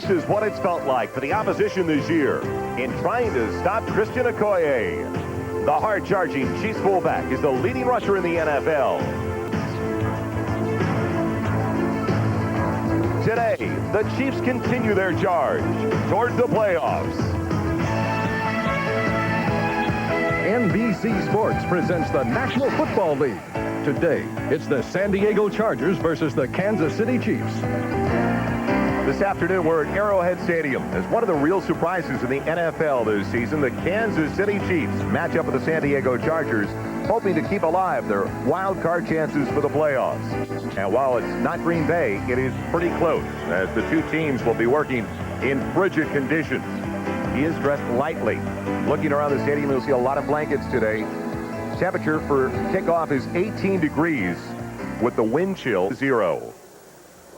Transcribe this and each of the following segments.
is what it's felt like for the opposition this year in trying to stop Christian Okoye. The hard-charging Chiefs fullback is the leading rusher in the NFL. Today, the Chiefs continue their charge towards the playoffs. NBC Sports presents the National Football League. Today, it's the San Diego Chargers versus the Kansas City Chiefs. This afternoon, we're at Arrowhead Stadium as one of the real surprises in the NFL this season. The Kansas City Chiefs match up with the San Diego Chargers, hoping to keep alive their wild card chances for the playoffs. And while it's not Green Bay, it is pretty close, as the two teams will be working in frigid conditions. He is dressed lightly. Looking around the stadium, you'll see a lot of blankets today. Temperature for kickoff is 18 degrees with the wind chill 0.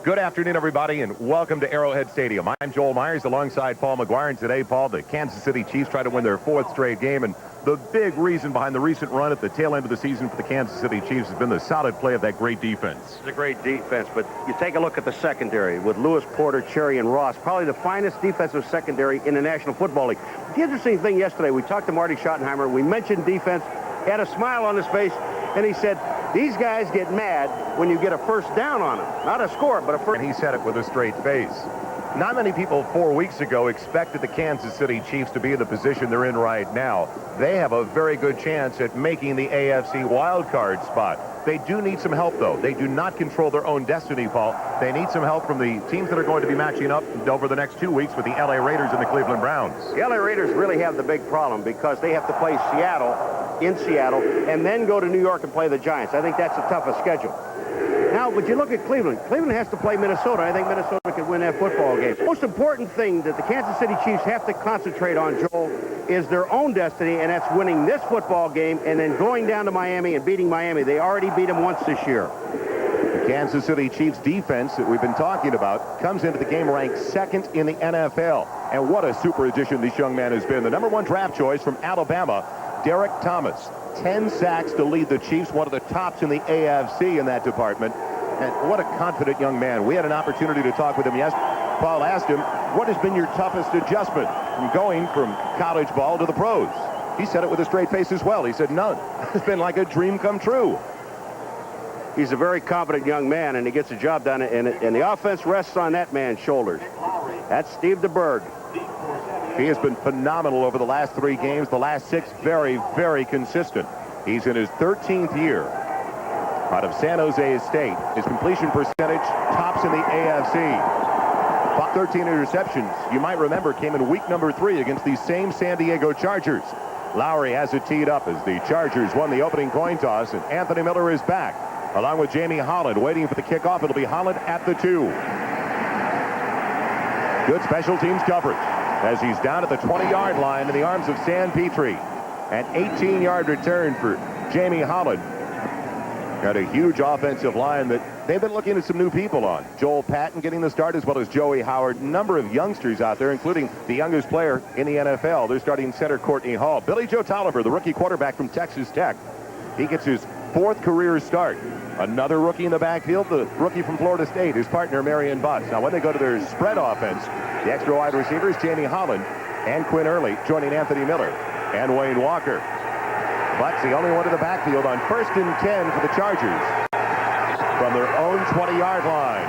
Good afternoon, everybody, and welcome to Arrowhead Stadium. I'm Joel Meyers alongside Paul Maguire, and today, Paul, the Kansas City Chiefs try to win their 4th straight game, and the big reason behind the recent run at the tail end of the season for the Kansas City Chiefs has been the solid play of that great defense. It's a great defense, but you take a look at the secondary with Lewis, Porter, Cherry, and Ross, probably the finest defensive secondary in the National Football League. The interesting thing yesterday, we talked to Marty Schottenheimer, we mentioned defense, he had a smile on his face, and he said, these guys get mad when you get a first down on them. Not a score, but a first. And he said it with a straight face. Not many people 4 weeks ago expected the Kansas City Chiefs to be in the position they're in right now. They have a very good chance at making the AFC wildcard spot. They do need some help, though. They do not control their own destiny, Paul. They need some help from the teams that are going to be matching up over the next 2 weeks with the LA Raiders and the Cleveland Browns. The LA Raiders really have the big problem because they have to play Seattle, in Seattle, and then go to New York and play the Giants. I think that's the toughest schedule. Now, but you look at Cleveland. Cleveland has to play Minnesota. I think Minnesota could win that football game. The most important thing that the Kansas City Chiefs have to concentrate on, Joel, is their own destiny, and that's winning this football game and then going down to Miami and beating Miami. They already beat them once this year. The Kansas City Chiefs defense that we've been talking about comes into the game ranked 2nd in the NFL. And what a super addition this young man has been. The #1 draft choice from Alabama, Derek Thomas. 10 sacks to lead the Chiefs, one of the tops in the AFC in that department. And what a confident young man. We had an opportunity to talk with him yesterday. Paul asked him, what has been your toughest adjustment from going from college ball to the pros? He said it with a straight face as well. He said, none. It's been like a dream come true. He's a very competent young man, and he gets the job done, and the offense rests on that man's shoulders. That's Steve DeBerg. He has been phenomenal over the last 3 games. The last 6, very, very consistent. He's in his 13th year out of San Jose State. His completion percentage tops in the AFC. 13 interceptions, you might remember, came in week number 3 against these same San Diego Chargers. Lowry has it teed up as the Chargers won the opening coin toss, and Anthony Miller is back, along with Jamie Holland waiting for the kickoff. It'll be Holland at the 2. Good special teams coverage as he's down at the 20-yard line in the arms of San Petrie. An 18-yard return for Jamie Holland. Got a huge offensive line that they've been looking at some new people on. Joel Patton getting the start, as well as Joey Howard. Number of youngsters out there, including the youngest player in the NFL. They're starting center Courtney Hall. Billy Joe Tolliver, the rookie quarterback from Texas Tech. He gets his 4th career start. Another rookie in the backfield, the rookie from Florida State, his partner, Marion Butts. Now, when they go to their spread offense, the extra wide receivers, Jamie Holland and Quinn Early, joining Anthony Miller and Wayne Walker. Butts the only one to the backfield on 1st and 10 for the Chargers from their own 20-yard line.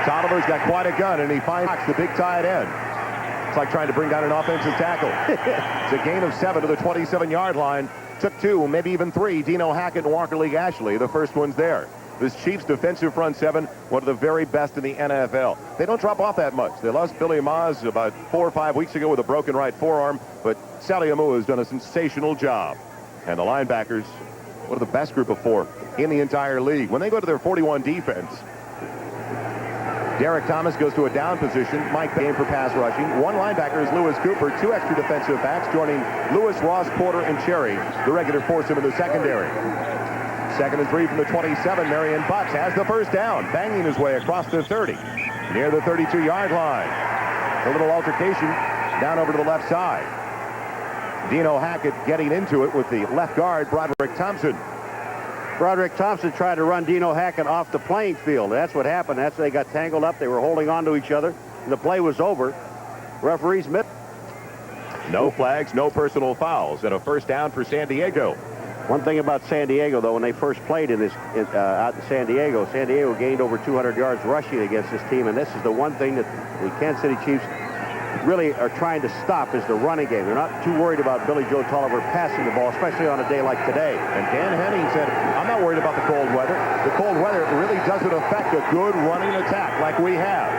Tolliver's got quite a gun, and he finds the big tight end. It's like trying to bring down an offensive tackle. It's a gain of 7 to the 27-yard line. Took 2, maybe even 3. Dino Hackett and Walker Lee Ashley, the first ones there. This Chiefs defensive front 7, one of the very best in the NFL. They don't drop off that much. They lost Billy Maas about 4 or 5 weeks ago with a broken right forearm, but Sally Amu has done a sensational job. And the linebackers, one of the best group of 4 in the entire league. When they go to their 41 defense, Derek Thomas goes to a down position. Mike game for pass rushing. 1 linebacker is Lewis Cooper. 2 extra defensive backs joining Lewis, Ross, Porter, and Cherry, the regular foursome in the secondary. 2nd and 3 from the 27. Marion Butts has the first down, banging his way across the 30, near the 32-yard line. A little altercation down over to the left side. Dino Hackett getting into it with the left guard, Broderick Thompson. Broderick Thompson tried to run Dino Hackett off the playing field. That's what happened. They got tangled up. They were holding on to each other. And the play was over. Referees missed. No flags, no personal fouls, and a first down for San Diego. One thing about San Diego, though, when they first played out in San Diego gained over 200 yards rushing against this team, and this is the one thing that the Kansas City Chiefs really are trying to stop is the running game. They're not too worried about Billy Joe Tolliver passing the ball, especially on a day like today. And Dan Henning said, I'm not worried about the cold weather. The cold weather really doesn't affect a good running attack like we have.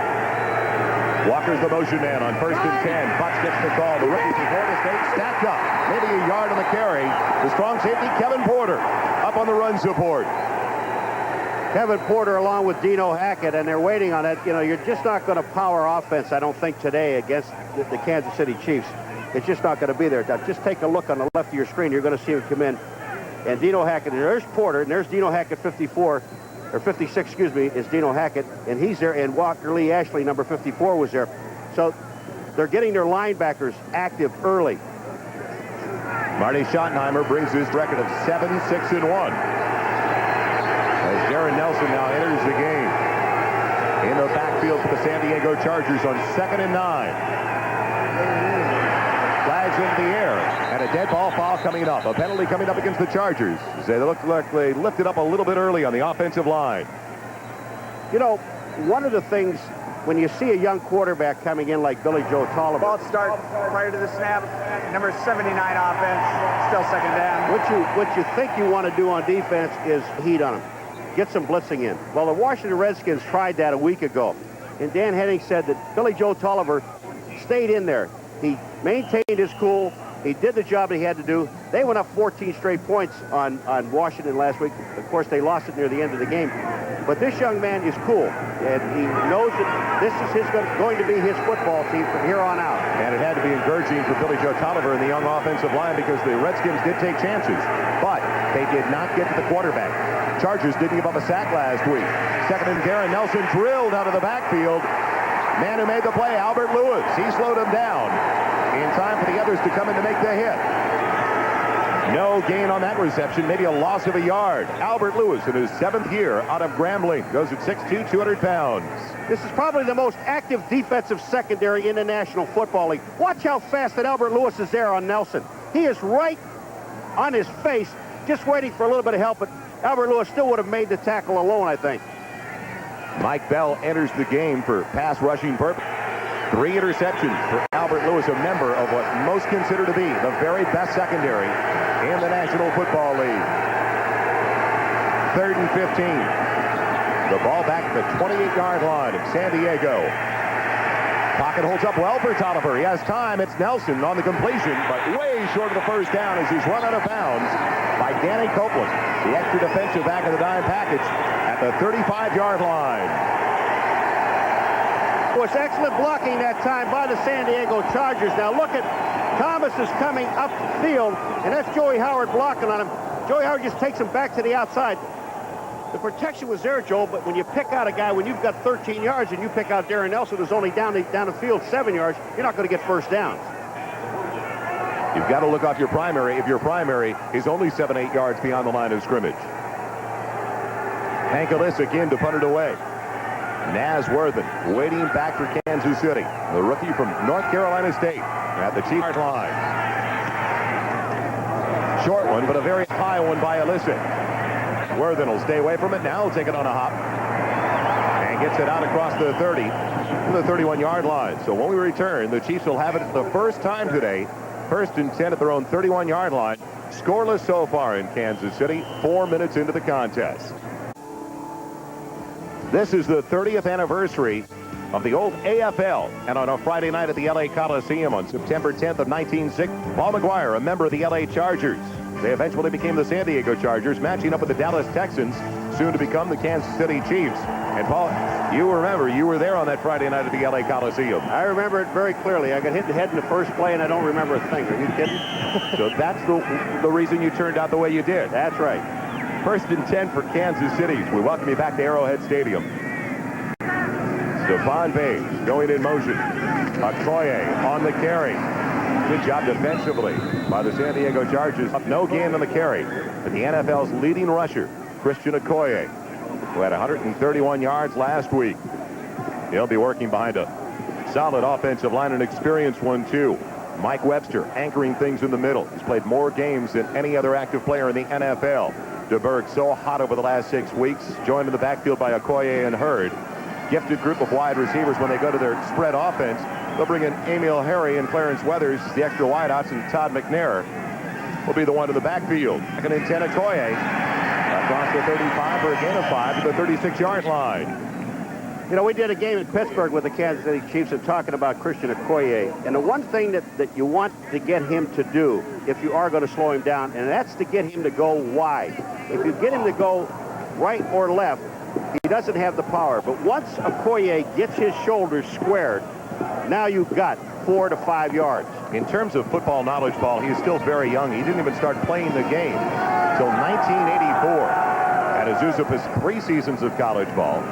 Walker's the motion man on 1st and 10. Butts gets the call. The rookie from Florida State stacked up. Maybe a yard on the carry. The strong safety, Kevin Porter, up on the run support. Kevin Porter along with Dino Hackett, and they're waiting on it. You know, you're just not going to power offense, I don't think, today against the Kansas City Chiefs. It's just not going to be there. Now, just take a look on the left of your screen. You're going to see him come in. And Dino Hackett, and there's Porter, and there's Dino Hackett 54. Or 56, excuse me, is Dino Hackett, and he's there, and Walker Lee Ashley, number 54, was there. So they're getting their linebackers active early. Marty Schottenheimer brings his record of 7-6-1. As Darren Nelson now enters the game. In the backfield for the San Diego Chargers on 2nd and 9. Flags in the air, and a dead ball foul coming up. A penalty coming up against the Chargers. They look like they lifted up a little bit early on the offensive line. You know, one of the things when you see a young quarterback coming in like Billy Joe Tolliver. Ball start prior to the snap. Number 79 offense, still 2nd down. What you think you want to do on defense is heat on them. Get some blitzing in. Well, the Washington Redskins tried that a week ago. And Dan Henning said that Billy Joe Tolliver stayed in there. He maintained his cool. He did the job he had to do. They went up 14 straight points on Washington last week. Of course, they lost it near the end of the game. But this young man is cool, and he knows that this is going to be his football team from here on out. And it had to be encouraging for Billy Joe Tolliver and the young offensive line because the Redskins did take chances, but they did not get to the quarterback. Chargers didn't give up a sack last week. 2nd and Darren Nelson drilled out of the backfield. Man who made the play, Albert Lewis. He slowed him down in time for the others to come in to make the hit. No gain on that reception, maybe a loss of a yard. Albert Lewis in his 7th year out of Grambling goes at 6'2", 200 pounds. This is probably the most active defensive secondary in the National Football League. Watch how fast that Albert Lewis is there on Nelson. He is right on his face, just waiting for a little bit of help, but Albert Lewis still would have made the tackle alone, I think. Mike Bell enters the game for pass rushing purpose. 3 interceptions for Albert Lewis, a member of what most consider to be the very best secondary in the National Football League. 3rd and 15. The ball back at the 28-yard line of San Diego. Pocket holds up well for Tolliver. He has time. It's Nelson on the completion, but way short of the first down as he's run out of bounds by Danny Copeland, the extra defensive back of the dime package at the 35-yard line. It was excellent blocking that time by the San Diego Chargers. Now look at Thomas is coming up the field, and that's Joey Howard blocking on him. Joey Howard just takes him back to the outside. The protection was there, Joel, but when you pick out a guy, when you've got 13 yards and you pick out Darren Nelson, who's only down the field 7 yards, you're not going to get first downs. You've got to look off your primary if your primary is only 7-8 yards beyond the line of scrimmage. Hank Alyssa again to punt it away. Naz Worthen waiting back for Kansas City. The rookie from North Carolina State at the Chiefs line. Short one, but a very high one by Alyssa. Worthen will stay away from it. Now he'll take it on a hop. And gets it out across the 30 to the 31-yard line. So when we return, the Chiefs will have it the first time today. 1st and 10 at their own 31-yard line. Scoreless so far in Kansas City, 4 minutes into the contest. This is the 30th anniversary of the old AFL, and on a Friday night at the LA Coliseum on September 10th of 1960, Paul Maguire, a member of the LA Chargers. They eventually became the San Diego Chargers, matching up with the Dallas Texans, soon to become the Kansas City Chiefs. And Paul, you remember, you were there on that Friday night at the LA Coliseum. I remember it very clearly. I got hit in the head in the first play, and I don't remember a thing. Are you kidding? So that's the reason you turned out the way you did. That's right. 1st and 10 for Kansas City. We welcome you back to Arrowhead Stadium. Stephon Bays going in motion. Okoye on the carry. Good job defensively by the San Diego Chargers. No gain on the carry. But the NFL's leading rusher Christian Okoye, who had 131 yards last week. He'll be working behind a solid offensive line, an experienced one, too. Mike Webster anchoring things in the middle. He's played more games than any other active player in the NFL. DeBerg so hot over the last 6 weeks, joined in the backfield by Okoye and Hurd. Gifted group of wide receivers when they go to their spread offense. They'll bring in Emil Harry and Clarence Weathers, the extra wideouts, and Todd McNair will be the one to the backfield. Second and 10, Okoye across the 35 for a gain of 5 to the 36-yard line. You know, we did a game in Pittsburgh with the Kansas City Chiefs and talking about Christian Okoye. And the one thing that you want to get him to do, if you are going to slow him down, and that's to get him to go wide. If you get him to go right or left, he doesn't have the power. But once Okoye gets his shoulders squared, now you've got 4 to 5 yards. In terms of football knowledge, Paul, he is still very young. He didn't even start playing the game until 1984. At Azusa for 3 seasons of college ball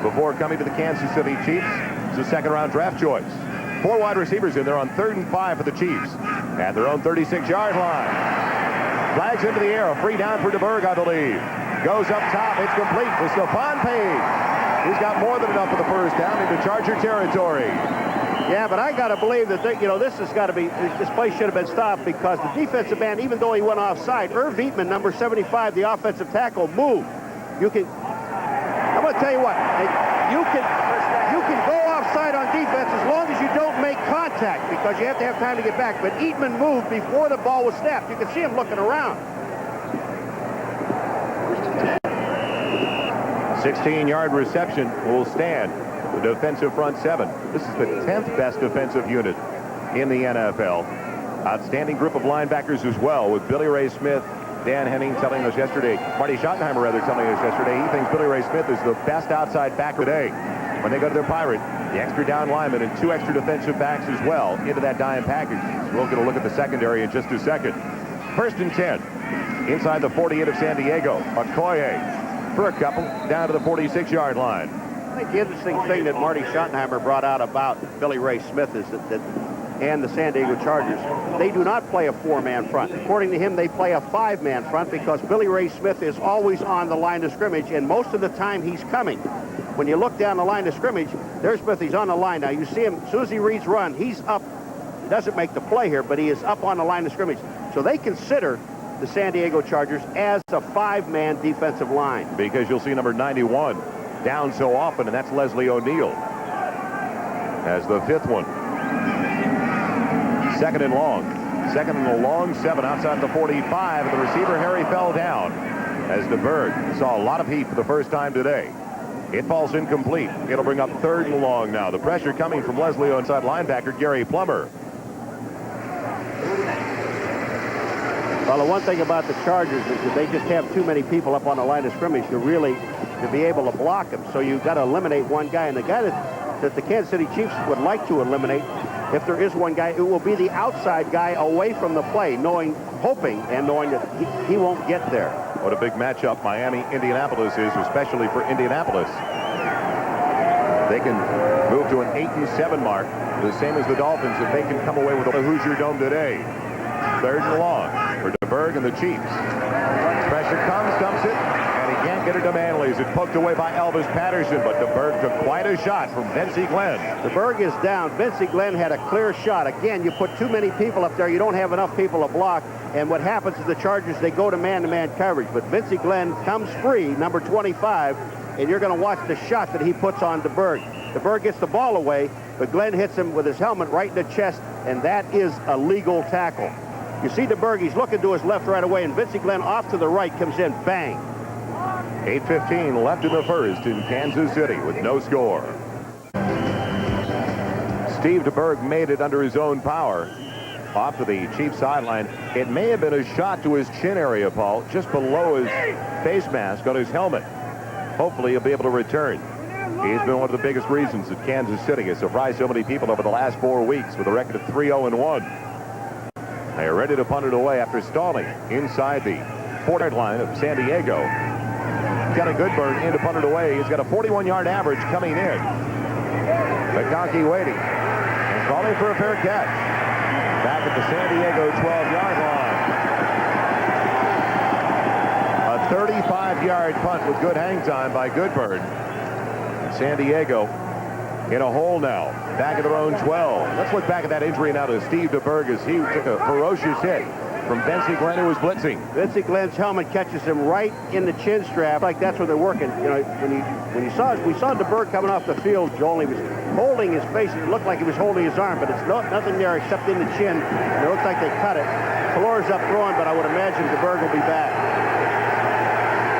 before coming to the Kansas City Chiefs as a second-round draft choice. 4 wide receivers in there on 3rd and 5 for the Chiefs at their own 36-yard line. Flags into the air. A free down for DeBerg, I believe. Goes up top. It's complete to Stephon Page. He's got more than enough for the first down into Charger territory. Yeah, but I got to believe that, this has got to be, this play should have been stopped because the defensive end, even though he went offside, Irv Eatman, number 75, the offensive tackle, moved. I'm going to tell you what, you can go offside on defense as long as you don't make contact because you have to have time to get back. But Eatman moved before the ball was snapped. You can see him looking around. 16-yard reception will stand. The defensive front 7. This is the 10th best defensive unit in the NFL. Outstanding group of linebackers as well, with Billy Ray Smith, Dan Henning telling us yesterday, Marty Schottenheimer rather telling us yesterday, he thinks Billy Ray Smith is the best outside back today. When they go to their Pirate, the extra down lineman and 2 extra defensive backs as well into that dime package. We'll get a look at the secondary in just a second. 1st and 10 inside the 48 of San Diego. Okoye for a couple down to the 46-yard line. I think the interesting thing that Marty Schottenheimer brought out about Billy Ray Smith is that and the San Diego Chargers, they do not play a 4-man front. According to him, they play a 5-man front because Billy Ray Smith is always on the line of scrimmage, and most of the time he's coming. When you look down the line of scrimmage, there's Smith. He's on the line. Now, you see him, as soon as he reads run, he's up. He doesn't make the play here, but he is up on the line of scrimmage. So they consider the San Diego Chargers as a 5-man defensive line. Because you'll see number 91 down so often, and that's Leslie O'Neal as the 5th one. 2nd and long. 2nd and a long 7 outside the 45. And the receiver, Harry, fell down as DeBerg saw a lot of heat for the first time today. It falls incomplete. It'll bring up 3rd and long now. The pressure coming from Leslie inside linebacker Gary Plummer. Well, the one thing about the Chargers is that they just have too many people up on the line of scrimmage to be able to block them. So you've got to eliminate one guy. And the guy that the Kansas City Chiefs would like to eliminate, if there is one guy, it will be the outside guy away from the play, hoping and knowing that he won't get there. What a big matchup Miami-Indianapolis is, especially for Indianapolis. They can move to an 8-7 mark, the same as the Dolphins, if they can come away with the Hoosier Dome today. 3rd and long for DeBerg and the Chiefs. Pressure comes, dumps it, and he can't get it to Manley. It's poked away by Elvis Patterson, but DeBerg took quite a shot from Vincey Glenn. DeBerg is down. Vincey Glenn had a clear shot. Again, you put too many people up there, you don't have enough people to block, and what happens is the Chargers, they go to man-to-man coverage, but Vincey Glenn comes free, number 25, and you're going to watch the shot that he puts on DeBerg. DeBerg gets the ball away, but Glenn hits him with his helmet right in the chest, and that is a legal tackle. You see DeBerg, he's looking to his left right away, and Vincey Glenn off to the right comes in, bang. 8:15 left in the first in Kansas City with no score. Steve DeBerg made it under his own power off to the Chiefs sideline. It may have been a shot to his chin area, Paul, just below his face mask on his helmet. Hopefully he'll be able to return. He's been one of the biggest reasons that Kansas City has surprised so many people over the last 4 weeks with a record of 3-0-1. They are ready to punt it away after stalling inside the 40-yard line of San Diego. He's got a good burn in to punt it away. He's got a 41-yard average coming in. McConkey waiting and calling for a fair catch. Back at the San Diego 12-yard line. A 5-yard punt with good hang time by DeBerg. San Diego in a hole now, back at their own 12. Let's look back at that injury now to Steve DeBerg as he took a ferocious hit from Vincey Glenn, who was blitzing. Vincey Glenn's helmet catches him right in the chin strap. Like that's where they're working. You know, when you saw DeBerg coming off the field, Joel, he was holding his face. It looked like he was holding his arm, but it's nothing there except in the chin. And it looks like they cut it. Tolliver's up throwing, but I would imagine DeBerg will be back.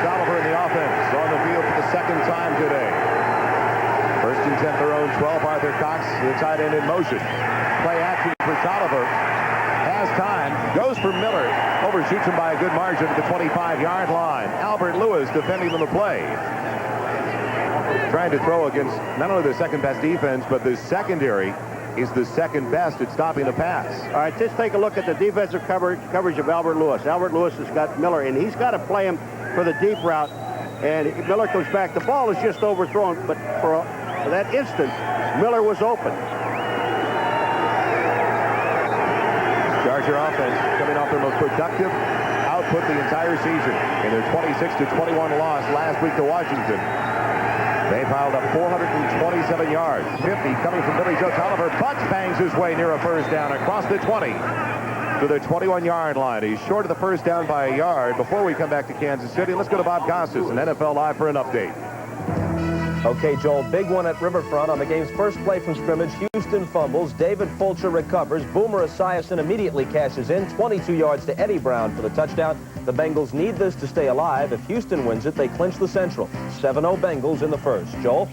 Tolliver in the offense on the field for the second time today. First and 10, their own 12. Arthur Cox, the tight end in motion. Play action for Tolliver. Has time. Goes for Miller. Overshoots him by a good margin at the 25-yard line. Albert Lewis defending on the play. Trying to throw against not only the second-best defense, but the secondary is the second best at stopping the pass. All right, let's take a look at the defensive coverage of Albert Lewis. Albert Lewis has got Miller, and he's got to play him for the deep route. And Miller comes back. The ball is just overthrown, but for that instant, Miller was open. Charger offense coming off their most productive output the entire season in their 26-21 loss last week to Washington. They piled up 427 yards, 50 coming from Billy Joe Tolliver. Butts bangs his way near a first down across the 20 to the 21-yard line. He's short of the first down by a yard. Before we come back to Kansas City, let's go to Bob Costas and NFL Live for an update. Okay, Joel, big one at Riverfront on the game's first play from scrimmage. Houston fumbles. David Fulcher recovers. Boomer Esiason immediately cashes in. 22 yards to Eddie Brown for the touchdown. The Bengals need this to stay alive. If Houston wins it, they clinch the Central. 7-0 Bengals in the first. Joel?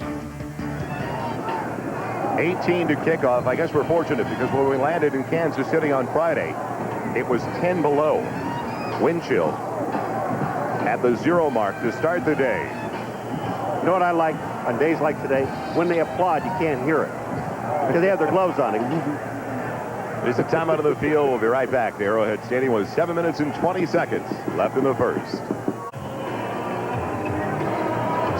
18 to kickoff. I guess we're fortunate because when we landed in Kansas City on Friday, it was 10 below. Wind chill at the 0 mark to start the day. You know what I like on days like today? When they applaud, you can't hear it because they have their gloves on. There's a timeout of the field. We'll be right back. The Arrowhead Stadium with 7 minutes and 20 seconds left in the first.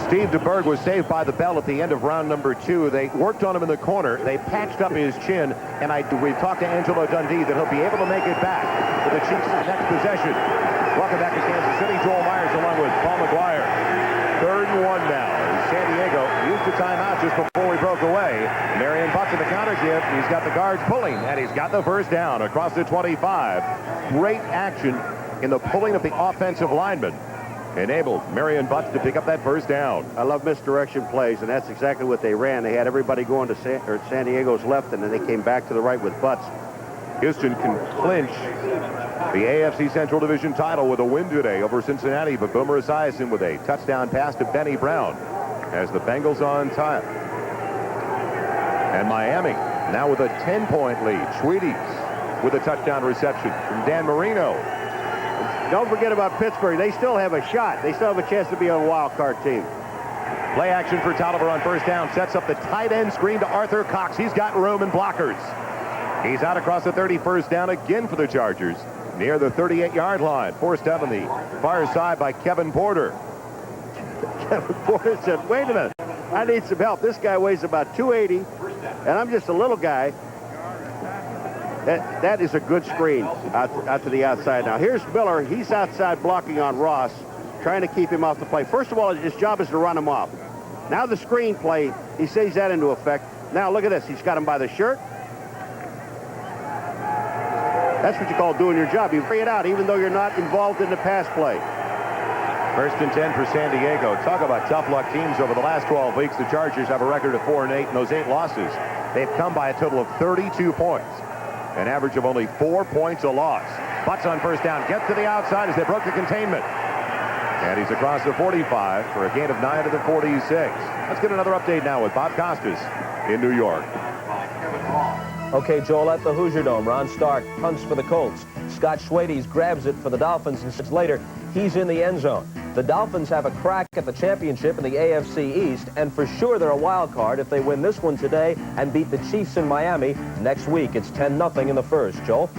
Steve DeBerg was saved by the bell at the end of round number 2. They worked on him in the corner. They patched up his chin, and we talked to Angelo Dundee that he'll be able to make it back for the Chiefs' next possession. Welcome back to Kansas City. Joel Meyers along with Paul Maguire. 3rd and 1 now. San Diego used the timeout just before we broke away. Marion Butts in the counter give. He's got the guards pulling, and he's got the first down across the 25. Great action in the pulling of the offensive lineman enabled Marion Butts to pick up that first down. I love misdirection plays, and that's exactly what they ran. They had everybody going to San Diego's left, and then they came back to the right with Butts. Houston can clinch the AFC Central Division title with a win today over Cincinnati, but Boomer Esiason with a touchdown pass to Benny Brown has the Bengals on top. And Miami now with a 10-point lead. Sweeties with a touchdown reception from Dan Marino. Don't forget about Pittsburgh. They still have a shot. They still have a chance to be on a wild card team. Play action for Tolliver on first down. Sets up the tight end screen to Arthur Cox. He's got room and blockers. He's out across the 31st down again for the Chargers. Near the 38-yard line. Forced out on the far side by Kevin Porter. Kevin Porter said, wait a minute. I need some help. This guy weighs about 280, and I'm just a little guy. That is a good screen out to the outside. Now, here's Miller. He's outside blocking on Ross, trying to keep him off the play. First of all, his job is to run him off. Now the screen play, he sees that into effect. Now, look at this. He's got him by the shirt. That's what you call doing your job. You free it out, even though you're not involved in the pass play. First and 10 for San Diego. Talk about tough luck teams over the last 12 weeks. The Chargers have a record of 4-8 in those 8 losses. They've come by a total of 32 points. An average of only 4 points a loss. Butts on first down. Gets to the outside as they broke the containment. And he's across the 45 for a gain of 9 to the 46. Let's get another update now with Bob Costas in New York. Okay, Joel, at the Hoosier Dome, Ron Stark punts for the Colts. Scott Schwades grabs it for the Dolphins, and since later, he's in the end zone. The Dolphins have a crack at the championship in the AFC East, and for sure they're a wild card if they win this one today and beat the Chiefs in Miami next week. It's 10-0 in the first. Joel?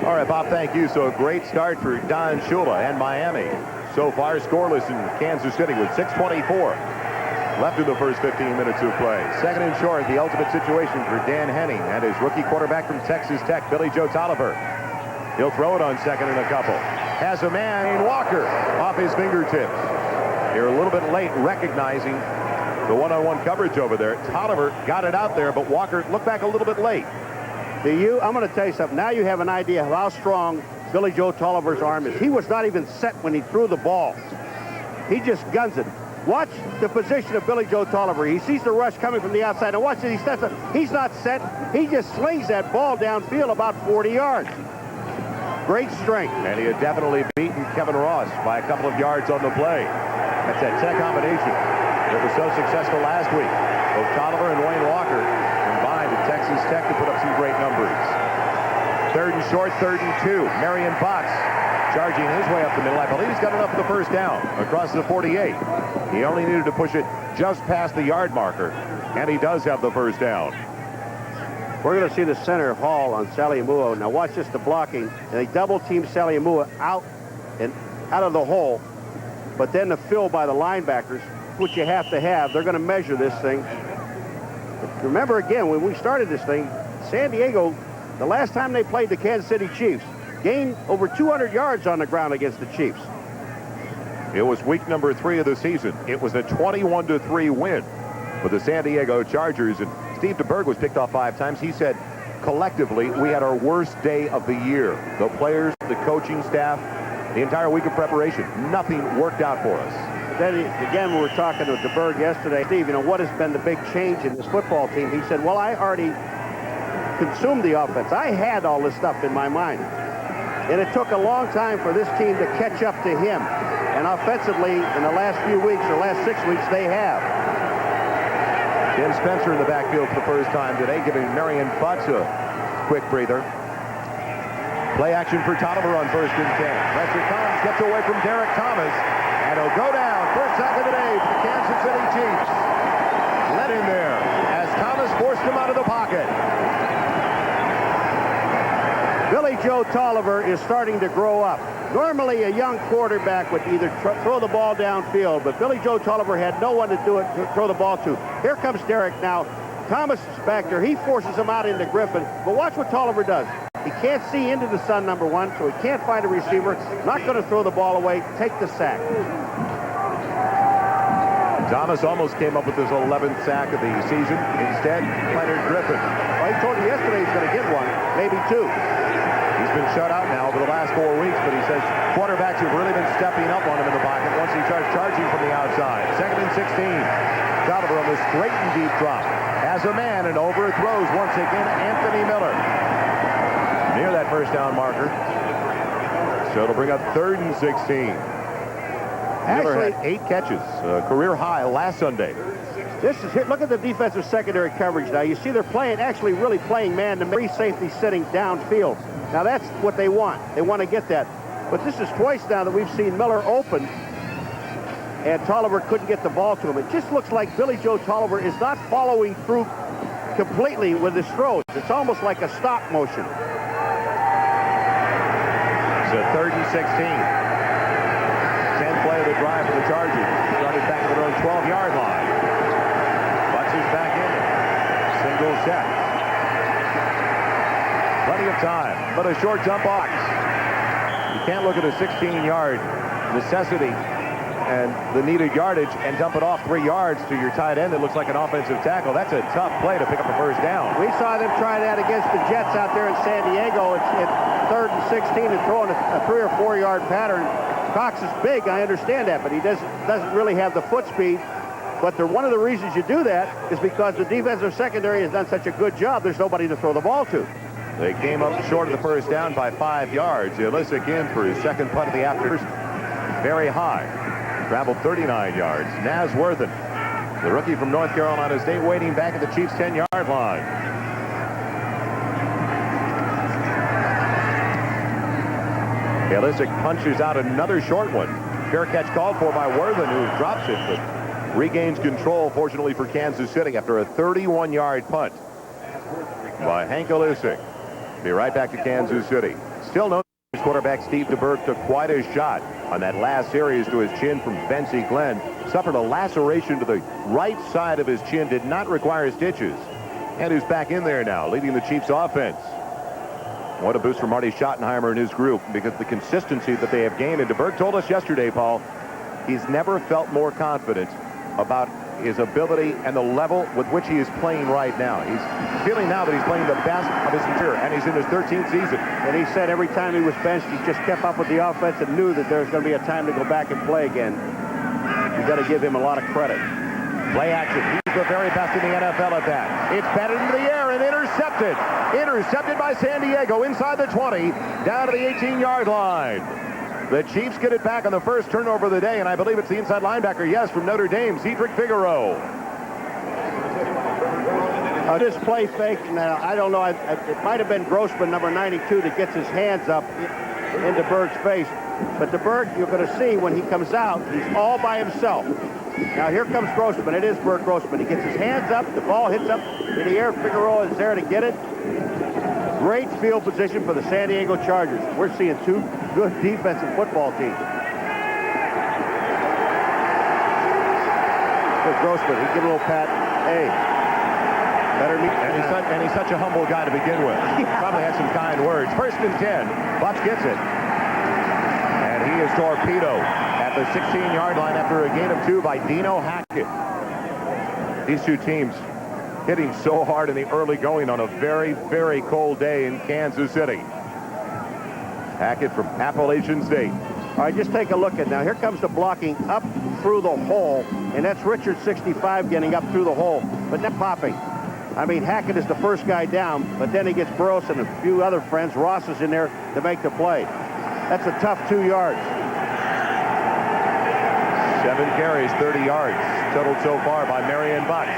All right, Bob, thank you. So a great start for Don Shula and Miami. So far, scoreless in Kansas City with 6:24 left in the first 15 minutes of play. Second and short, the ultimate situation for Dan Henning and his rookie quarterback from Texas Tech, Billy Joe Tolliver. He'll throw it on second and a couple. has a man, Walker, off his fingertips. They're a little bit late recognizing the one-on-one coverage over there. Tolliver got it out there, but Walker looked back a little bit late. I'm going to tell you something. Now you have an idea of how strong Billy Joe Tolliver's arm is. He was not even set when he threw the ball. He just guns it. Watch the position of Billy Joe Tolliver. He sees the rush coming from the outside. And watch it. He steps up. He's not set. He just slings that ball downfield about 40 yards. Great strength. And he had definitely beaten Kevin Ross by a couple of yards on the play. That's that tech combination that was so successful last week. Both Tolliver and Wayne Walker combined at Texas Tech to put up some great numbers. 3rd and short, 3rd and 2. Marion Fox charging his way up the middle. I believe he's got enough for the first down across the 48. He only needed to push it just past the yard marker, and he does have the first down. We're going to see the center Hall on Saliamua. Now watch this, the blocking. And they double-team Saliamua out of the hole, but then the fill by the linebackers, which you have to have. They're going to measure this thing. Remember, again, when we started this thing, San Diego, the last time they played the Kansas City Chiefs, gained over 200 yards on the ground against the Chiefs. It was week number 3 of the season. It was a 21-3 win for the San Diego Chargers. And Steve DeBerg was picked off 5 times. He said, collectively, we had our worst day of the year. The players, the coaching staff, the entire week of preparation. Nothing worked out for us. Then, again, we were talking with DeBerg yesterday. Steve, what has been the big change in this football team? He said, well, I already consumed the offense. I had all this stuff in my mind. And it took a long time for this team to catch up to him. And offensively, in the last few weeks, or last 6 weeks, they have. Jim Spencer in the backfield for the first time today, giving Marion Butts a quick breather. Play action for Tolliver on 1st and 10. Lester Collins gets away from Derek Thomas, and he'll go down. First sack of the day for the Kansas City Chiefs. Let in there as Thomas forced him out of the pocket. Billy Joe Tolliver is starting to grow up. Normally, a young quarterback would either throw the ball downfield, but Billy Joe Tolliver had no one to throw the ball to. Here comes Derek now. Thomas is back there. He forces him out into Griffin. But watch what Tolliver does. He can't see into the sun, number one, so he can't find a receiver. Not going to throw the ball away. Take the sack. Thomas almost came up with his 11th sack of the season. Instead, Leonard Griffin. Well, he told you yesterday he's going to get one, maybe 2. He's been shut out now over the last 4 weeks, but he says quarterbacks have really been stepping up on him in the pocket once he starts charging from the outside. 2nd and 16. Tolliver on the straight and deep drop. Has a man and overthrows once again Anthony Miller. Near that first down marker. So it'll bring up 3rd and 16. Miller had 8 catches, career high last Sunday. Look at the defensive secondary coverage now. You see they're actually really playing man-to-man. 3 safety sitting downfield. Now that's what they want. They want to get that. But this is twice now that we've seen Miller open and Tolliver couldn't get the ball to him. It just looks like Billy Joe Tolliver is not following through completely with his throws. It's almost like a stop motion. So 3rd and 16. 10th play of the drive for the Chargers. Started back at their own 12-yard line. Butts is back in. Single set. Plenty of time, but a short dump box. You can't look at a 16-yard necessity and the needed yardage and dump it off 3 yards to your tight end that looks like an offensive tackle. That's a tough play to pick up a first down. We saw them try that against the Jets out there in San Diego. It's 3rd and 16 and throwing a 3 or 4 yard pattern. Cox is big, I understand that, but he doesn't really have the foot speed. But one of the reasons you do that is because the defensive secondary has done such a good job, there's nobody to throw the ball to. They came up short of the first down by 5 yards. Illicik in for his 2nd punt of the afternoon. Very high. Traveled 39 yards. Naz Worthen, the rookie from North Carolina State, waiting back at the Chiefs' 10-yard line. Illicik punches out another short one. Fair catch called for by Worthen, who drops it, but regains control, fortunately for Kansas City, after a 31-yard punt by Hank Illicik. Be right back to Kansas City. Still no quarterback Steve DeBerg took quite a shot on that last series to his chin from Benzie Glenn. Suffered a laceration to the right side of his chin. Did not require stitches. And who's back in there now, leading the Chiefs offense. What a boost for Marty Schottenheimer and his group, because the consistency that they have gained. And DeBerg told us yesterday, Paul, he's never felt more confident about his ability and the level with which he is playing right now. He's feeling now that he's playing the best of his career, and he's in his 13th season. And he said every time he was benched, he just kept up with the offense and knew that there was going to be a time to go back and play again. You got to give him a lot of credit. Play action. He's the very best in the NFL at that. It's batted into the air and intercepted. Intercepted by San Diego inside the 20, down to the 18-yard line. The Chiefs get it back on the first turnover of the day, and I believe it's the inside linebacker, yes, from Notre Dame, Cedric Figueroa. This play fake, now, I don't know, it might have been Grossman, number 92, that gets his hands up in DeBerg's face. But DeBerg, you're going to see when he comes out, he's all by himself. Now here comes Grossman. It is Bert Grossman. He gets his hands up, the ball hits up in the air. Figueroa is there to get it. Great field position for the San Diego Chargers. We're seeing two good defensive football teams. Here's Grossman. He give a little pat. Hey, better meet. And he's such a humble guy to begin with. Probably has some kind words. First and 10. Bucks gets it. And he is torpedoed at the 16-yard line after a gain of 2 by Dino Hackett. These two teams hitting so hard in the early going on a very, very cold day in Kansas City. Hackett from Appalachian State. All right, just take a look at now. Here comes the blocking up through the hole, and that's Richard 65 getting up through the hole, but not popping. I mean, Hackett is the first guy down, but then he gets Burroughs and a few other friends. Ross is in there to make the play. That's a tough 2 yards. 7 carries, 30 yards totaled so far by Marion Bucks.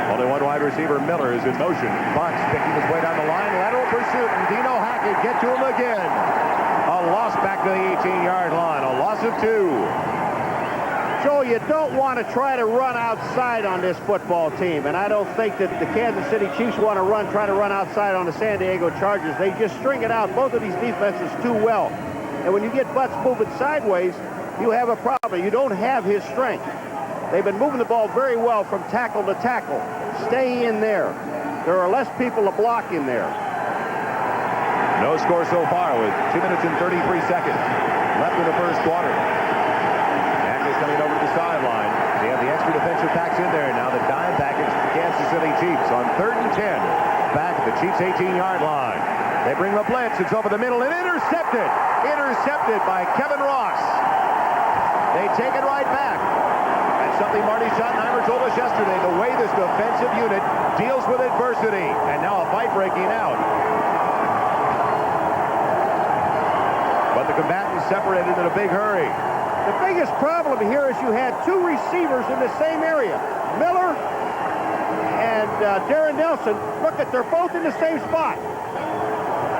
Only one wide receiver, Miller, is in motion. Bucks picking his way down the line. Lateral pursuit, and Dino Hackett get to him again. A loss back to the 18-yard line. A loss of 2. Joe, you don't want to try to run outside on this football team, and I don't think that the Kansas City Chiefs want to try to run outside on the San Diego Chargers. They just string it out, both of these defenses, too well. And when you get Butts moving sideways, you have a problem. You don't have his strength. They've been moving the ball very well from tackle to tackle. Stay in there. There are less people to block in there. No score so far with 2 minutes and 33 seconds left in the first quarter. Hackett's coming over to the sideline. They have the extra defensive backs in there now. The dime package to the Kansas City Chiefs on 3rd and 10. Back at the Chiefs' 18-yard line. They bring the blitz. It's over the middle and intercepted. Intercepted by Kevin Ross. They take it right back. That's something Marty Schottenheimer told us yesterday, the way this defensive unit deals with adversity. And now a fight breaking out. But the combatants separated in a big hurry. The biggest problem here is you had 2 receivers in the same area. Miller and Darren Nelson. Look, they're both in the same spot.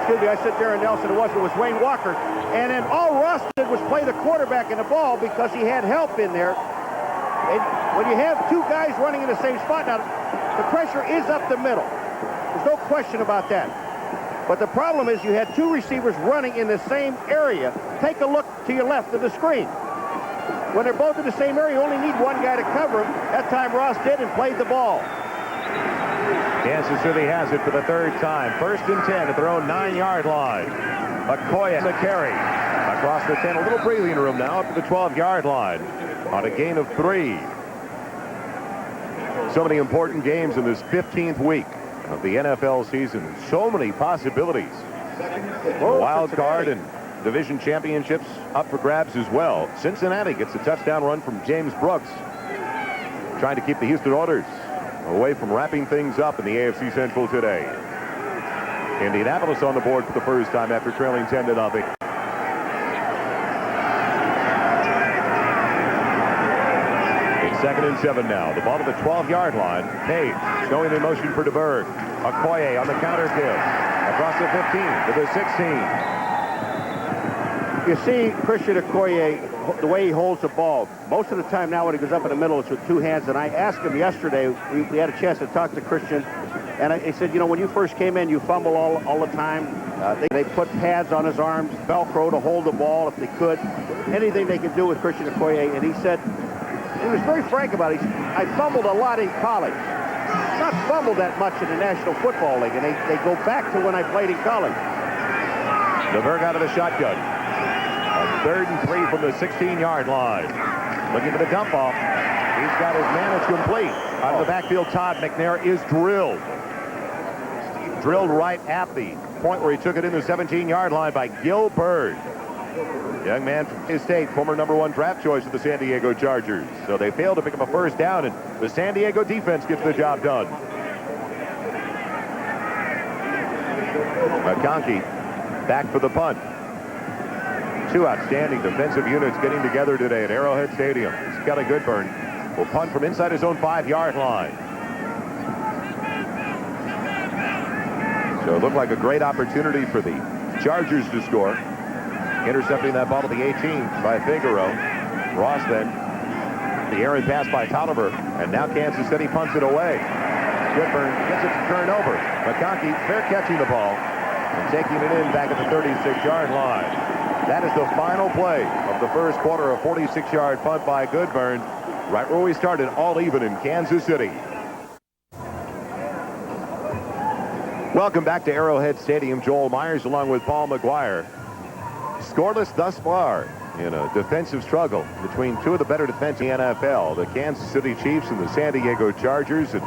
Excuse me, I said Darren Nelson. It was Wayne Walker. And then all Ross did was play the quarterback in the ball because he had help in there. And when you have 2 guys running in the same spot, now the pressure is up the middle. There's no question about that. But the problem is you had 2 receivers running in the same area. Take a look to your left of the screen. When they're both in the same area, you only need one guy to cover them. That time Ross did and played the ball. Kansas City has it for the 3rd time. 1st and 10 at their own 9-yard line. Okoye the carry. Across the 10, a little breathing room now up to the 12-yard line on a gain of 3. So many important games in this 15th week of the NFL season. So many possibilities. Wild card and division championships up for grabs as well. Cincinnati gets a touchdown run from James Brooks, trying to keep the Houston Oilers away from wrapping things up in the AFC Central today. Indianapolis on the board for the first time after trailing 10-0. It's 2nd and 7 now. The ball to the 12-yard line. Page going in motion for DeBerg. Okoye on the counter give. Across the 15 to the 16. You see Christian Okoye, the way he holds the ball. Most of the time now when he goes up in the middle, it's with 2 hands. And I asked him yesterday, we had a chance to talk to Christian, and he said, you know, when you first came in, you fumble all the time. They put pads on his arms, Velcro to hold the ball if they could. Anything they could do with Christian Okoye. And he said, he was very frank about it. He said, I fumbled a lot in college. Not fumbled that much in the National Football League, and they go back to when I played in college. DeBerg out of the shotgun. A 3rd and 3 from the 16-yard line. Looking for the dump off. He's got his man. It's complete. Out of the backfield, Todd McNair is drilled. Drilled right at the point where he took it in the 17-yard line by DeBerg. Young man from his state, former #1 draft choice of the San Diego Chargers. So they failed to pick up a first down, and the San Diego defense gets the job done. McConkey back for the punt. Two outstanding defensive units getting together today at Arrowhead Stadium. Skelly Goodburn will punt from inside his own 5-yard line. So it looked like a great opportunity for the Chargers to score. Intercepting that ball to the 18 by Figueroa. Ross then. The errant pass by Tolliver. And now Kansas City punts it away. Goodburn gets it to turn over. McConkey fair catching the ball and taking it in back at the 36-yard line. That is the final play of the first quarter. A 46-yard punt by Goodburn. Right where we started, all even in Kansas City. Welcome back to Arrowhead Stadium. Joel Meyers along with Paul Maguire. Scoreless thus far in a defensive struggle between two of the better defense in the NFL, the Kansas City Chiefs and the San Diego Chargers. And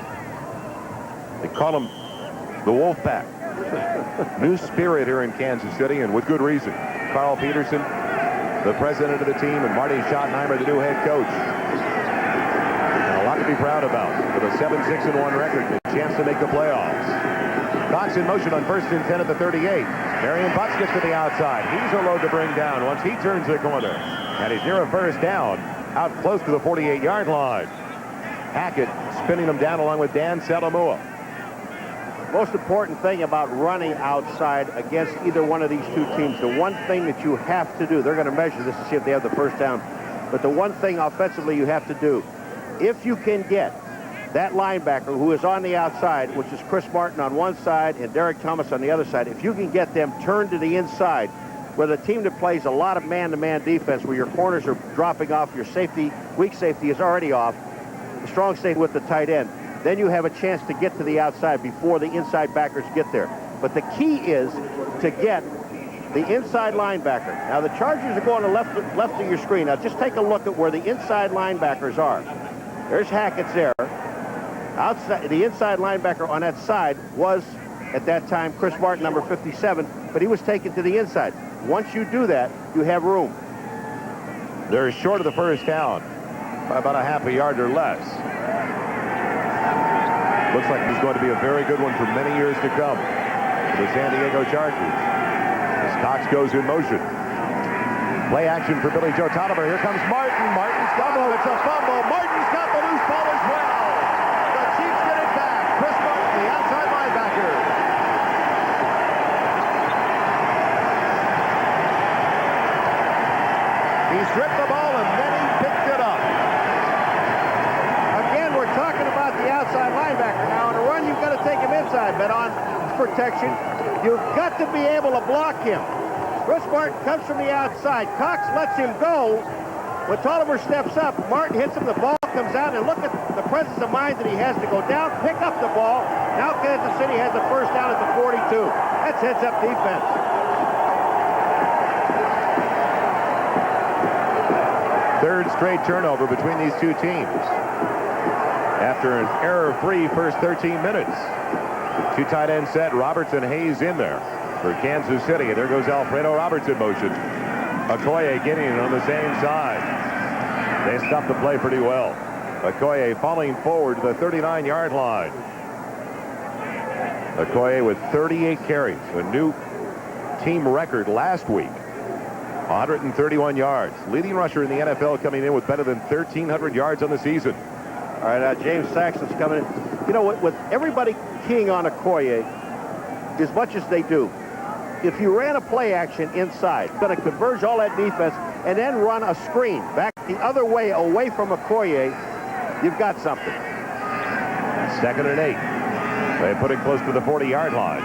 they call them the Wolfpack. New spirit here in Kansas City, and with good reason. Carl Peterson, the president of the team, and Marty Schottenheimer, the new head coach. And a lot to be proud about with a 7-6-1 record and a chance to make the playoffs. Cox in motion on 1st and 10 at the 38. Marion Butts gets to the outside. He's a load to bring down once he turns the corner. And he's near a first down, out close to the 48-yard line. Hackett spinning him down along with Dan Salamua. Most important thing about running outside against either one of these two teams, the one thing that you have to do, they're going to measure this to see if they have the first down, but the one thing offensively you have to do, if you can get that linebacker who is on the outside, which is Chris Martin on one side and Derek Thomas on the other side, if you can get them turned to the inside, with a team that plays a lot of man-to-man defense where your corners are dropping off, your safety, weak safety is already off, the strong safety with the tight end, then you have a chance to get to the outside before the inside backers get there. But the key is to get the inside linebacker. Now the Chargers are going to left of your screen. Now just take a look at where the inside linebackers are. There's Hackett's there. Outside, the inside linebacker on that side was, at that time, Chris Martin, number 57, but he was taken to the inside. Once you do that, you have room. They're short of the first down by about a half a yard or less. Looks like it's going to be a very good one for many years to come for the San Diego Chargers. As Cox goes in motion. Play action for Billy Joe Tolliver. Here comes Martin. Martin's got it. It's a fumble. Martin's got the loose ball as well. The Chiefs get it back. Chris Martin, the outside linebacker. He stripped the ball and then he picked it up. Again, we're talking about the outside linebacker. Now, in a run, you've got to take him inside, but on protection, you've got to be able to block him. Chris Martin comes from the outside. Cox lets him go. When Tolliver steps up, Martin hits him, the ball comes out, and look at the presence of mind that he has to go down, pick up the ball. Now Kansas City has the first down at the 42. That's heads-up defense. Third straight turnover between these two teams. After an error-free first 13 minutes. Two tight end set, Roberts and Hayes in there for Kansas City. There goes Alfredo Roberts in motion. Okoye getting it on the same side. They stopped the play pretty well. Okoye falling forward to the 39-yard line. Okoye with 38 carries, a new team record last week. 131 yards. Leading rusher in the NFL coming in with better than 1,300 yards on the season. All right, James Saxon's coming in. You know, with everybody keying on Okoye as much as they do, if you ran a play action inside, going to converge all that defense and then run a screen back the other way away from Okoye, you've got something. 2nd and 8. They put it close to the 40-yard line.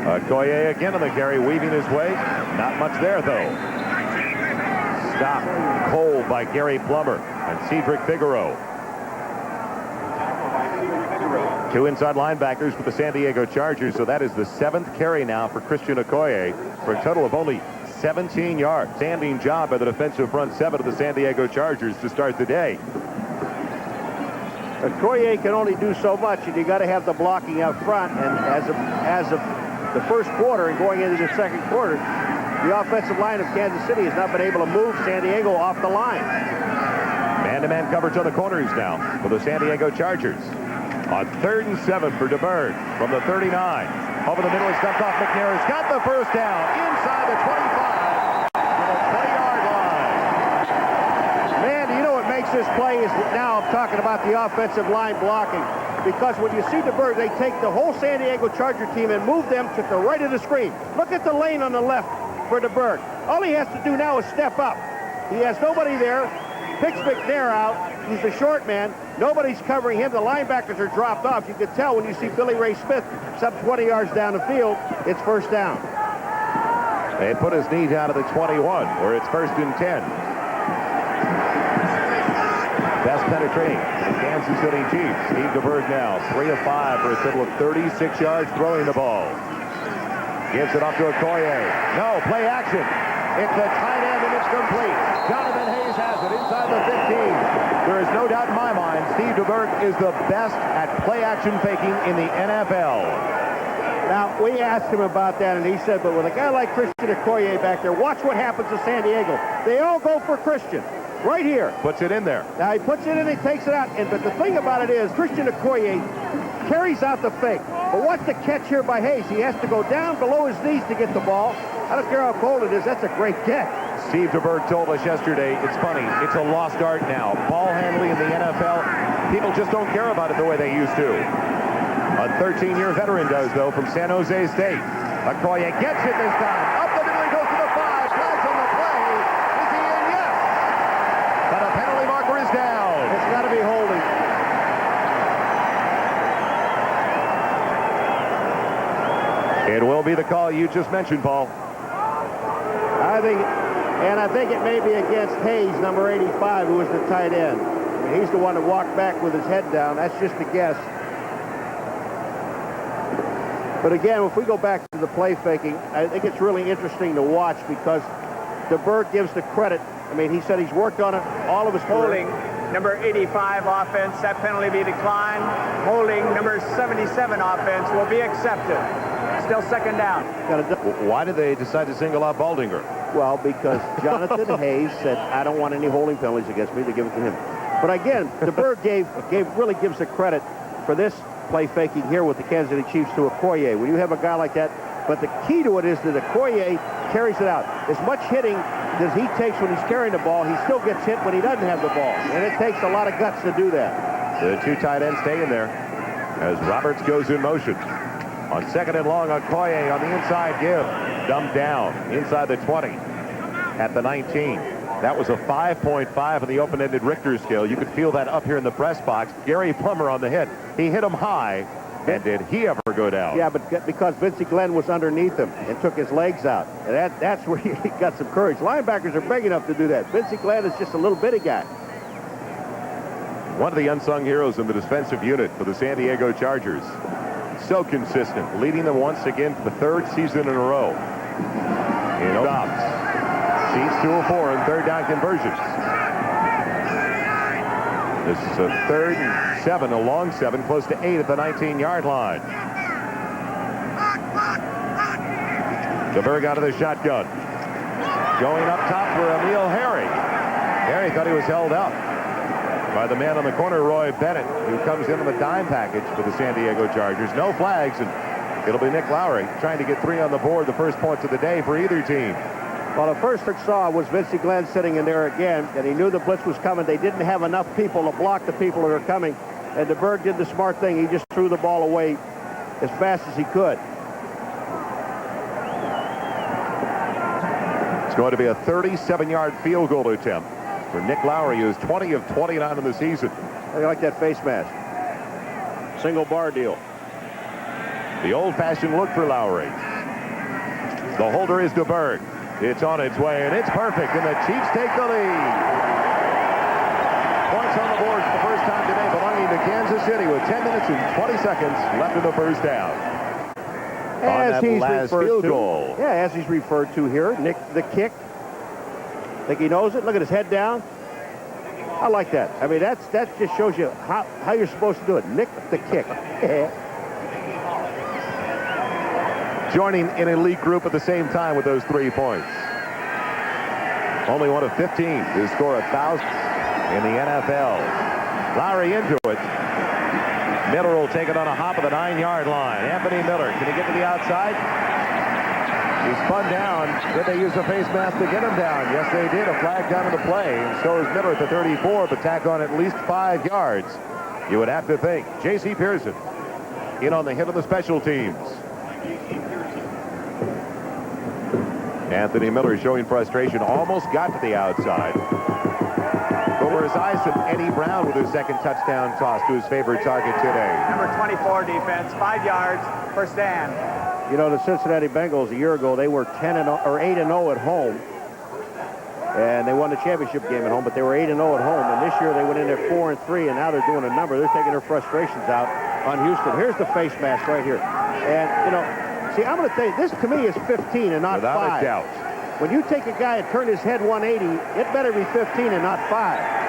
Okoye again on the carry, weaving his way. Not much there, though. Stopped cold by Gary Plummer and Cedric Figueroa. Two inside linebackers for the San Diego Chargers, so that is the 7th carry now for Christian Okoye for a total of only 17 yards. Standing job by the defensive front seven of the San Diego Chargers to start the day. Okoye can only do so much, and you got to have the blocking up front. And as of the first quarter and going into the second quarter, the offensive line of Kansas City has not been able to move San Diego off the line. Man-to-man coverage on the corners now for the San Diego Chargers. On 3rd and 7 for DeBerg from the 39. Over the middle, he stepped off McNair. He's got the first down inside the 25 to the 20-yard line. Man, do you know what makes this play is now I'm talking about the offensive line blocking. Because when you see DeBerg, they take the whole San Diego Charger team and move them to the right of the screen. Look at the lane on the left for DeBerg. All he has to do now is step up. He has nobody there. Picks McNair out. He's the short man. Nobody's covering him. The linebackers are dropped off. You can tell when you see Billy Ray Smith some 20 yards down the field, it's first down. They put his knee down to the 21, where it's 1st and 10. Best penetrating for the Kansas City Chiefs. Steve DeBerg now 3 of 5 for a total of 36 yards throwing the ball. Gives it off to Okoye. No, play action. It's a tight end and it's complete. Jonathan Hayes has it inside the 15. There is no doubt in my mind Steve DeBerg is the best at play action faking in the NFL. Now, we asked him about that, and he said, but with a guy like Christian Okoye back there, watch what happens to San Diego. They all go for Christian. Right here. Puts it in there. Now, he puts it in, he takes it out. But the thing about it is, Christian Okoye carries out the fake. But what's the catch here by Hayes? He has to go down below his knees to get the ball. I don't care how cold it is. That's a great catch. Steve DeBerg told us yesterday, it's funny, it's a lost art now. Ball handling in the NFL, people just don't care about it the way they used to. A 13-year veteran does, though, from San Jose State. Okoye gets it this time. Up the middle, he goes to the 5. Flags on the play. Is he in? Yes. But a penalty marker is down. It's got to be holding. It will be the call you just mentioned, Paul. I think it may be against Hayes, number 85, who was the tight end. I mean, he's the one that walked back with his head down. That's just a guess. But again, if we go back to the play faking, I think it's really interesting to watch because DeBerg gives the credit. I mean, he said he's worked on it all of his holding. Number 85 offense, that penalty be declined. Holding number 77 offense will be accepted. Still 2nd down. Why did they decide to single out Baldinger? Well, because Jonathan Hayes said, I don't want any holding penalties against me, to give it to him. But again, DeBerg really gives the credit for this play faking here with the Kansas City Chiefs to Okoye. When you have a guy like that, but the key to it is that Okoye carries it out. As much hitting as he takes when he's carrying the ball, he still gets hit when he doesn't have the ball. And it takes a lot of guts to do that. The two tight ends stay in there as Roberts goes in motion. On 2nd and long, Okoye on the inside give. Dumped down inside the 20 at the 19. That was a 5.5 on the open-ended Richter scale. You could feel that up here in the press box. Gary Plummer on the hit. He hit him high. And did he ever go down? Yeah, but because Vincey Glenn was underneath him and took his legs out. And that's where he got some courage. Linebackers are big enough to do that. Vincey Glenn is just a little bitty guy. One of the unsung heroes in the defensive unit for the San Diego Chargers. So consistent, leading them once again for the 3rd season in a row. In stops. Chiefs 2 of 4 in 3rd down conversions. This is a 3rd and 7, a long 7, close to 8 at the 19-yard line. DeBerg out of the shotgun. Going up top for Emil Harry. Harry thought he was held up by the man on the corner, Roy Bennett, who comes in on the dime package for the San Diego Chargers. No flags, and it'll be Nick Lowry trying to get 3 on the board, the first points of the day for either team. Well, the first I saw was Vincey Glenn sitting in there again, and he knew the blitz was coming. They didn't have enough people to block the people that are coming, and DeBerg did the smart thing. He just threw the ball away as fast as he could. It's going to be a 37-yard field goal attempt for Nick Lowry, who's 20 of 29 in the season. I like that face mask. Single bar deal. The old-fashioned look for Lowry. The holder is DeBerg. It's on its way, and it's perfect, and the Chiefs take the lead. Points on the board for the first time today, belonging to Kansas City with 10 minutes and 20 seconds left in the first half. As he's last referred field to, goal. Yeah, as he's referred to here, Nick the kick. Think he knows it? Look at his head down. I like that. I mean, that just shows you how you're supposed to do it. Nick the kick. Joining an elite group at the same time with those 3 points. Only one of 15 to score 1,000 in the NFL. Lowry into it. Miller will take it on a hop of the 9-yard line. Anthony Miller, can he get to the outside? He's spun down. Did they use a face mask to get him down? Yes, they did. A flag down in the play. And so is Miller at the 34, but tack on at least 5 yards. You would have to think. J.C. Pearson in on the hit of the special teams. Anthony Miller showing frustration. Almost got to the outside. Over his eyes from Eddie Brown with his second touchdown toss to his favorite target today. Number 24 defense, 5 yards, first down. You know, the Cincinnati Bengals a year ago, they were 10-0 or 8-0 at home. And they won the championship game at home, but they were 8-0 at home. And this year they went in there 4-3, and now they're doing a number. They're taking their frustrations out on Houston. Here's the face mask right here. And, you know, see, I'm going to tell you, this to me is 15 and not 5. Without a doubt. When you take a guy and turn his head 180, it better be 15 and not 5.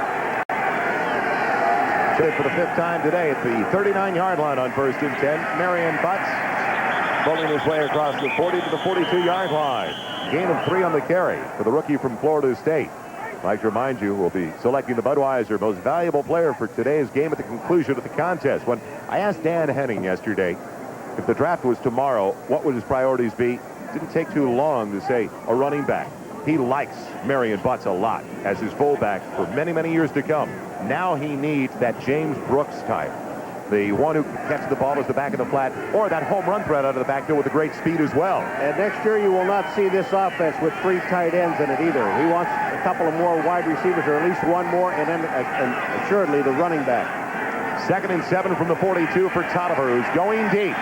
For the 5th time today at the 39-yard line on 1st and 10. Marion Butts bowling his way across the 40 to the 42-yard line. Gain of 3 on the carry for the rookie from Florida State. I'd like to remind you, we'll be selecting the Budweiser most valuable player for today's game at the conclusion of the contest. When I asked Dan Henning yesterday if the draft was tomorrow, what would his priorities be? It didn't take too long to say a running back. He likes Marion Butts a lot as his fullback for many, many years to come. Now he needs that James Brooks type. The one who can catch the ball as the back of the flat, or that home run threat out of the backfield with a great speed as well. And next year you will not see this offense with 3 tight ends in it either. He wants a couple of more wide receivers, or at least one more, and then assuredly the running back. 2nd and 7 from the 42 for Tolliver, who's going deep.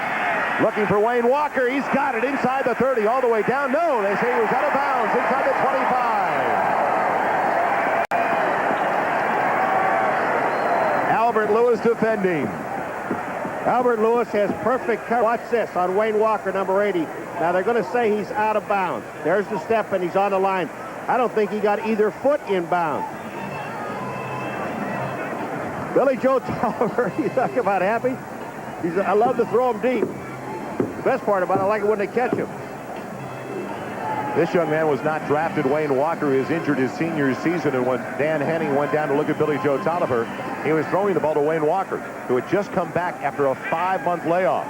Looking for Wayne Walker. He's got it inside the 30, all the way down. No, they say he was out of bounds inside the 25. Albert Lewis defending. Albert Lewis has perfect cover. Watch this on Wayne Walker, number 80. Now they're going to say he's out of bounds. There's the step, and he's on the line. I don't think he got either foot in bounds. Billy Joe Tolliver, you talk about happy. I love to throw him deep. The best part about it, I like it when they catch him. This young man was not drafted. Wayne Walker is injured his senior season, and when Dan Henning went down to look at Billy Joe Tolliver, he was throwing the ball to Wayne Walker, who had just come back after a 5-month layoff.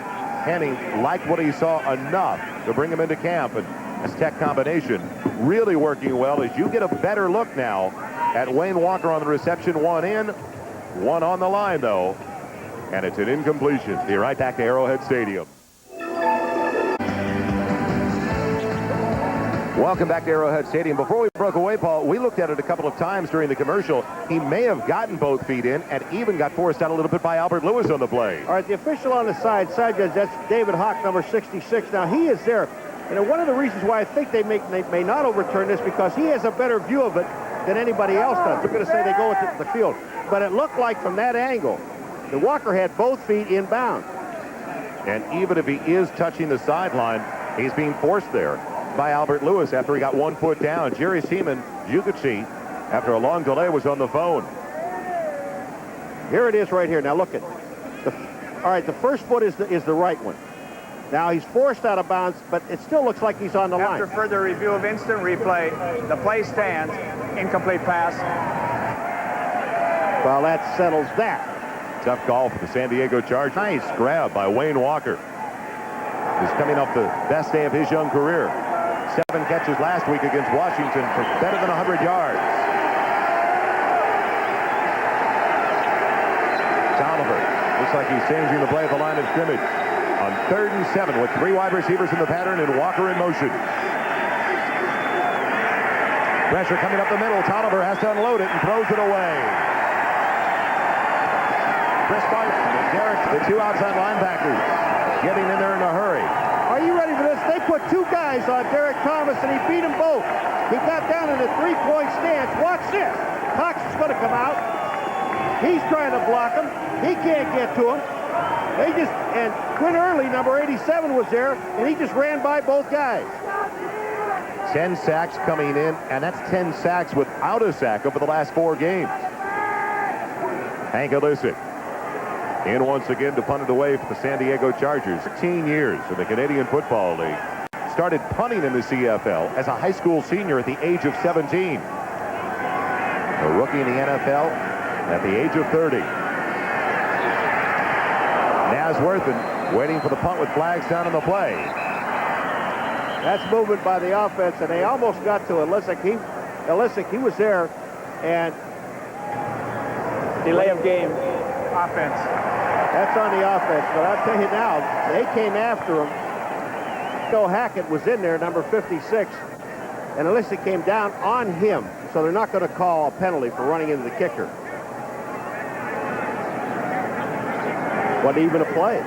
Henning liked what he saw enough to bring him into camp, and this Tech combination really working well as you get a better look now at Wayne Walker on the reception. 1 in, 1 on the line, though, and it's an incompletion. Be right back to Arrowhead Stadium. Welcome back to Arrowhead Stadium. Before we broke away, Paul, we looked at it a couple of times during the commercial. He may have gotten both feet in and even got forced out a little bit by Albert Lewis on the play. All right, the official on the side judge, that's David Hawk, number 66. Now, he is there. You know, one of the reasons why I think they may not overturn this, because he has a better view of it than anybody else does. They're going to say they go with the field. But it looked like from that angle, the Walker had both feet in bounds. And even if he is touching the sideline, he's being forced there by Albert Lewis after he got 1 foot down. Jerry Seaman, you could see, after a long delay, was on the phone. Here it is right here. Now look at all right, the first foot is the right one. Now he's forced out of bounds, but it still looks like he's on the line. After further review of instant replay, the play stands. Incomplete pass. Well, that settles that. Tough call for the San Diego Chargers. Nice grab by Wayne Walker. He's coming off the best day of his young career. 7 catches last week against Washington for better than 100 yards. Tolliver looks like he's changing the play at the line of scrimmage. On 3rd and 7 with 3 wide receivers in the pattern and Walker in motion. Pressure coming up the middle. Tolliver has to unload it and throws it away. Chris Barton and Derek, the 2 outside linebackers, getting in there in a hurry. Are you ready for this? They put 2 guys on Derek Thomas, and he beat them both. He got down in a 3-point stance. Watch this. Cox is going to come out. He's trying to block him. He can't get to him. And Quinn Early, number 87, was there, and he just ran by both guys. 10 sacks coming in, and that's 10 sacks without a sack over the last 4 games. Hank Olisic in once again to punt it away for the San Diego Chargers. 15 years in the Canadian Football League. Started punting in the CFL as a high school senior at the age of 17. A rookie in the NFL at the age of 30. Nasworthen waiting for the punt with flags down on the play. That's movement by the offense, and they almost got to Olisic. He was there, and Delay of game offense. that's on the offense. But I'll tell you now, they came after him. Joe Hackett was in there, number 56, and Olisic came down on him, so they're not going to call a penalty for running into the kicker. Wasn't even a play.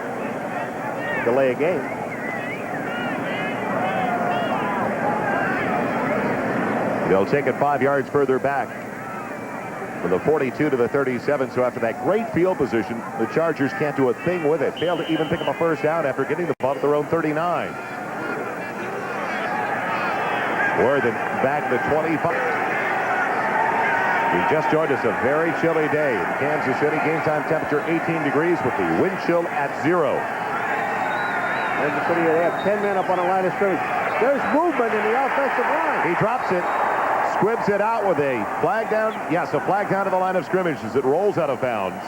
Delay a game. They'll take it 5 yards further back from the 42 to the 37. So after that great field position, the Chargers can't do a thing with it. Failed to even pick up a first down after getting the ball at their own 39. Worthen back to 25. We just joined us a very chilly day in Kansas City. Game time temperature 18 degrees with the wind chill at 0. Kansas City, they have 10 men up on the line of scrimmage. There's movement in the offensive line. He drops it, squibs it out with a flag down. Yes, a flag down to the line of scrimmage as it rolls out of bounds.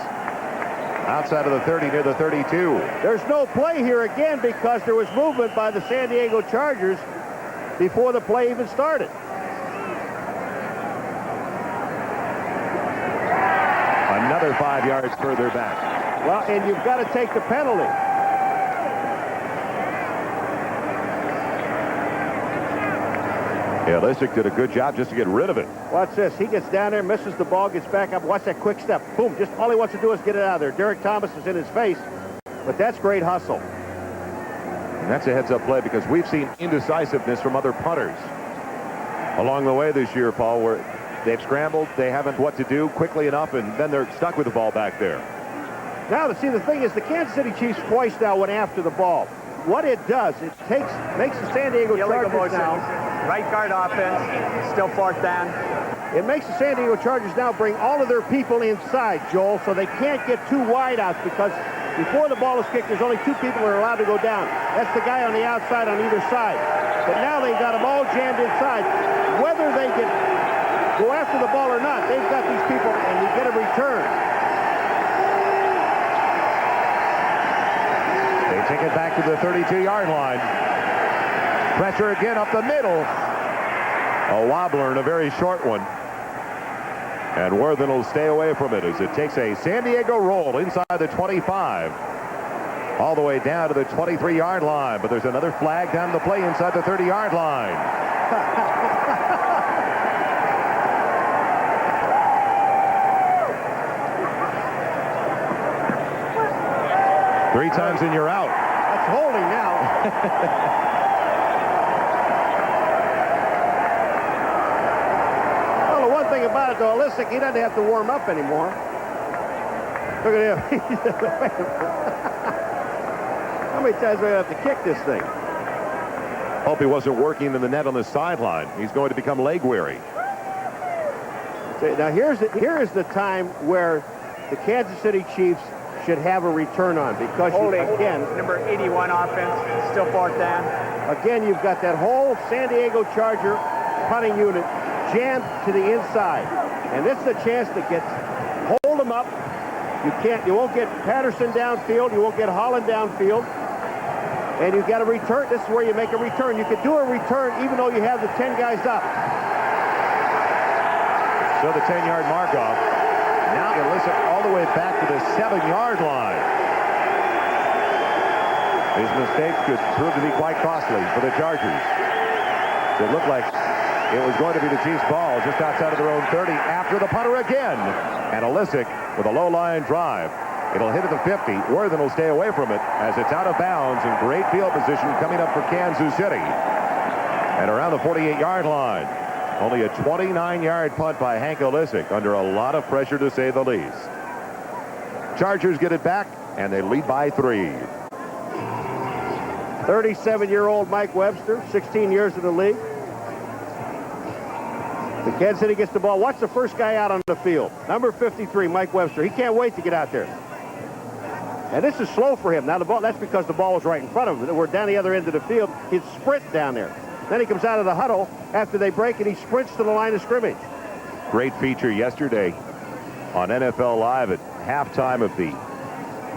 Outside of the 30 near the 32. There's no play here again because there was movement by the San Diego Chargers before the play even started. Another 5 yards further back. Well, and you've got to take the penalty. Yeah, Olisic did a good job just to get rid of it. Watch this. He gets down there, misses the ball, gets back up. Watch that quick step. Boom. Just all he wants to do is get it out of there. Derek Thomas is in his face, but that's great hustle. And that's a heads-up play because we've seen indecisiveness from other punters along the way this year, Paul, where they've scrambled, they haven't what to do quickly enough, and then they're stuck with the ball back there. Now, see, the thing is, the Kansas City Chiefs twice now went after the ball. What it does, it makes the San Diego Chargers now. Right guard offense, still 4th down. It makes the San Diego Chargers now bring all of their people inside, Joel, so they can't get 2 wideouts because before the ball is kicked, there's only 2 people that are allowed to go down. That's the guy on the outside on either side. But now they've got them all jammed inside. Whether they can go after the ball or not, they've got these people, and you get a return. They take it back to the 32-yard line. Pressure again up the middle. A wobbler and a very short one. And Worthen will stay away from it as it takes a San Diego roll inside the 25. All the way down to the 23-yard line. But there's another flag down the play inside the 30-yard line. Three times and you're out. That's holding now. About it, though, Olisic, he doesn't have to warm up anymore. Look at him. How many times do I have to kick this thing? Hope he wasn't working in the net on the sideline. He's going to become leg weary. Now here is the time where the Kansas City Chiefs should have a return on because again, number 81 offense, still 4th down. Again, you've got that whole San Diego Charger punting unit jammed to the inside, and this is a chance to hold them up. You won't get Patterson downfield, you won't get Holland downfield, and you've got to return. This is where you make a return. You could do a return even though you have the 10 guys up. So the 10-yard mark off. Now Olisic all the way back to the 7-yard line. These mistakes could prove to be quite costly for the Chargers. So it looked like it was going to be the Chiefs' ball just outside of their own 30 after the punter again. And Olisic with a low-line drive. It'll hit at the 50. Worthen will stay away from it as it's out of bounds in great field position coming up for Kansas City. And around the 48-yard line. Only a 29-yard punt by Hank Olisic under a lot of pressure to say the least. Chargers get it back, and they lead by 3. 37-year-old Mike Webster, 16 years in the league. The Kansas City gets the ball. Watch the first guy out on the field. Number 53, Mike Webster. He can't wait to get out there. And this is slow for him. Now, the ball, that's because the ball was right in front of him. We're down the other end of the field. He'd sprint down there. Then he comes out of the huddle after they break, and he sprints to the line of scrimmage. Great feature yesterday on NFL Live at halftime of the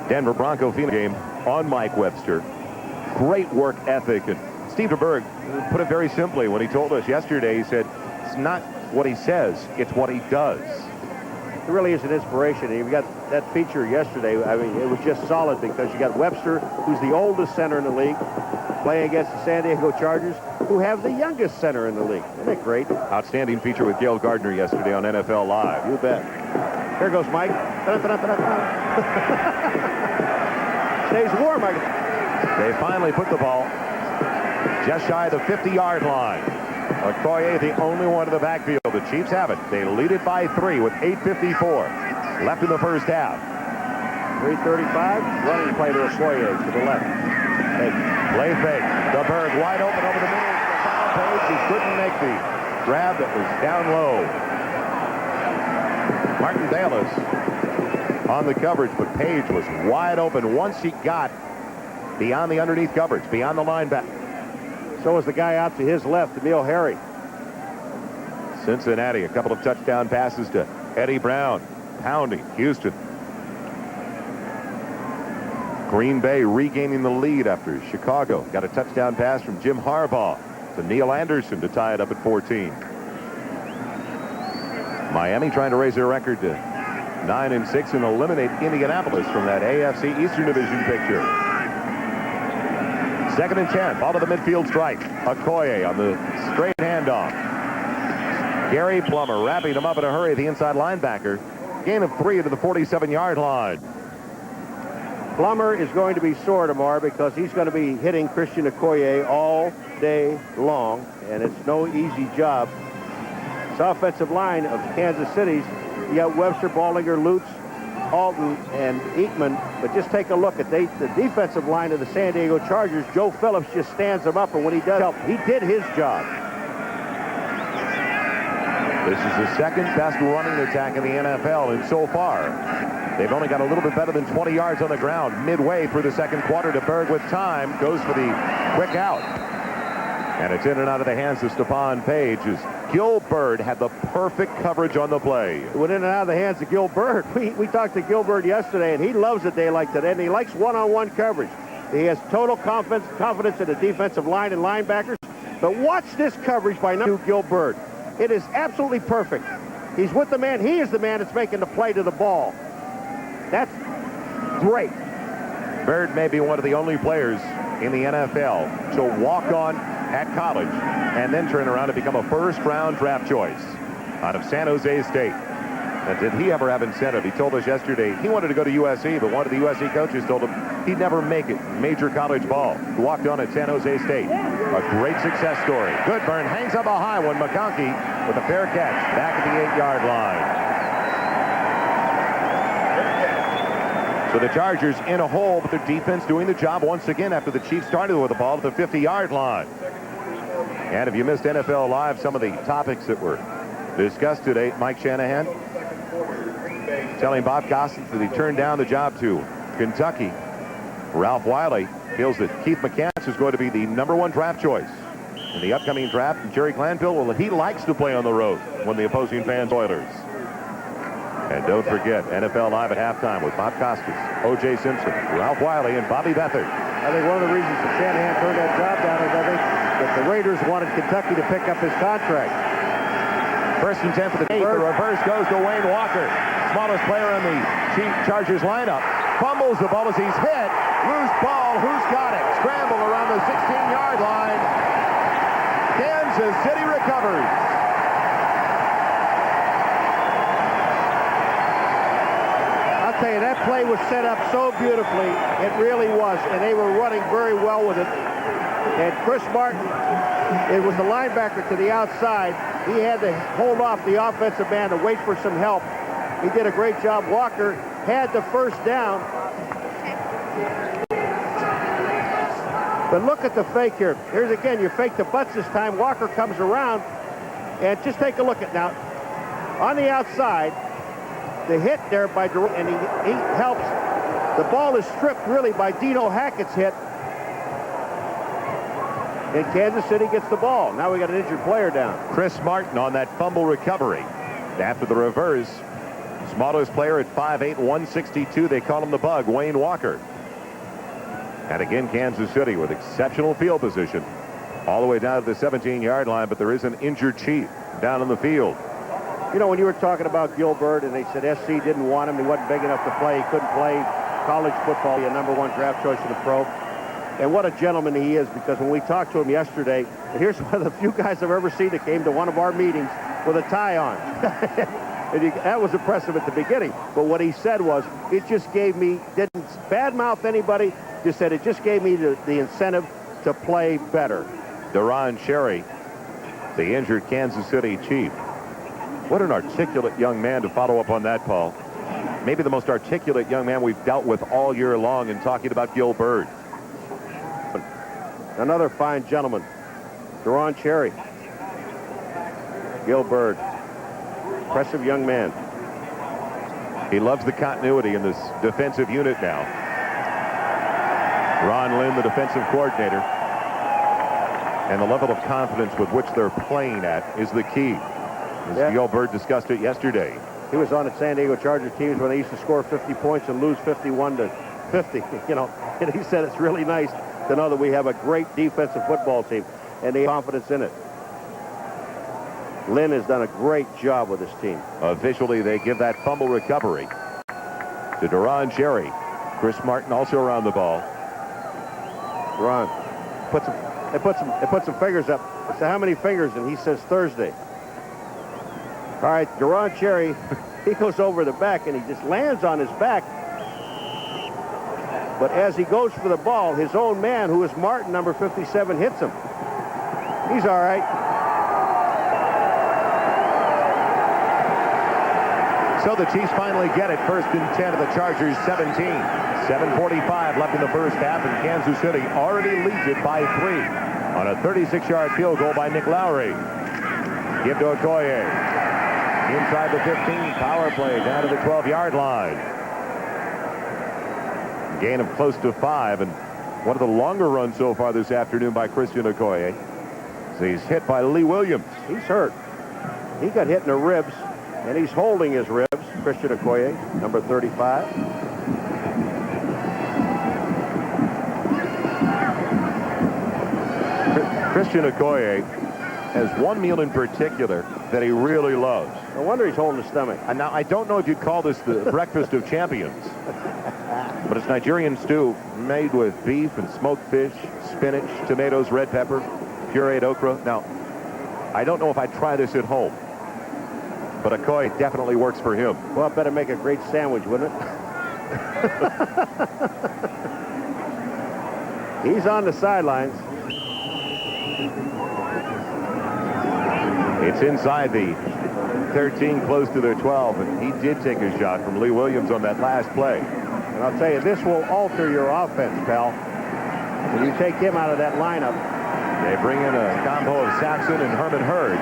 Denver Bronco Phoenix game on Mike Webster. Great work ethic. And Steve DeBerg put it very simply when he told us yesterday. He said, it's not what he says, it's what he does. It really is an inspiration. And you got that feature yesterday. I mean, it was just solid because you got Webster, who's the oldest center in the league, playing against the San Diego Chargers, who have the youngest center in the league. Isn't that great? Outstanding feature with Gail Gardner yesterday on NFL Live. You bet. Here goes Mike. Stays warm, Mike. They finally put the ball just shy of the 50-yard line. Okoye, the only one in the backfield. The Chiefs have it. They lead it by 3 with 8:54 left in the first half. 3:35. Running play to Okoye to the left. Play fake. DeBerg wide open over the middle. Page. He couldn't make the grab that was down low. Martin Bayless on the coverage, but Page was wide open once he got beyond the underneath coverage, beyond the linebacker. So was the guy out to his left, Emil Harry. Cincinnati, a couple of touchdown passes to Eddie Brown. Pounding Houston. Green Bay regaining the lead after Chicago got a touchdown pass from Jim Harbaugh to Neil Anderson to tie it up at 14. Miami trying to raise their record to 9-6 and eliminate Indianapolis from that AFC Eastern Division picture. 2nd and 10. Ball to the midfield strike. Okoye on the straight handoff. Gary Plummer wrapping him up in a hurry. The inside linebacker. Gain of 3 to the 47-yard line. Plummer is going to be sore tomorrow because he's going to be hitting Christian Okoye all day long, and it's no easy job. This offensive line of Kansas City's, you got Webster, Ballinger, Lutz, Alton, and Eatman, but just take a look at the defensive line of the San Diego Chargers. Joe Phillips just stands them up, and when he does help, he did his job. This is the second best running attack in the NFL, and so far, they've only got a little bit better than 20 yards on the ground midway through the second quarter. DeBerg with time goes for the quick out. And it's in and out of the hands of Stephon Page as Gil Bird had the perfect coverage on the play. It went in and out of the hands of Gil Bird. We talked to Gil Bird yesterday, and he loves a day like that, and he likes one-on-one coverage. He has total confidence in the defensive line and linebackers. But watch this coverage by number 2, Gil Bird. It is absolutely perfect. He's with the man. He is the man that's making the play to the ball. That's great. Bird may be one of the only players in the NFL to walk on at college and then turn around and become a first-round draft choice out of San Jose State. Now, did he ever have incentive? He told us yesterday he wanted to go to USC, but one of the USC coaches told him he'd never make it in major college ball. He walked on at San Jose State. A great success story. Goodburn hangs up a high one. McConkey with a fair catch back at the 8-yard line. So the Chargers in a hole, but their defense doing the job once again after the Chiefs started with the ball at the 50-yard line. And if you missed NFL Live, some of the topics that were discussed today, Mike Shanahan telling Bob Costas that he turned down the job to Kentucky. Ralph Wiley feels that Keith McCants is going to be the #1 draft choice in the upcoming draft. And Jerry Glanville, well, he likes to play on the road when the opposing fans Oilers. And don't forget, NFL Live at halftime with Bob Costas, O.J. Simpson, Ralph Wiley, and Bobby Beathard. I think one of the reasons that Shanahan turned that job down is I think that the Raiders wanted Kentucky to pick up his contract. 1st and 10 for the Chiefs. The reverse goes to Wayne Walker. Smallest player in the Chargers lineup. Fumbles the ball as he's hit. Loose ball. Who's got it? Scramble around the 16-yard line. Kansas City recovers. I'll tell you, that play was set up so beautifully. It really was. And they were running very well with it. And Chris Martin, it was the linebacker to the outside. He had to hold off the offensive man to wait for some help. He did a great job. Walker had the first down. But look at the fake here. Here's again, you fake the butts this time. Walker comes around, and just take a look at now. On the outside, the hit there by Durant, and he helps. The ball is stripped really by Dino Hackett's hit. And Kansas City gets the ball. Now we got an injured player down. Chris Martin on that fumble recovery. After the reverse, smallest player at 5'8", 162. They call him the Bug, Wayne Walker. And again, Kansas City with exceptional field position all the way down to the 17-yard line, but there is an injured Chief down in the field. You know, when you were talking about Gilbert and they said SC didn't want him, he wasn't big enough to play, he couldn't play college football, a #1 draft choice in the pro. And what a gentleman he is, because when we talked to him yesterday, and here's one of the few guys I've ever seen that came to one of our meetings with a tie on. And that was impressive at the beginning. But what he said was, it just gave me, didn't badmouth anybody, just said it just gave me the incentive to play better. Deron Cherry, the injured Kansas City Chief. What an articulate young man to follow up on that, Paul. Maybe the most articulate young man we've dealt with all year long in talking about Gilbert. Another fine gentleman, Deron Cherry. Gilbert, impressive young man. He loves the continuity in this defensive unit now. Ron Lynn, the defensive coordinator. And the level of confidence with which they're playing at is the key. As Gilbert discussed it yesterday. He was on the San Diego Chargers teams when they used to score 50 points and lose 51-50. You know, and he said it's really nice to know that we have a great defensive football team, and they have confidence in it. Lynn has done a great job with this team. Officially, they give that fumble recovery to Deron Cherry. Chris Martin also around the ball. Ron puts some fingers up. I said, how many fingers? And he says Thursday. All right, Deron Cherry, he goes over the back and he just lands on his back. But as he goes for the ball, his own man, who is Martin, number 57, hits him. He's all right. So the Chiefs finally get it. 1st and 10 of the Chargers 17. 7:45 left in the first half, and Kansas City already leads it by 3 on a 36-yard field goal by Nick Lowry. Give to Okoye. Inside the 15, power play down to the 12-yard line. Gain of close to 5, and one of the longer runs so far this afternoon by Christian Okoye. So he's hit by Lee Williams. He's hurt. He got hit in the ribs, and he's holding his ribs. Christian Okoye, number 35. Christian Okoye has one meal in particular that he really loves. No wonder he's holding his stomach. And now, I don't know if you'd call this the breakfast of champions, but it's Nigerian stew made with beef and smoked fish, spinach, tomatoes, red pepper, pureed okra. Now, I don't know if I'd try this at home, but Okoye definitely works for him. Well, it better make a great sandwich, wouldn't it? He's on the sidelines. It's inside the 13, close to their 12, and he did take a shot from Lee Williams on that last play. And I'll tell you, this will alter your offense, pal. When you take him out of that lineup. They bring in a combo of Saxon and Herman Hurd.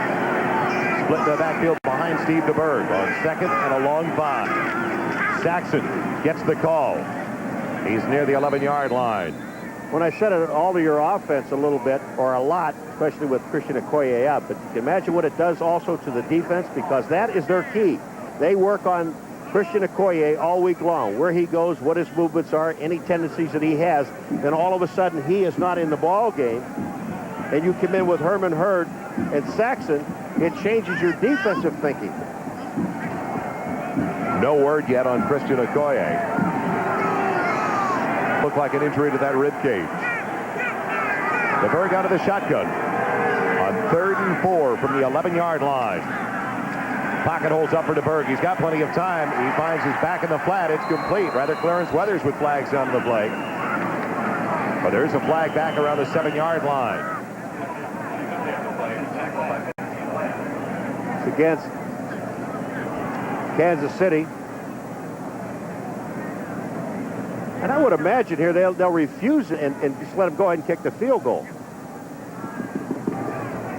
Split the backfield behind Steve DeBerg on 2nd and a long 5. Saxon gets the call. He's near the 11-yard line. When I said it, alter your offense a little bit, or a lot, especially with Christian Okoye out, but you can imagine what it does also to the defense, because that is their key. They work on Christian Okoye all week long, where he goes, what his movements are, any tendencies that he has. Then all of a sudden he is not in the ball game, and you come in with Herman Hurd and Saxon, it changes your defensive thinking. No word yet on Christian Okoye. Looked like an injury to that rib cage. DeBerg out of the shotgun on 3rd and 4 from the 11-yard line. Pocket holds up for DeBerg. He's got plenty of time. He finds his back in the flat. It's complete. Rather Clarence Weathers with flags on the play. But there's a flag back around the 7-yard line. It's against Kansas City. And I would imagine here they'll refuse it and just let him go ahead and kick the field goal.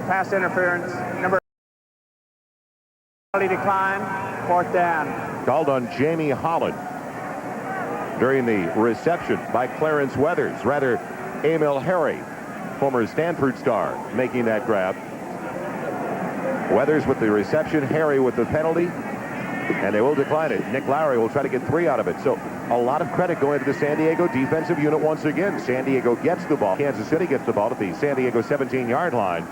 Pass interference. Number decline. 4th down. Called on Jamie Holland during the reception by Clarence Weathers. Rather, Emil Harry, former Stanford star, making that grab. Weathers with the reception, Harry with the penalty, and they will decline it. Nick Lowry will try to get 3 out of it. So a lot of credit going to the San Diego defensive unit once again. San Diego gets the ball. Kansas City gets the ball at the San Diego 17-yard line.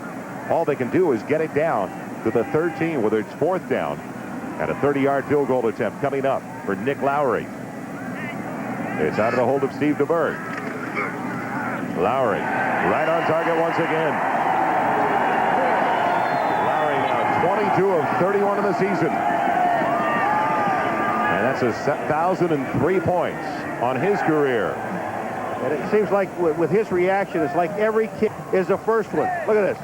All they can do is get it down to the 13, whether it's 4th down, and a 30-yard field goal attempt coming up for Nick Lowry. It's out of the hold of Steve DeBerg. Lowry right on target once again. Lowry now 22 of 31 in the season. And that's 1,003 points on his career. And it seems like with his reaction, it's like every kick is a first one. Look at this.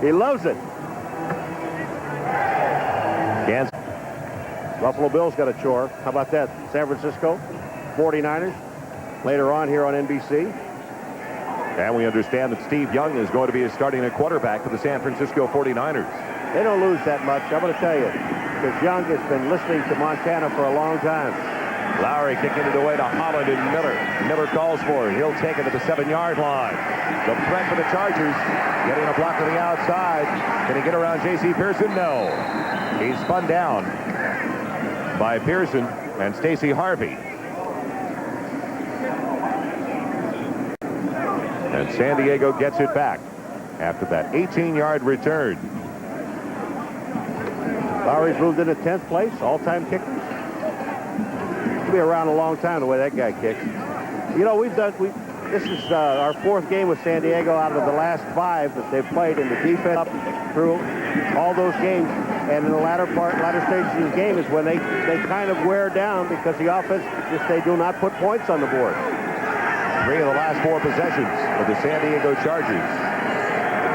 He loves it. Kansas. Buffalo Bills got a chore. How about that? San Francisco 49ers later on here on NBC. And we understand that Steve Young is going to be starting at quarterback for the San Francisco 49ers. They don't lose that much, I'm going to tell you, because Young has been listening to Montana for a long time. Lowry kicking it away to Holland and Miller. Miller calls for it. He'll take it to the 7-yard line. The threat for the Chargers, getting a block to the outside. Can he get around J.C. Pearson? No. He's spun down by Pearson and Stacey Harvey. And San Diego gets it back after that 18-yard return. Lowry's moved into 10th place, all-time kicker. He'll be around a long time the way that guy kicks. You know, this is our 4th game with San Diego out of the last 5 that they've played in the defense up through all those games. And in the latter stages of the game is when they kind of wear down because the offense they do not put points on the board. 3 of the last 4 possessions of the San Diego Chargers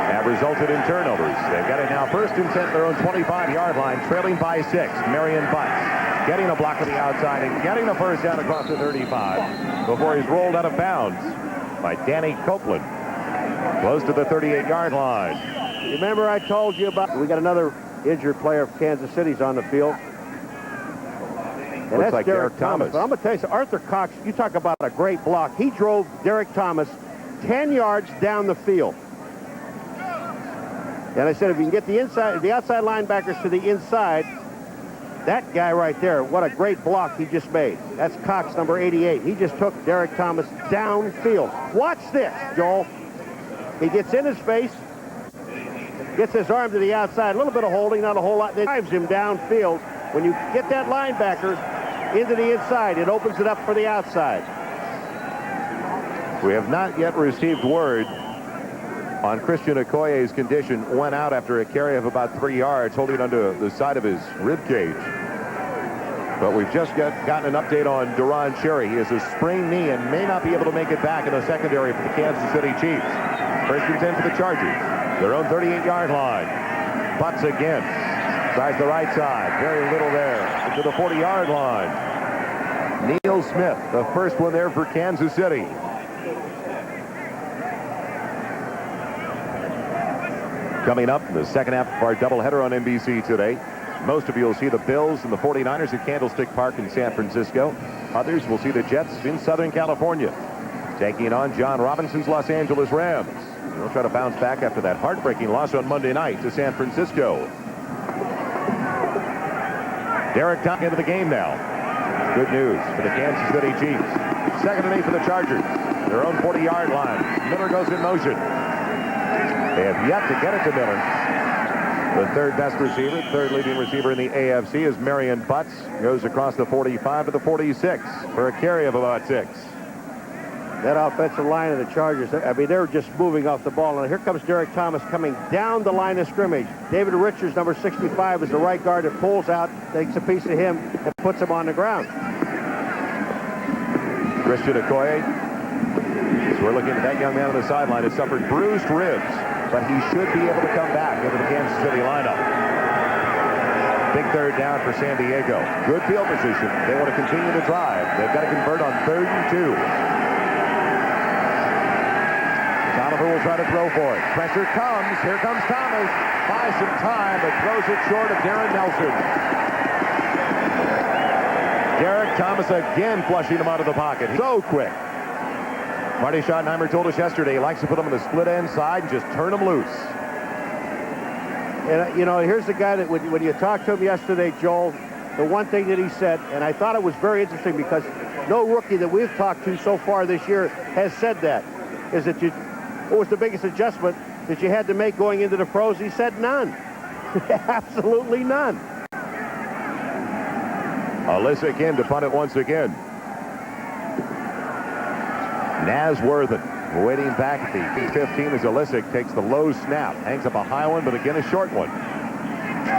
have resulted in turnovers. They've got it now 1st and 10 at their own 25-yard line, trailing by 6. Marion Butts getting a block to the outside and getting the first down across the 35 before he's rolled out of bounds by Danny Copeland, close to the 38-yard line. Remember I told you about, we got another injured player of Kansas City's on the field. And Looks that's like Derek Thomas. But I'm going to tell you, Arthur Cox, you talk about a great block. He drove Derek Thomas 10 yards down the field. And I said, if you can get the outside linebackers to the inside, that guy right there, what a great block he just made. That's Cox, number 88. He just took Derek Thomas downfield. Watch this, Joel. He gets in his face, gets his arm to the outside, a little bit of holding, not a whole lot, then drives him downfield. When you get that linebacker into the inside, it opens it up for the outside. We have not yet received word on Christian Okoye's condition. Went out after a carry of about 3 yards, holding onto the side of his rib cage. But we've just gotten an update on Duron Cherry. He has a sprained knee and may not be able to make it back in the secondary for the Kansas City Chiefs. 1st and 10 for the Chargers. Their own 38-yard line. Butts again. Tries the right side. Very little there. To the 40-yard line. Neil Smith, the first one there for Kansas City. Coming up in the second half of our doubleheader on NBC today. Most of you will see the Bills and the 49ers at Candlestick Park in San Francisco. Others will see the Jets in Southern California, taking on John Robinson's Los Angeles Rams. They'll try to bounce back after that heartbreaking loss on Monday night to San Francisco. Derek Thomas into the game now. Good news for the Kansas City Chiefs. 2nd and 8 for the Chargers. Their own 40-yard line. Miller goes in motion. They have yet to get it to Miller. The 3rd best receiver, 3rd leading receiver in the AFC is Marion Butts. Goes across the 45 to the 46 for a carry of about 6. That offensive line of the Chargers, I mean, they're just moving off the ball. And here comes Derek Thomas coming down the line of scrimmage. David Richards, number 65, is the right guard that pulls out, takes a piece of him, and puts him on the ground. Christian Okoye, as we're looking at that young man on the sideline, has suffered bruised ribs, but he should be able to come back into the Kansas City lineup. Big third down for San Diego. Good field position. They want to continue to drive. They've got to convert on 3rd and 2. Tolliver will try to throw for it. Pressure comes. Here comes Thomas. Buys some time, but throws it short of Darren Nelson. Derek Thomas again flushing him out of the pocket. So quick. Marty Schottenheimer told us yesterday he likes to put them on the split end side and just turn them loose. And, you know, here's the guy that when you talked to him yesterday, Joel, the one thing that he said, and I thought it was very interesting because no rookie that we've talked to so far this year has said that, is that what was the biggest adjustment that you had to make going into the pros? He said none. Absolutely none. Alisic in to punt it once again. Nasworthen waiting back at the 15 as Alisic takes the low snap. Hangs up a high one, but again a short one.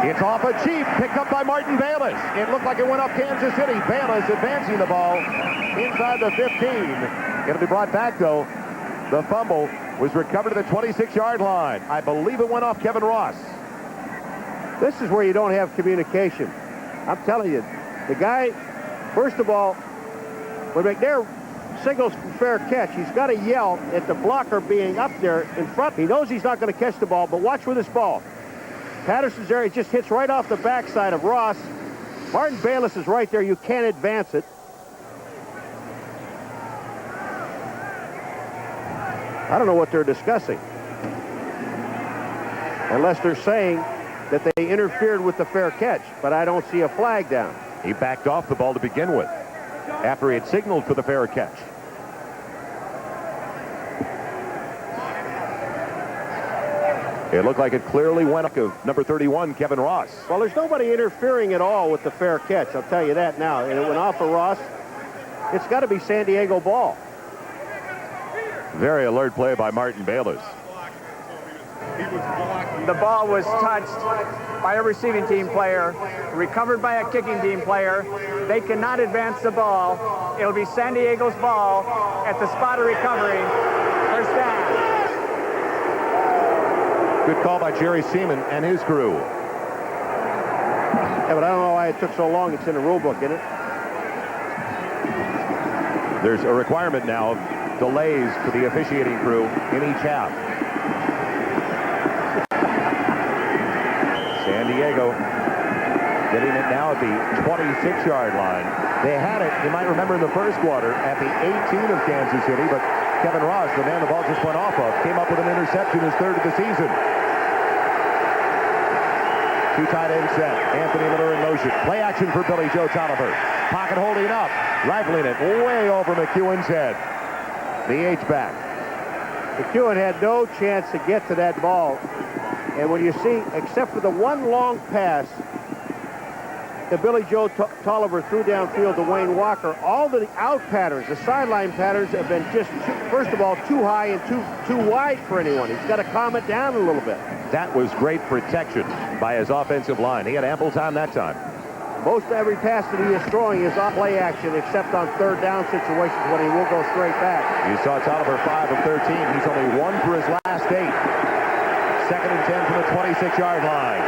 It's off a cheap, picked up by Martin Bayless. It looked like it went up Kansas City. Bayless advancing the ball inside the 15. It'll be brought back, though. The fumble was recovered at the 26-yard line. I believe it went off Kevin Ross. This is where you don't have communication. I'm telling you, the guy, first of all, when McNair signals for fair catch, he's got to yell at the blocker being up there in front. He knows he's not going to catch the ball, but watch with this ball. Patterson's there. It just hits right off the backside of Ross. Martin Bayless is right there. You can't advance it. I don't know what they're discussing. Unless they're saying that they interfered with the fair catch, but I don't see a flag down. He backed off the ball to begin with after he had signaled for the fair catch. It looked like it clearly went up to number 31, Kevin Ross. Well, there's nobody interfering at all with the fair catch. I'll tell you that now. And it went off of Ross. It's got to be San Diego ball. Very alert play by Martin Bayless. The ball was touched by a receiving team player, recovered by a kicking team player. They cannot advance the ball. It'll be San Diego's ball at the spot of recovery. First down. Good call by Jerry Seaman and his crew. Yeah, but I don't know why it took so long. It's in the rule book, isn't it? There's a requirement now of delays for the officiating crew in each half. San Diego getting it now at the 26-yard line. They had it, you might remember, in the first quarter at the 18 of Kansas City, but Kevin Ross, the man the ball just went off of, came up with an interception, his third of the season. Two tight end set. Anthony Miller in motion. Play action for Billy Joe Tolliver. Pocket holding up. Rifling it way over McEwen's head. The H-back. McEwen had no chance to get to that ball. And when you see, except for the one long pass that Billy Joe Tolliver threw downfield to Wayne Walker, all the out patterns, the sideline patterns have been just, first of all, too high and too wide for anyone. He's got to calm it down a little bit. That was great protection by his offensive line. He had ample time that time. Most every pass that he is throwing is off play action, except on third down situations when he will go straight back. You saw Tolliver 5 of 13. He's only 1 for his last 8. Second and 10 from the 26-yard line.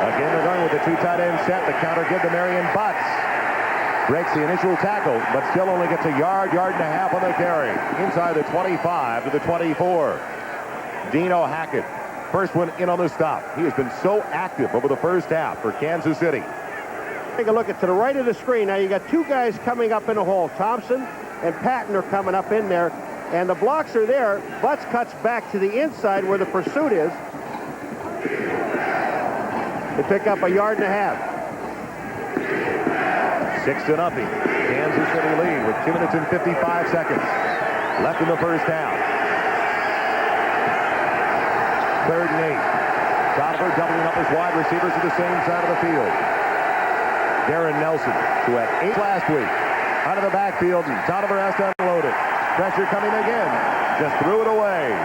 Again, they're going with the two tight end set. The counter give to Marion Butts. Breaks the initial tackle, but still only gets a yard and a half on the carry. Inside the 25 to the 24. Dino Hackett, first one in on the stop. He has been so active over the first half for Kansas City. Take a look at to the right of the screen. Now you got two guys coming up in the hole. Thompson and Patton are coming up in there, and the blocks are there. Butts cuts back to the inside where the pursuit is. They pick up a yard and a half. 6-0. Kansas City lead with 2 minutes and 55 seconds left in the first half. 3rd and 8. Tolliver doubling up his wide receivers to the same side of the field. Darren Nelson, who had 8 last week, out of the backfield, and Tolliver has to unload it. Pressure coming again. Just threw it away.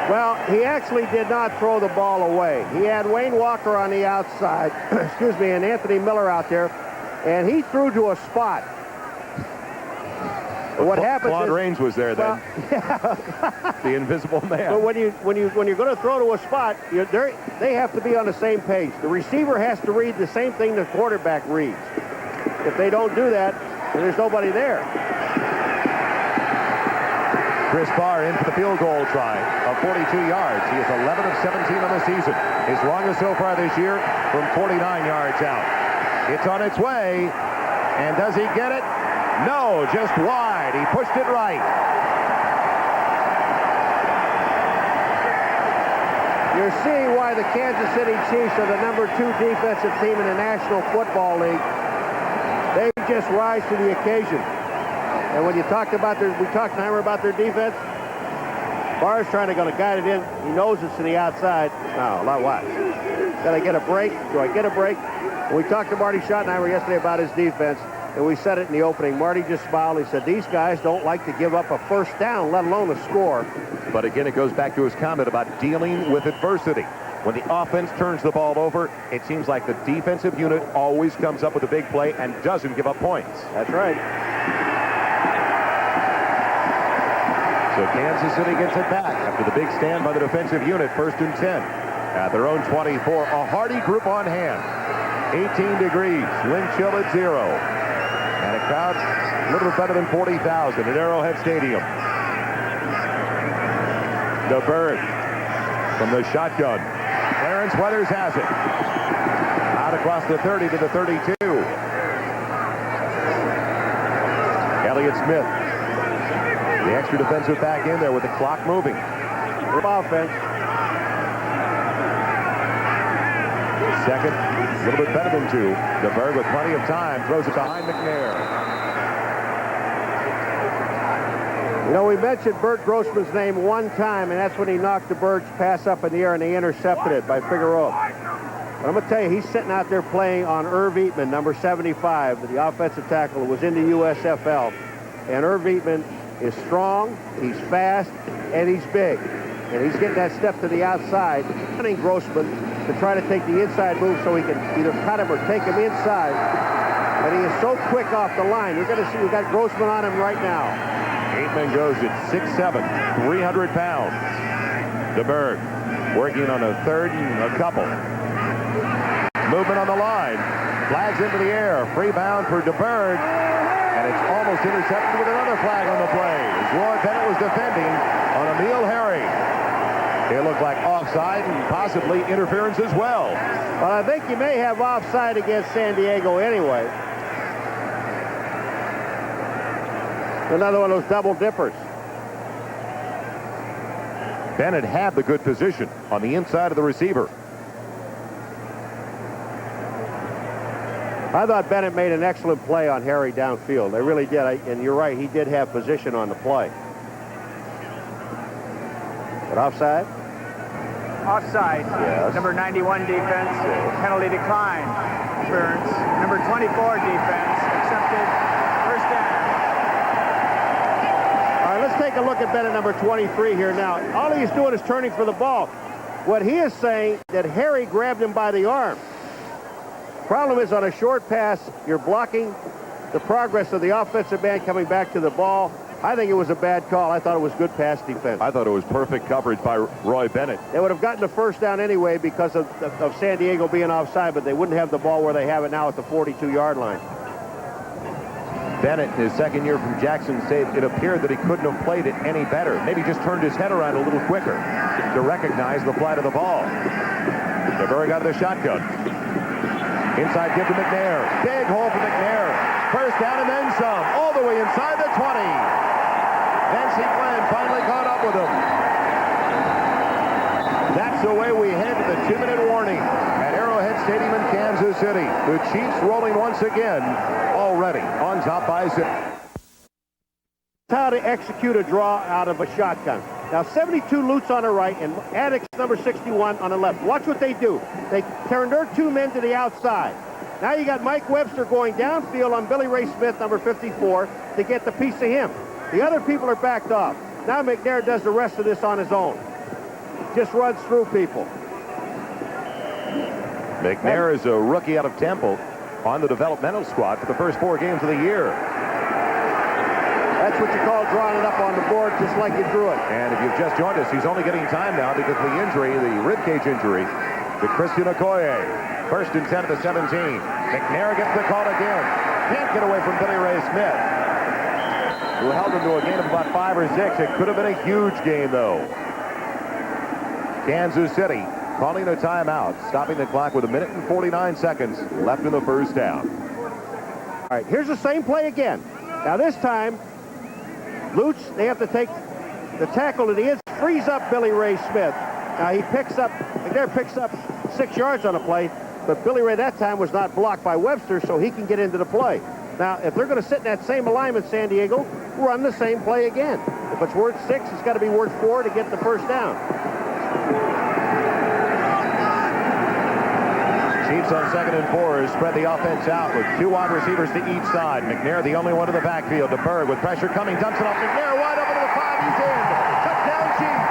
Well, he actually did not throw the ball away. He had Wayne Walker on the outside, excuse me, and Anthony Miller out there, and he threw to a spot. What happens Claude is, Rains was there then. Well, the invisible man. but when you're going to throw to a spot, they have to be on the same page. The receiver has to read the same thing the quarterback reads. If they don't do that, then there's nobody there. Chris Barr in for the field goal try of 42 yards. He is 11 of 17 on the season. His longest so far this year from 49 yards out. It's on its way. And does he get it? No, just wide. He pushed it right. You're seeing why the Kansas City Chiefs are the #2 defensive team in the National Football League. They just rise to the occasion. And when you talked about we talked to Heimer about their defense, Barr's trying to guide it in. He knows it's to the outside. No, not what. Got to get a break. Do I get a break? We talked to Marty Schottenheimer yesterday about his defense, and we said it in the opening. Marty just smiled. He said, these guys don't like to give up a first down, let alone a score. But again, it goes back to his comment about dealing with adversity. When the offense turns the ball over, it seems like the defensive unit always comes up with a big play and doesn't give up points. That's right. So Kansas City gets it back after the big stand by the defensive unit, 1st and 10. At their own 24, a hardy group on hand. 18 degrees, wind chill at 0. And a crowd a little bit better than 40,000 at Arrowhead Stadium. DeBerg from the shotgun. Clarence Weathers has it. Out across the 30 to the 32. Elliott Smith. The extra defensive back in there with the clock moving. Good offense. Second, a little bit better than 2. DeBerg with plenty of time, throws it behind McNair. You know, we mentioned Bert Grossman's name one time, and that's when he knocked DeBerg's pass up in the air and they intercepted it by Figueroa. But I'm going to tell you, he's sitting out there playing on Irv Eatman, number 75, the offensive tackle who was in the USFL. And Irv Eatman is strong, he's fast, and he's big. And he's getting that step to the outside, hunting Grossman to try to take the inside move so he can either cut him or take him inside. And he is so quick off the line. You're going to see we've got Grossman on him right now. Eatman goes at 6'7", 300 pounds. DeBerg working on a third and a couple. Movement on the line. Flags into the air. Free bound for DeBerg. And it's almost intercepted with another flag on the play. As Roy Bennett was defending on Emil Harry. It looked like offside and possibly interference as well. Well, I think you may have offside against San Diego anyway. Another one of those double dippers. Bennett had the good position on the inside of the receiver. I thought Bennett made an excellent play on Harry downfield. They really did. And you're right, he did have position on the play. But offside? Offside. Yes. Number 91 defense, penalty decline. Burns. Number 24 defense, accepted. First down. All right, let's take a look at Bennett, number 23 here now. All he's doing is turning for the ball. What he is saying that Harry grabbed him by the arm. Problem is, on a short pass, you're blocking the progress of the offensive man coming back to the ball. I think it was a bad call. I thought it was good pass defense. I thought it was perfect coverage by Roy Bennett. They would have gotten the first down anyway because of San Diego being offside, but they wouldn't have the ball where they have it now at the 42-yard line. Bennett, in his second year from Jackson State, it appeared that he couldn't have played it any better. Maybe just turned his head around a little quicker to recognize the flight of the ball. DeBerg out of the shotgun. Inside give to McNair. Big hole for McNair. First down and then some. All the way inside the 20. Nancy Glenn finally caught up with him. That's the way we head to the 2-minute warning at Arrowhead Stadium in Kansas City. The Chiefs rolling once again, already on top by 6. How to execute a draw out of a shotgun. Now 72 Lutz on the right and Addix number 61 on the left. Watch what they do. They turn their 2 men to the outside. Now you got Mike Webster going downfield on Billy Ray Smith, number 54, to get the piece of him. The other people are backed off. Now McNair does the rest of this on his own. Just runs through people. McNair is a rookie out of Temple on the developmental squad for the first 4 games of the year. That's what you call drawing it up on the board, just like you drew it. And if you've just joined us, he's only getting time now because of the injury, the ribcage injury, to Christian Okoye. 1st and 10 at the 17. McNair gets the call again. Can't get away from Billy Ray Smith, who held him to a gain of about 5 or 6. It could have been a huge game, though. Kansas City calling a timeout, stopping the clock with 1 minute and 49 seconds left in the first down. All right, here's the same play again. Now this time, Lutz, they have to take the tackle to the end, frees up Billy Ray Smith. Now he picks up 6 yards on a play, but Billy Ray that time was not blocked by Webster, so he can get into the play. Now, if they're going to sit in that same alignment, San Diego, run the same play again. If it's worth 6, it's got to be worth 4 to get the first down. Chiefs on 2nd and 4 spread the offense out with 2 wide receivers to each side. McNair, the only one in the backfield. DeBerg with pressure coming, dumps it off. McNair wide open to the 5. He's in. Touchdown, Chiefs.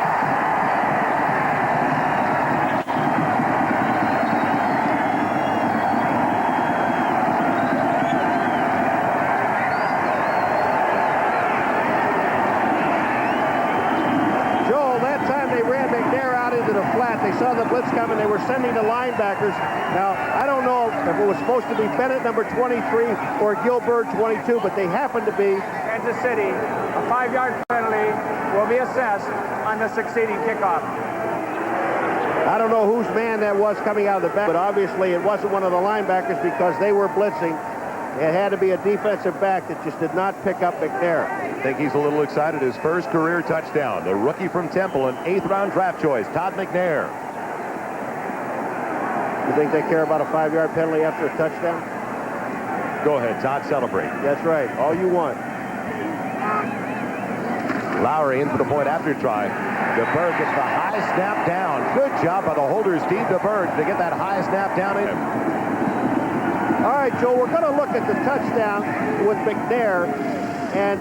They saw the blitz coming. They were sending the linebackers. Now, I don't know if it was supposed to be Bennett, number 23, or Gilbert, 22, but they happened to be. Kansas City, a 5-yard penalty will be assessed on the succeeding kickoff. I don't know whose man that was coming out of the back, but obviously it wasn't one of the linebackers because they were blitzing. It had to be a defensive back that just did not pick up McNair. I think he's a little excited. His first career touchdown. The rookie from Temple, an 8th-round draft choice, Todd McNair. You think they care about a 5-yard penalty after a touchdown? Go ahead, Todd, celebrate. That's right. All you want. Lowry in for the point after try. DeBerg gets the high snap down. Good job by the holders, Steve DeBerg, to get that high snap down in. All right, Joe, we're going to look at the touchdown with McNair. And,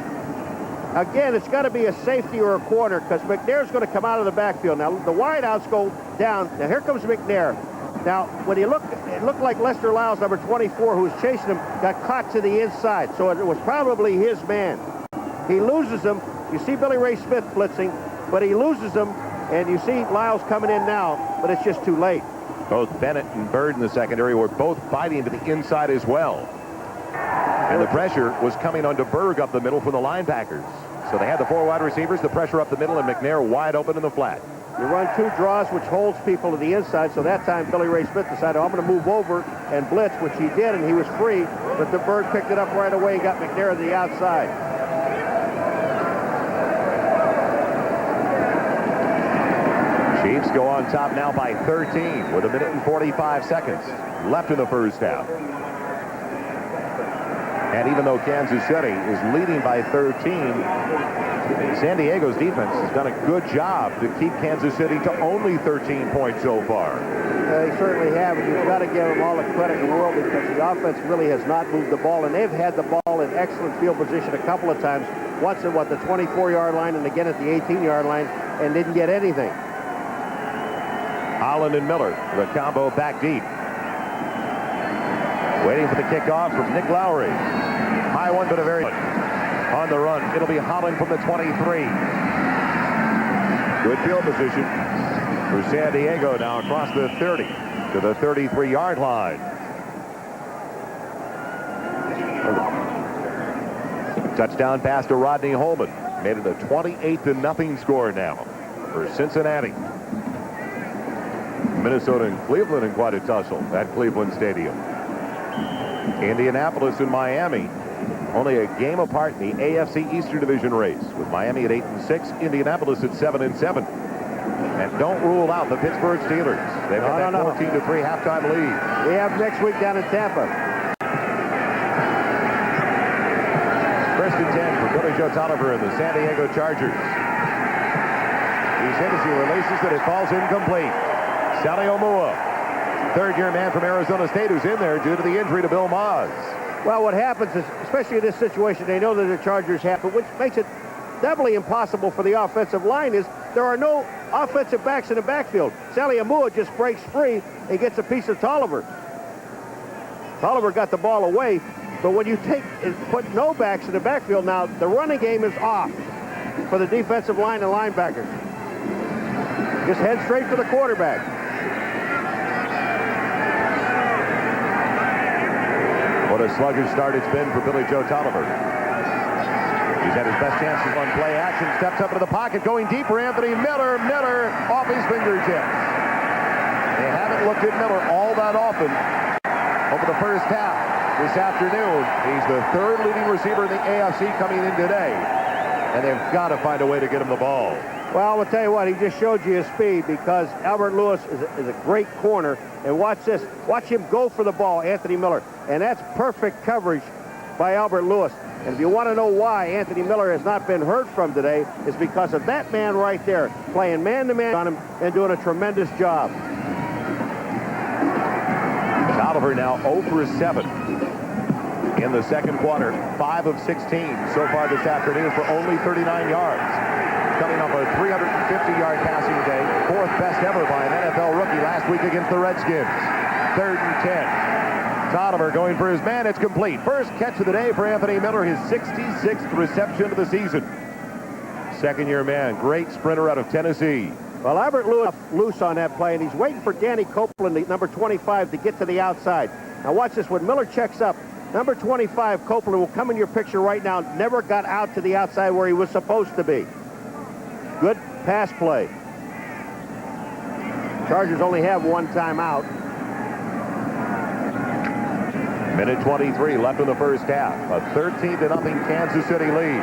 again, it's got to be a safety or a corner because McNair's going to come out of the backfield. Now, the wideouts go down. Now, here comes McNair. Now, when he looked, it looked like Lester Lyles, number 24, who was chasing him, got caught to the inside. So it was probably his man. He loses him. You see Billy Ray Smith blitzing, but he loses him. And you see Lyles coming in now, but it's just too late. Both Bennett and Bird in the secondary were both fighting to the inside as well. And the pressure was coming on DeBerg up the middle from the linebackers. So they had the 4 wide receivers, the pressure up the middle, and McNair wide open in the flat. You run 2 draws, which holds people to the inside. So that time, Billy Ray Smith decided, I'm going to move over and blitz, which he did, and he was free. But DeBerg picked it up right away and got McNair to the outside. Chiefs go on top now by 13 with 1 minute and 45 seconds left in the first half. And even though Kansas City is leading by 13, San Diego's defense has done a good job to keep Kansas City to only 13 points so far. They certainly have, and you've got to give them all the credit in the world because the offense really has not moved the ball, and they've had the ball in excellent field position a couple of times. Once at, the 24-yard line and again at the 18-yard line, and didn't get anything. Holland and Miller, the combo back deep. Waiting for the kickoff from Nick Lowry. High one, but a very on the run. It'll be Holland from the 23. Good field position for San Diego now across the 30 to the 33-yard line. Touchdown pass to Rodney Holman. Made it a 28-0 score now for Cincinnati. Minnesota and Cleveland in quite a tussle at Cleveland Stadium. Indianapolis and Miami only a game apart in the AFC Eastern Division race, with Miami at 8-6, Indianapolis at 7-7. And don't rule out the Pittsburgh Steelers. They've got that 14-3 halftime lead. We have next week down in Tampa. First and 10 for Billy Joe Tolliver and the San Diego Chargers. He's hit as he releases that it falls incomplete. Sally Omua, third-year man from Arizona State, who's in there due to the injury to Bill Maas. Well, what happens is, especially in this situation, they know that the Chargers have, but which makes it doubly impossible for the offensive line is there are no offensive backs in the backfield. Sally Omua just breaks free and gets a piece of Tolliver. Tolliver got the ball away, But when you put no backs in the backfield, now the running game is off for the defensive line and linebackers. Just head straight for the quarterback. What a sluggish start it's been for Billy Joe Tolliver. He's had his best chances on play action. Steps up into the pocket, going deeper. Anthony Miller. Miller off his fingertips. They haven't looked at Miller all that often over the first half this afternoon. He's the third leading receiver in the AFC coming in today. And they've got to find a way to get him the ball. Well, I'll tell you what, he just showed you his speed because Albert Lewis is a great corner. And watch this. Watch him go for the ball, Anthony Miller. And that's perfect coverage by Albert Lewis. And if you want to know why Anthony Miller has not been heard from today, it's because of that man right there, playing man-to-man on him and doing a tremendous job. Tolliver now 0 for 7 in the second quarter. 5 of 16 so far this afternoon for only 39 yards. Coming off a 350-yard passing day, 4th best ever by an NFL rookie last week against the Redskins. 3rd and 10. Tolliver going for his man. It's complete. First catch of the day for Anthony Miller, his 66th reception of the season. Second-year man, great sprinter out of Tennessee. Well, Albert Lewis loose on that play, and he's waiting for Danny Copeland, the number 25, to get to the outside. Now watch this. When Miller checks up, number 25, Copeland, will come in your picture right now. Never got out to the outside where he was supposed to be. Good pass play. Chargers only have one timeout. Minute 23 left in the first half. A 13-0 Kansas City lead.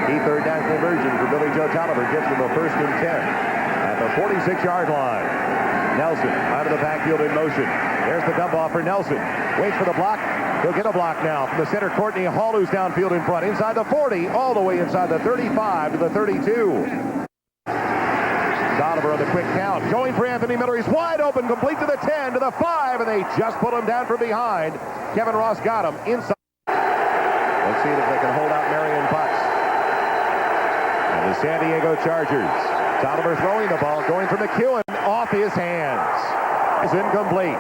Key third down conversion for Billy Joe Tolliver gives them a 1st and 10 at the 46-yard line. Nelson out of the backfield in motion. There's the dump off for Nelson. Waits for the block. He'll get a block now from the center. Courtney Hall, who's downfield in front. Inside the 40, all the way inside the 35 to the 32. Tolliver on the quick count. Going for Anthony Miller. He's wide open. Complete to the 10, to the 5, and they just put him down from behind. Kevin Ross got him inside. Let's see if they can hold out Marion Butts. And the San Diego Chargers. Tolliver throwing the ball. Going for McEwen. Off his hands. It's incomplete.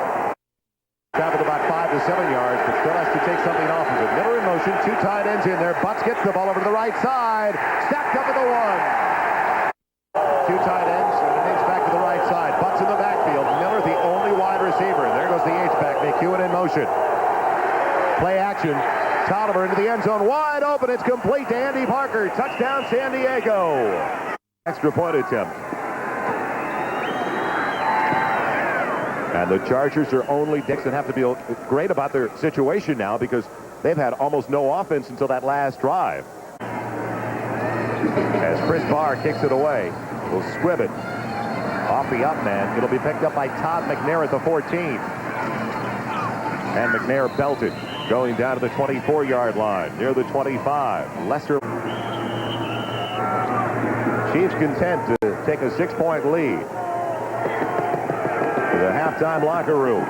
Traveled about 5 to 7 yards, but still has to take something off of it. Miller in motion. 2 tight ends in there. Butts gets the ball over to the right side. Stacked up at the 1. 2 tight ends, and it makes back to the right side. Butts in the backfield. Miller, the only wide receiver. And there goes the H-back. McEwen in motion. Play action. Tolliver into the end zone. Wide open. It's complete to Andy Parker. Touchdown, San Diego. Extra point attempt. And the Chargers are only dicks and have to feel great about their situation now because they've had almost no offense until that last drive. As Chris Barr kicks it away, will squib it off the up man. It'll be picked up by Todd McNair at the 14. And McNair belted, going down to the 24-yard line, near the 25. Lester. Chiefs content to take a 6-point lead. To the halftime locker room.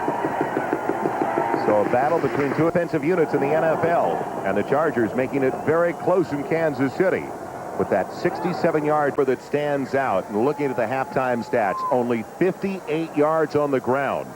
So a battle between 2 offensive units in the NFL, and the Chargers making it very close in Kansas City. With that 67-yard that stands out, and looking at the halftime stats, only 58 yards on the ground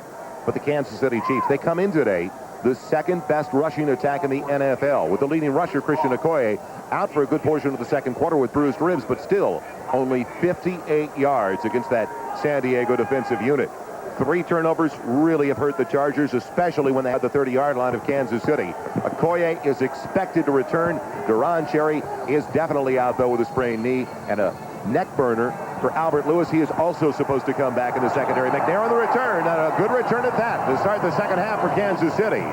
for the Kansas City Chiefs. They come in today the 2nd best rushing attack in the NFL, with the leading rusher, Christian Okoye, out for a good portion of the second quarter with bruised ribs, but still only 58 yards against that San Diego defensive unit. 3 turnovers really have hurt the Chargers, especially when they had the 30-yard line of Kansas City. Okoye is expected to return. Duron Cherry is definitely out, though, with a sprained knee and a neck burner. For Albert Lewis, he is also supposed to come back in the secondary. McNair on the return, and a good return at that to start the second half for Kansas City.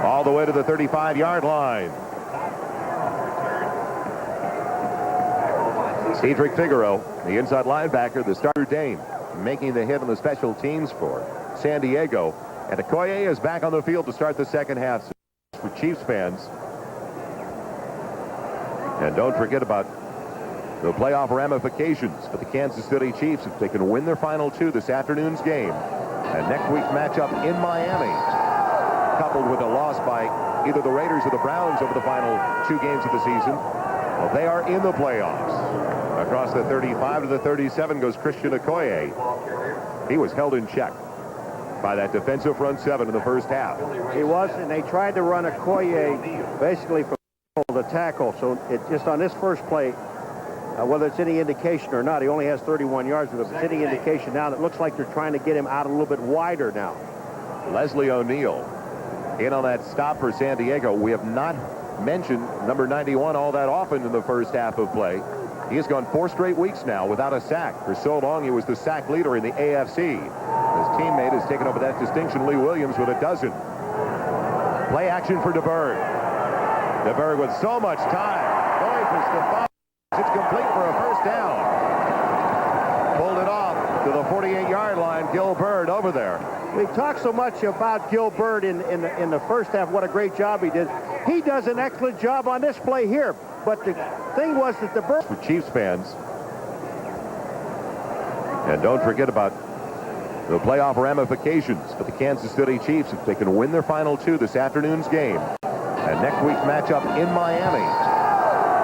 All the way to the 35-yard line. Cedric Figueroa, the inside linebacker, the starter Dame, making the hit on the special teams for San Diego. And Okoye is back on the field to start the second half for Chiefs fans. And don't forget about the playoff ramifications for the Kansas City Chiefs if they can win their final 2 this afternoon's game. And next week's matchup in Miami, coupled with a loss by either the Raiders or the Browns over the final 2 games of the season, well, they are in the playoffs. Across the 35 to the 37 goes Christian Okoye. He was held in check. by that defensive front seven in the first half. He was, and they tried to run Okoye basically from the tackle. So it just on this first play, whether it's any indication or not, he only has 31 yards. But if it's any indication now, it looks like they're trying to get him out a little bit wider now. Leslie O'Neal in on that stop for San Diego. We have not mentioned number 91 all that often in the first half of play. He has gone 4 straight weeks now without a sack. For so long, he was the sack leader in the AFC. His teammate has taken over that distinction, Lee Williams, with a dozen. Play action for DeBerg. DeBerg with so much time. Going for Stephon. It's complete for a first down. Pulled it off to the 48-yard line. Gil Byrd over there. We talk so much about Gil Byrd in the first half, what a great job he did. He does an excellent job on this play here. But the thing was that DeBerg... For Chiefs fans. And don't forget about the playoff ramifications for the Kansas City Chiefs if they can win their final 2 this afternoon's game. And next week's matchup in Miami,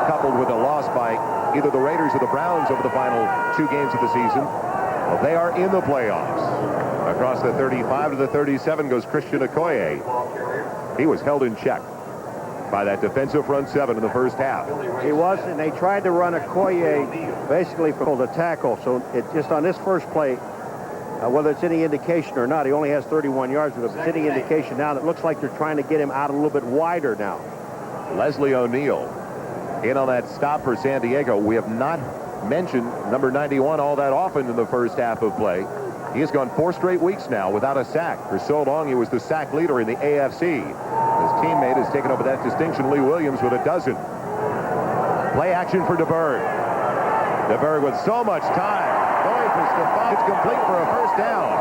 coupled with a loss by either the Raiders or the Browns over the final 2 games of the season, well, they are in the playoffs. Across the 35 to the 37 goes Christian Okoye. He was held in check by that defensive front seven in the first half. He was, and they tried to run Okoye basically from the tackle. So it just on this first play, whether it's any indication or not, he only has 31 yards. But if it's any indication now, it looks like they're trying to get him out a little bit wider now. Leslie O'Neal in on that stop for San Diego. We have not mentioned number 91 all that often in the first half of play. He has gone 4 straight weeks now without a sack. For so long, he was the sack leader in the AFC. His teammate has taken over that distinction, Lee Williams, with a dozen. Play action for DeBerg. DeBerg with so much time. Going for Stephon. It's complete for a first down.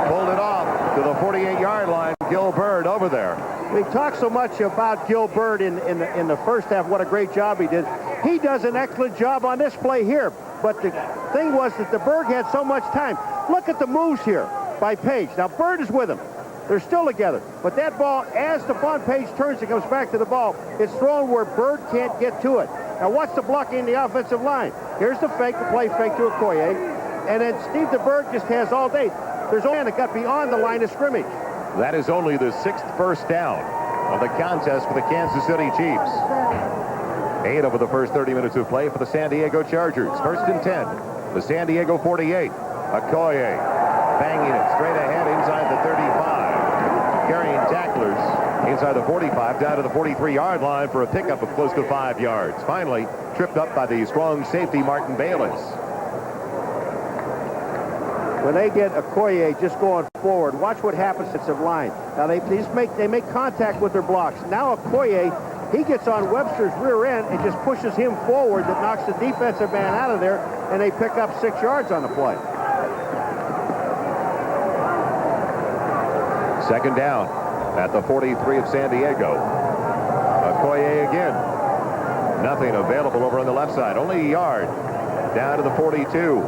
Pulled it off to the 48-yard line. Gil Byrd over there. We talk so much about Gil Byrd in the first half, what a great job he did. He does an excellent job on this play here. But the thing was that DeBerg had so much time. Look at the moves here by Page. Now, Byrd is with him. They're still together. But that ball, as Stephon Page turns and comes back to the ball, it's thrown where Byrd can't get to it. Now, what's the blocking in the offensive line? Here's the fake, the play fake to Okoye. And then Steve DeBerg just has all day. There's a man that got beyond the line of scrimmage. That is only the 6th first down of the contest for the Kansas City Chiefs. 8 over the first 30 minutes of play for the San Diego Chargers. 1st and 10. The San Diego 48. Okoye banging it straight ahead inside the 35. Carrying tacklers inside the 45 down to the 43-yard line for a pickup of close to 5 yards. Finally tripped up by the strong safety Martin Bayless. When they get Okoye just going forward, watch what happens at the line. Now they make contact with their blocks. Now Okoye, he gets on Webster's rear end and just pushes him forward. That knocks the defensive man out of there, and they pick up 6 yards on the play. 2nd down at the 43 of San Diego. Okoye again. Nothing available over on the left side. Only a yard down to the 42.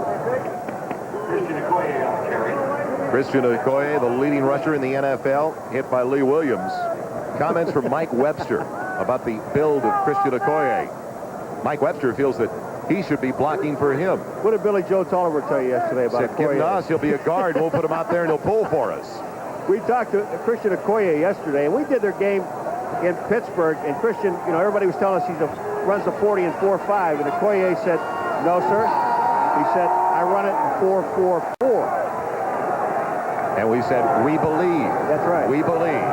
Christian Okoye, the leading rusher in the NFL, hit by Lee Williams. Comments from Mike Webster about the build of Christian Okoye. Mike Webster feels that he should be blocking for him. What did Billy Joe Tolliver tell you yesterday about Okoye? Give him to us. He'll be a guard. We'll put him out there and he'll pull for us. We talked to Christian Okoye yesterday, and we did their game in Pittsburgh. And Christian, you know, everybody was telling us he runs the 40 and 4.5, and Okoye said, "No, sir." He said, "I run it in 4.44." And we said, "We believe." That's right. We believe.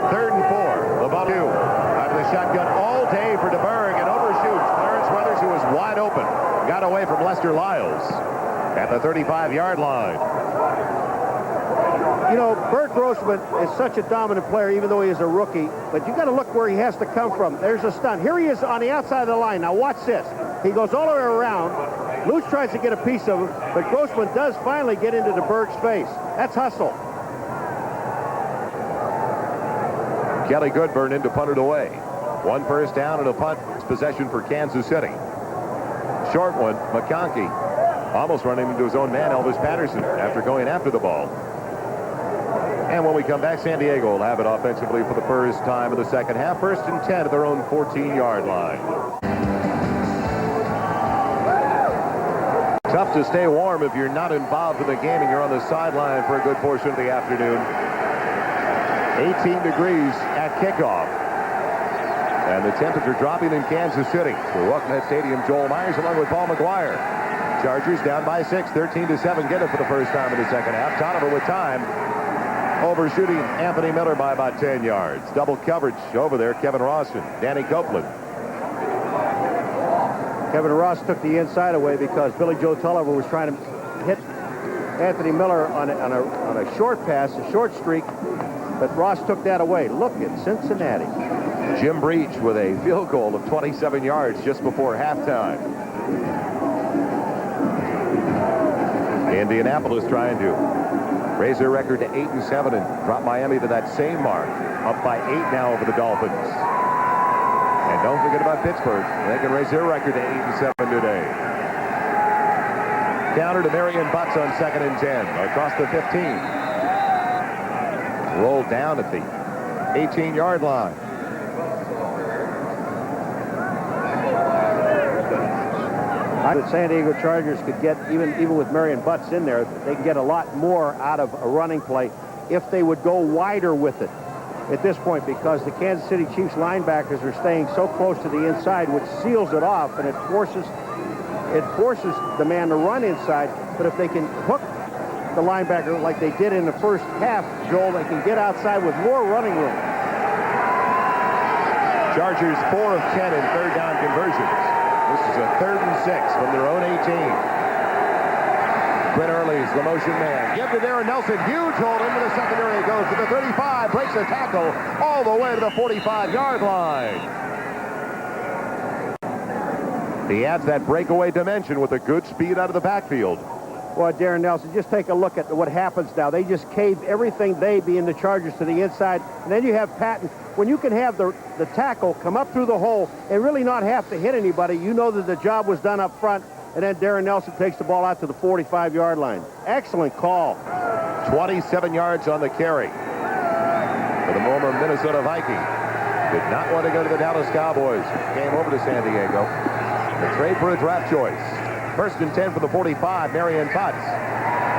3rd and 4. The ball 2. Out of the shotgun all day for DeBerg and overshoots Clarence Weathers, who was wide open. Got away from Lester Lyles at the 35-yard line. You know, Bert Grossman is such a dominant player, even though he is a rookie. But you got to look where he has to come from. There's a stunt. Here he is on the outside of the line. Now watch this. He goes all the way around. Luce tries to get a piece of him, but Grossman does finally get into DeBerg's face. That's hustle. Kelly Goodburn in to punt it away. 1 first down and a punt possession for Kansas City. Short one, McConkey almost running into his own man, Elvis Patterson, after going after the ball. And when we come back, San Diego will have it offensively for the first time in the second half. 1st and 10 at their own 14-yard line. Tough to stay warm if you're not involved in the game and you're on the sideline for a good portion of the afternoon. 18 degrees at kickoff. And the temperature dropping in Kansas City. So welcome to Stadium, Joel Meyers along with Paul Maguire. Chargers down by 6, 13-7. Get it for the first time in the second half. Tolliver with time. Overshooting Anthony Miller by about 10 yards. Double coverage over there. Kevin Ross and Danny Copeland. Kevin Ross took the inside away because Billy Joe Tolliver was trying to hit Anthony Miller on a short pass, a short streak, but Ross took that away. Look at Cincinnati. Jim Breach with a field goal of 27 yards just before halftime. Indianapolis trying to raise their record to 8-7 and drop Miami to that same mark. Up by 8 now over the Dolphins. And don't forget about Pittsburgh. They can raise their record to 8-7 today. Counter to Marion Butts on 2nd and 10 across the 15. Rolled down at the 18-yard line. The San Diego Chargers could get, even with Marion Butts in there, they can get a lot more out of a running play if they would go wider with it at this point, because the Kansas City Chiefs linebackers are staying so close to the inside, which seals it off, and it forces the man to run inside. But if they can hook the linebacker like they did in the first half, Joel, they can get outside with more running room. Chargers 4 of 10 in third down conversions. This is a 3rd and 6 from their own 18. Quinn Early's the motion man. Give to Darren Nelson. Huge hold into the secondary. Goes to the 35. Breaks a tackle all the way to the 45-yard line. He adds that breakaway dimension with a good speed out of the backfield. Well, Darren Nelson, just take a look at what happens now. They just cave everything, they being the Chargers, to the inside. And then you have Patton. When you can have the tackle come up through the hole and really not have to hit anybody, you know that the job was done up front. And then Darren Nelson takes the ball out to the 45-yard line. Excellent call. 27 yards on the carry. For the former Minnesota Viking. Did not want to go to the Dallas Cowboys. Came over to San Diego. The trade for a draft choice. 1st and 10 for the 45. Marion Butts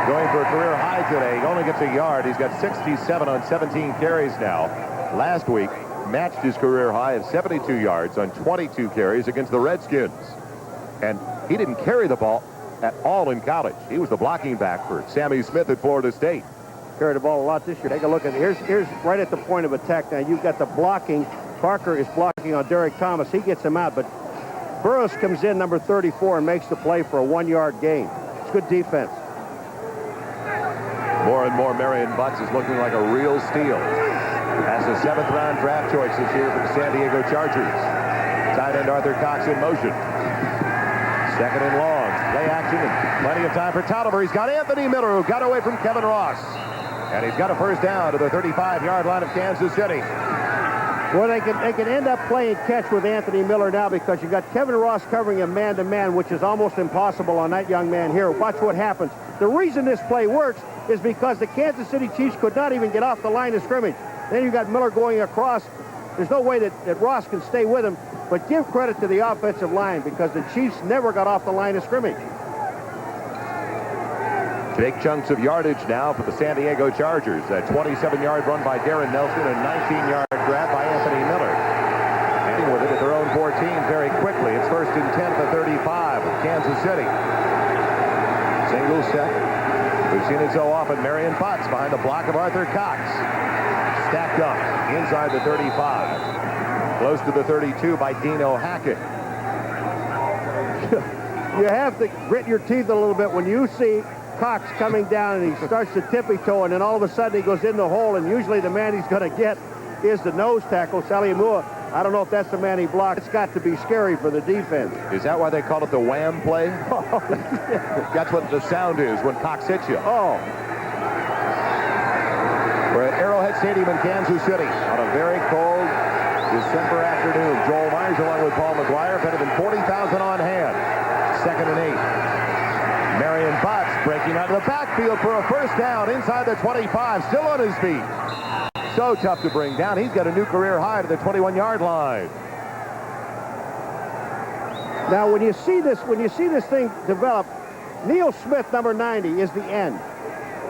going for a career high today. He only gets a yard. He's got 67 on 17 carries now. Last week matched his career high of 72 yards on 22 carries against the Redskins. And he didn't carry the ball at all in college. He was the blocking back for Sammy Smith at Florida State. Carried the ball a lot this year. Take a look at it. Here's right at the point of attack now. You've got the blocking. Parker is blocking on Derek Thomas. He gets him out, but Burroughs comes in, number 34, and makes the play for a 1-yard gain. It's good defense. More and more, Marion Butts is looking like a real steal. As a 7th-round draft choice this year for the San Diego Chargers. Tight end Arthur Cox in motion. 2nd and long. Play action and plenty of time for Tolliver. He's got Anthony Miller, who got away from Kevin Ross. And he's got a first down to the 35-yard line of Kansas City. Well, they can end up playing catch with Anthony Miller now, because you've got Kevin Ross covering him man-to-man, which is almost impossible on that young man here. Watch what happens. The reason this play works is because the Kansas City Chiefs could not even get off the line of scrimmage. Then you've got Miller going across. There's no way that Ross can stay with him, but give credit to the offensive line, because the Chiefs never got off the line of scrimmage. Big chunks of yardage now for the San Diego Chargers. A 27-yard run by Darren Nelson, a 19-yard grab by Anthony Miller. Ending with it at their own 14 very quickly. It's 1st and 10 at the 35 of Kansas City. Single set. We've seen it so often. Marion Butts behind the block of Arthur Cox. Stacked up inside the 35. Close to the 32 by Dino Hackett. You have to grit your teeth a little bit when you see Cox coming down and he starts to tippy-toe, and then all of a sudden he goes in the hole, and usually the man he's going to get is the nose tackle, Saliamua. I don't know if that's the man he blocked. It's got to be scary for the defense. Is that why they call it the wham play? That's what the sound is when Cox hits you. Oh. We're at Arrowhead Stadium in Kansas City on a very cold December afternoon. Joel Meyers along with Paul Maguire. Better than 40,000 on hand. 2nd and 8. Marion Butts breaking out of the backfield for a first down inside the 25. Still on his feet. So tough to bring down. He's got a new career high to the 21-yard line. Now, when you see this thing develop, Neil Smith, number 90, is the end.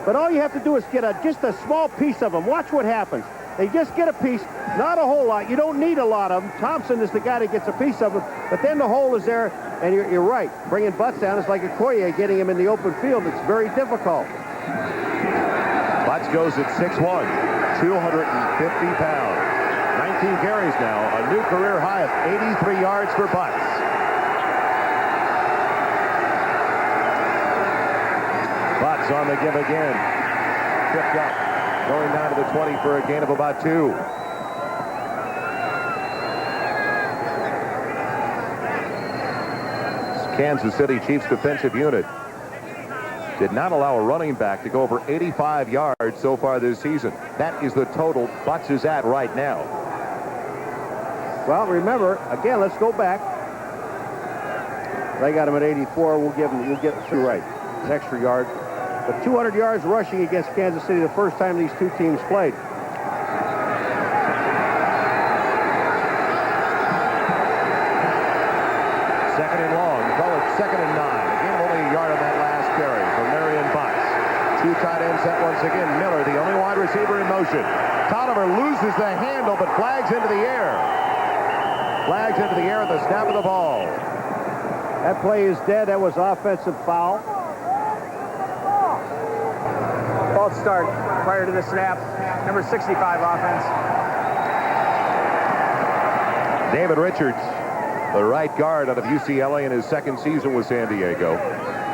But all you have to do is get just a small piece of him. Watch what happens. They just get a piece, not a whole lot. You don't need a lot of them. Thompson is the guy that gets a piece of them, but then the hole is there, and you're right. Bringing Butts down is like a Okoye getting him in the open field. It's very difficult. Butts goes at 6'1", 250 pounds. 19 carries now, a new career high of 83 yards for Butts. Butts on the give again. Tripped up. Going down to the 20 for a gain of about 2. Kansas City Chiefs defensive unit did not allow a running back to go over 85 yards so far this season. That is the total Butts is at right now. Well, remember, again, let's go back. They got him at 84. We'll get through right. An extra yard. But 200 yards rushing against Kansas City the first time these two teams played. Second and long. Call it 2nd and 9. Again, only a yard on that last carry from Marion Butts. 2 tight ends set once again. Miller, the only wide receiver in motion. Tolliver loses the handle, but flags into the air. Flags into the air at the snap of the ball. That play is dead. That was offensive foul. False start prior to the snap. Number 65 offense. David Richards, the right guard out of UCLA in his second season with San Diego,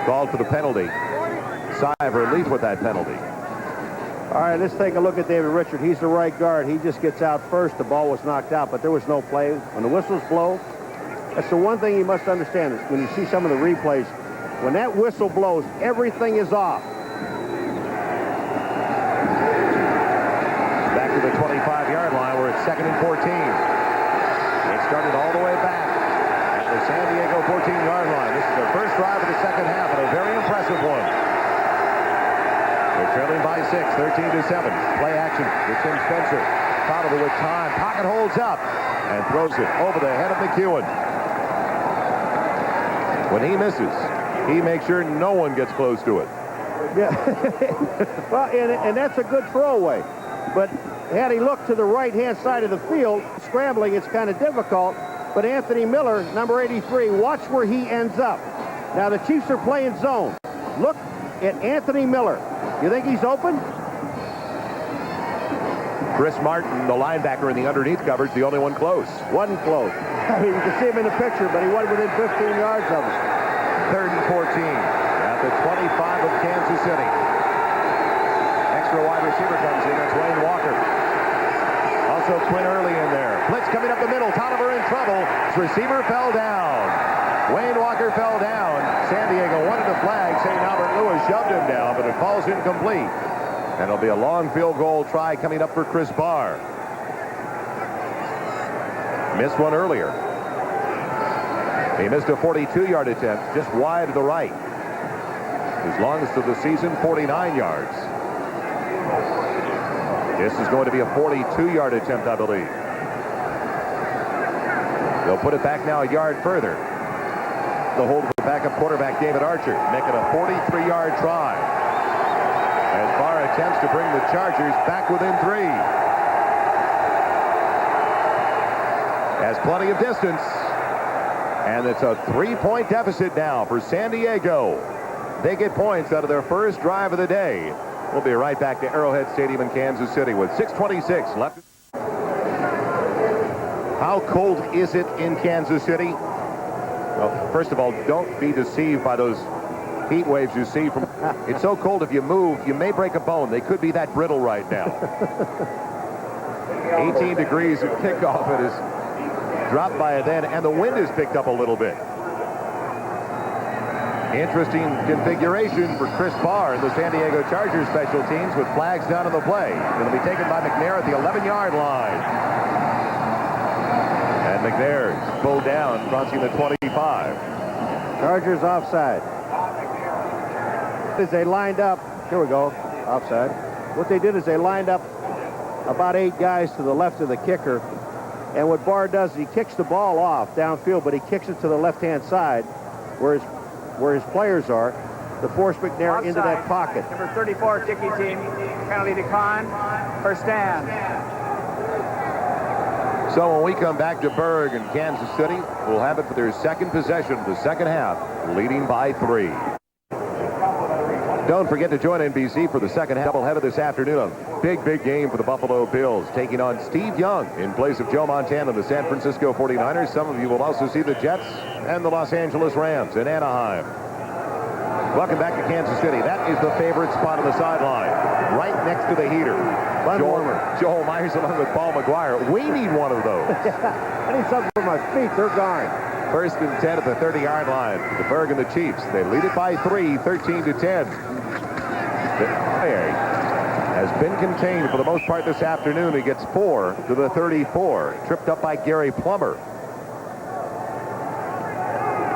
called for the penalty. Sigh of relief with that penalty. All right, let's take a look at David Richards. He's the right guard. He just gets out first. The ball was knocked out, but there was no play. When the whistles blow, that's the one thing you must understand is when you see some of the replays, when that whistle blows, everything is off. Back to the 25-yard line. We're at 2nd and 14. They started all the way back at the San Diego 14-yard line. This is their first drive of the second half, and a very impressive one. They're trailing by 6, 13-7. Play action to Tim Spencer. Tolliver with time. Pocket holds up and throws it over the head of McEwen. When he misses, he makes sure no one gets close to it. Yeah. Well, and that's a good throwaway. But had he looked to the right-hand side of the field, scrambling, it's kind of difficult. But Anthony Miller, number 83, watch where he ends up. Now, the Chiefs are playing zone. Look at Anthony Miller. You think he's open? Chris Martin, the linebacker in the underneath coverage, the only one close. Wasn't close. I mean, you can see him in the picture, but he wasn't within 15 yards of him. 3rd and 14 at the 25 of Kansas City. Extra wide receiver comes in. That's Wayne Walker. Also Quinn Early in there. Blitz coming up the middle. Tolliver in trouble. His receiver fell down. Wayne Walker fell down. San Diego wanted a flag. St. Albert Lewis shoved him down, but it falls incomplete. And it'll be a long field goal try coming up for Chris Barr. Missed one earlier. He missed a 42-yard attempt just wide to the right. His longest of the season, 49 yards. This is going to be a 42-yard attempt, I believe. They'll put it back now a yard further. The hold of the backup quarterback, David Archer, making a 43-yard try. As Barr attempts to bring the Chargers back within 3. Has plenty of distance. And it's a 3-point deficit now for San Diego. They get points out of their first drive of the day. We'll be right back to Arrowhead Stadium in Kansas City with 6:26 left. How cold is it in Kansas City? Well, first of all, don't be deceived by those heat waves you see from. It's so cold if you move, you may break a bone. They could be that brittle right now. 18 degrees at kickoff. It is dropped by it then, and the wind has picked up a little bit. Interesting configuration for Chris Barr and the San Diego Chargers special teams with flags down on the play. It'll be taken by McNair at the 11-yard line. And McNair pulled down, crossing the 25. Chargers offside. As they lined up, here we go, offside. What they did is they lined up about 8 guys to the left of the kicker. And what Barr does is he kicks the ball off downfield, but he kicks it to the left-hand side where his players are. to force McNair into that pocket. Number 34 kicking team, penalty to Kahn, first down. So when we come back to DeBerg in Kansas City, we'll have it for their second possession of the second half, leading by 3. Don't forget to join NBC for the second half doubleheader this afternoon. A big game for the Buffalo Bills, taking on Steve Young in place of Joe Montana, the San Francisco 49ers. Some of you will also see the Jets and the Los Angeles Rams in Anaheim. Welcome back to Kansas City. That is the favorite spot on the sideline, right next to the heater. Joel Meyers along with Paul Maguire. We need one of those. I need something for my feet. They're gone. First and 10 at the 30-yard line. DeBerg and the Chiefs. They lead it by 3, 13-10. Has been contained for the most part this afternoon. He gets 4 to the 34. Tripped up by Gary Plummer.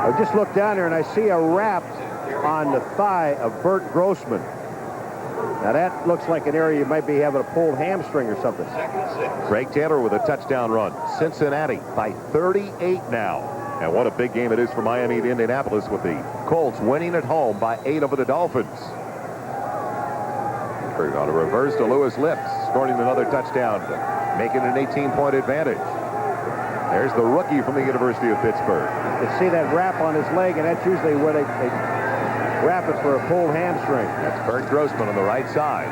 I just looked down there and I see a wrap on the thigh of Bert Grossman. Now that looks like an area you might be having a pulled hamstring or something. Craig Taylor with a touchdown run. Cincinnati by 38 now. And what a big game it is for Miami to Indianapolis, with the Colts winning at home by 8 over the Dolphins. We're on a reverse to Lewis Lips, scoring another touchdown, making an 18-point advantage. There's the rookie from the University of Pittsburgh. You see that wrap on his leg, and that's usually where they wrap it for a pulled hamstring. That's Bert Grossman on the right side.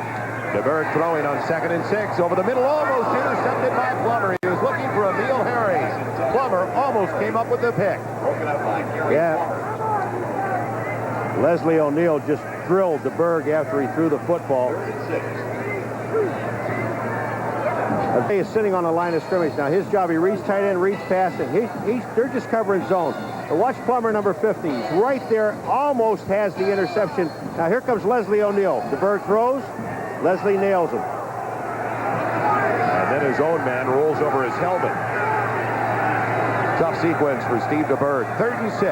DeBerg throwing on 2nd and 6 over the middle, almost intercepted by Plummer. He was looking for Emil Harry. Plummer almost came up with the pick. Yeah. Leslie O'Neal just drilled DeBerg after he threw the football. He is sitting on the line of scrimmage. Now his job, he reads tight end, reads pass, and they're just covering zone. But watch Plummer, number 50. He's right there, almost has the interception. Now here comes Leslie O'Neal. DeBerg throws. Leslie nails him. And then his own man rolls over his helmet. Tough sequence for Steve DeBerg. 3rd and 6.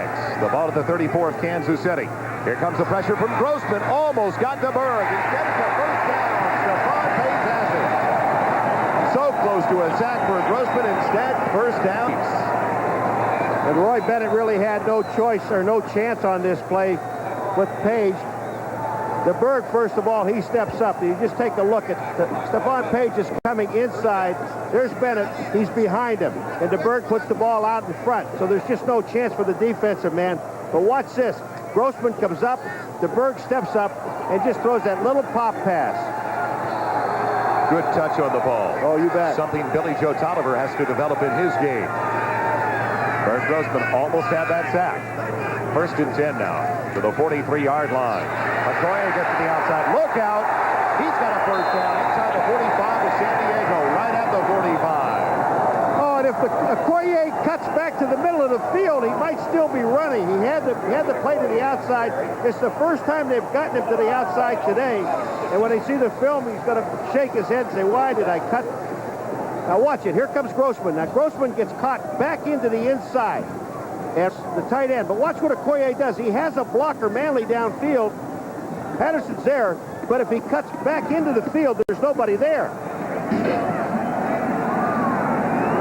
The ball at the 34 of Kansas City. Here comes the pressure from Grossman. Almost got DeBerg. He gets the first down. Stephon Pace has it. So close to a sack for Grossman. Instead, first down. And Roy Bennett really had no choice or no chance on this play with Page. DeBerg, first of all, he steps up. You just take a look at Stephon Pace is coming inside. There's Bennett. He's behind him. And DeBerg puts the ball out in front. So there's just no chance for the defensive man. But watch this. Grossman comes up. DeBerg steps up and just throws that little pop pass. Good touch on the ball. Oh, you bet. Something Billy Joe Tolliver has to develop in his game. Bert Grossman almost had that sack. 1st and 10 now to the 43-yard line. Okoye gets to the outside. Look out. He's got a first down inside the 45 of San Diego, right at the 45. Oh, and if Okoye cuts back to the middle of the field, he might still be running. He had the play to the outside. It's the first time they've gotten him to the outside today. And when they see the film, he's going to shake his head and say, why did I cut? Now watch it. Here comes Grossman. Now Grossman gets caught back into the inside as the tight end. But watch what Okoye does. He has a blocker, Manley, downfield. Patterson's there, but if he cuts back into the field, there's nobody there.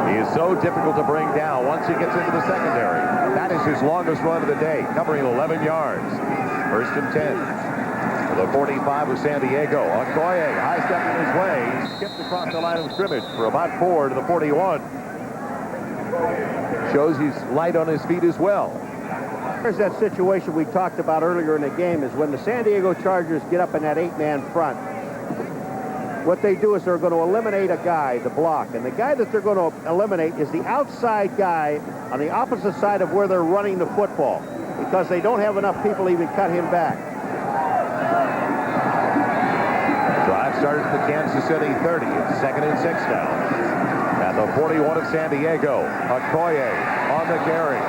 He is so difficult to bring down once he gets into the secondary. That is his longest run of the day, covering 11 yards. 1st and 10. The 45 of San Diego. Okoye high-stepping his way. He skipped across the line of scrimmage for about 4 to the 41. Shows he's light on his feet as well. There's that situation we talked about earlier in the game, is when the San Diego Chargers get up in that 8-man front, what they do is they're going to eliminate a guy, the block. And the guy that they're going to eliminate is the outside guy on the opposite side of where they're running the football, because they don't have enough people to even cut him back. Drive started at the Kansas City 30. It's 2nd and 6 now. At the 41 of San Diego, Okoye on the carry.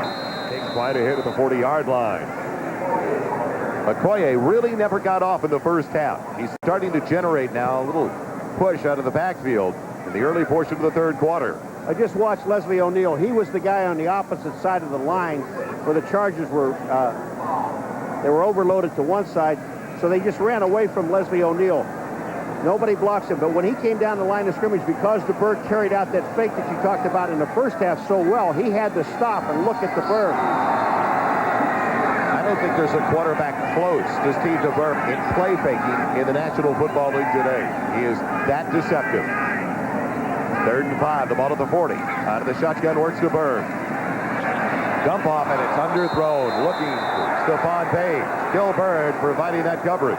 Takes quite a hit at the 40-yard line. Okoye really never got off in the first half. He's starting to generate now a little push out of the backfield in the early portion of the 3rd quarter. I just watched Leslie O'Neal. He was the guy on the opposite side of the line where the Chargers were, they were overloaded to one side, so they just ran away from Leslie O'Neal. Nobody blocks him, but when he came down the line of scrimmage, because DeBerg carried out that fake that you talked about in the first half so well, he had to stop and look at DeBerg. I don't think there's a quarterback close to Steve DeBerg in play faking in the National Football League today. He is that deceptive. 3rd and 5, the ball at the 40. Out of the shotgun works DeBerg. Dump off, and it's underthrown. Looking for Stephon Page. Gilbert providing that coverage.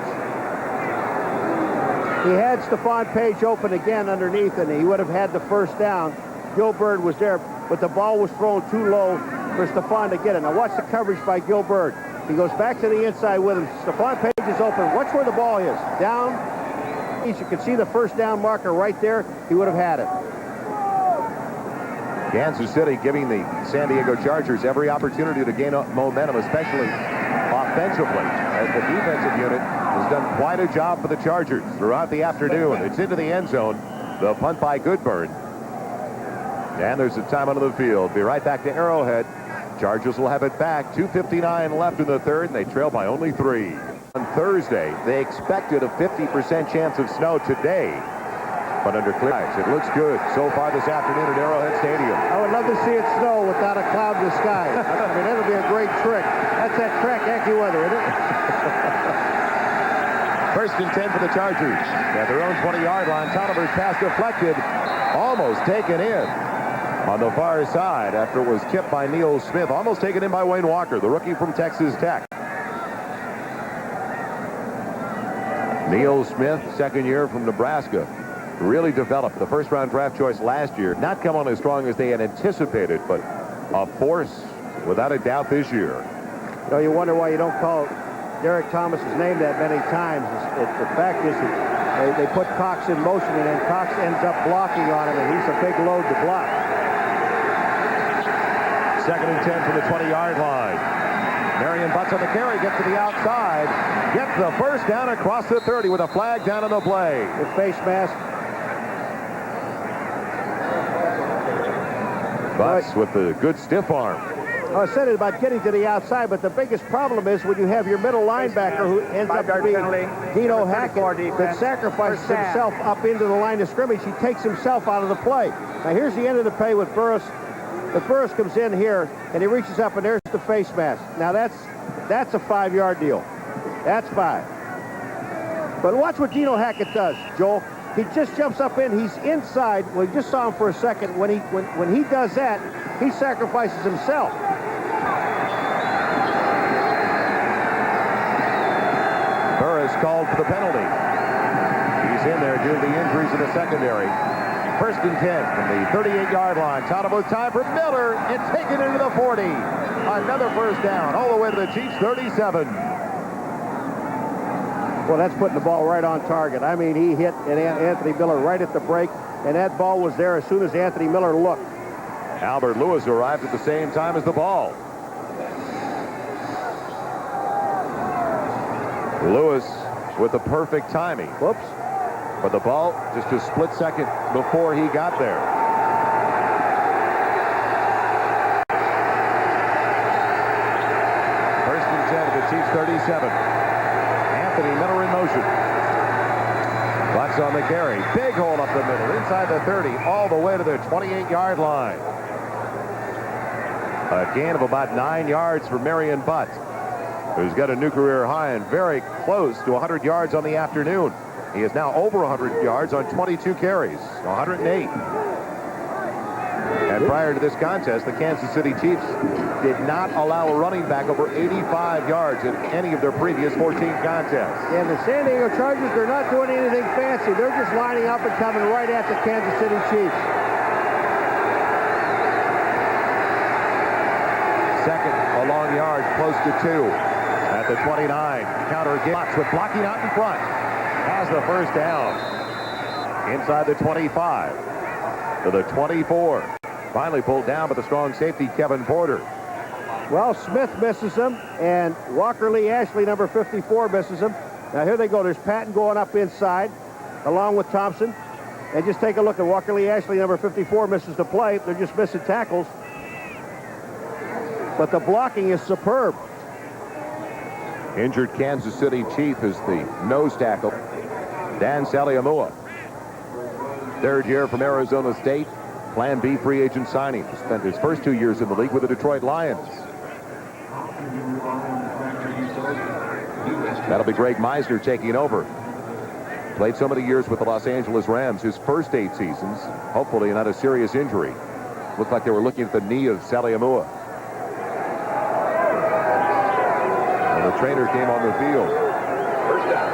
He had Stephon Page open again underneath, and he would have had the first down. Gilbert was there, but the ball was thrown too low for Stephon to get it. Now watch the coverage by Gilbert. He goes back to the inside with him. Stephon Page is open. Watch where the ball is. Down. You can see the first down marker right there. He would have had it. Kansas City giving the San Diego Chargers every opportunity to gain momentum, especially offensively, as the defensive unit has done quite a job for the Chargers throughout the afternoon. It's into the end zone. The punt by Goodburn. And there's a time onto the field. Be right back to Arrowhead. Chargers will have it back. 2:59 left in the third, and they trail by only 3. On Thursday, they expected a 50% chance of snow today. But under clear skies, it looks good so far this afternoon at Arrowhead Stadium. I would love to see it snow without a cloud in the sky. I mean, that'll be a great trick. That's that crack AccuWeather, isn't it? 1st and 10 for the Chargers. At their own 20-yard line, Tolliver's pass deflected, almost taken in on the far side after it was tipped by Neil Smith. Almost taken in by Wayne Walker, the rookie from Texas Tech. Neil Smith, 2nd year from Nebraska. Really developed. The first-round draft choice last year. Not come on as strong as they had anticipated, but a force without a doubt this year. You know, you wonder why you don't call Derek Thomas's name that many times. The fact is that they put Cox in motion, and then Cox ends up blocking on him, and he's a big load to block. 2nd and 10 from the 20-yard line. Marion Butts on the carry, gets to the outside, gets the first down across the 30 with a flag down on the play. With face mask. Butts with the good stiff arm. I said it about getting to the outside, but the biggest problem is when you have your middle linebacker who ends up being Dino Hackett that sacrifices himself up into the line of scrimmage. He takes himself out of the play. Now here's the end of the play with Burris. But Burris comes in here, and he reaches up, and there's the face mask. Now that's a 5-yard deal. That's 5. But watch what Dino Hackett does, Joel. He just jumps up in. He's inside. We just saw him for a second. When he does that, he sacrifices himself. Burris called for the penalty. He's in there due to the injuries in the secondary. 1st and 10 from the 38-yard line. Tolliver time for Miller. It's taken into the 40. Another first down all the way to the Chiefs' 37. Well, that's putting the ball right on target. I mean, he hit Anthony Miller right at the break, and that ball was there as soon as Anthony Miller looked. Albert Lewis arrived at the same time as the ball. Lewis with the perfect timing. Whoops. But the ball just a split second before he got there. First and 10 to the Chiefs' 37. Anthony Miller in motion. Butts on the carry. Big hole up the middle. Inside the 30. All the way to the 28-yard line. A gain of about 9 yards for Marion Butts, who's got a new career high and very close to 100 yards on the afternoon. He is now over 100 yards on 22 carries, 108. And prior to this contest, the Kansas City Chiefs did not allow a running back over 85 yards in any of their previous 14 contests. And the San Diego Chargers, they're not doing anything fancy. They're just lining up and coming right at the Kansas City Chiefs. Second, a long yard, close to 2. At the 29, counter gets with blocking out in front. Has the first down. Inside the 25 to the 24. Finally pulled down by the strong safety, Kevin Porter. Well, Smith misses him, and Walker Lee Ashley, number 54, misses him. Now here they go. There's Patton going up inside, along with Thompson. And just take a look at Walker Lee Ashley, number 54, misses the play. They're just missing tackles. But the blocking is superb. Injured Kansas City Chief is the nose tackle, Dan Saliamua. 3rd year from Arizona State. Plan B free agent signing. Spent his first 2 years in the league with the Detroit Lions. That'll be Greg Meisner taking over. Played so many years with the Los Angeles Rams, his first 8 seasons. Hopefully not a serious injury. Looked like they were looking at the knee of Saliamua. And the trainer came on the field. First down.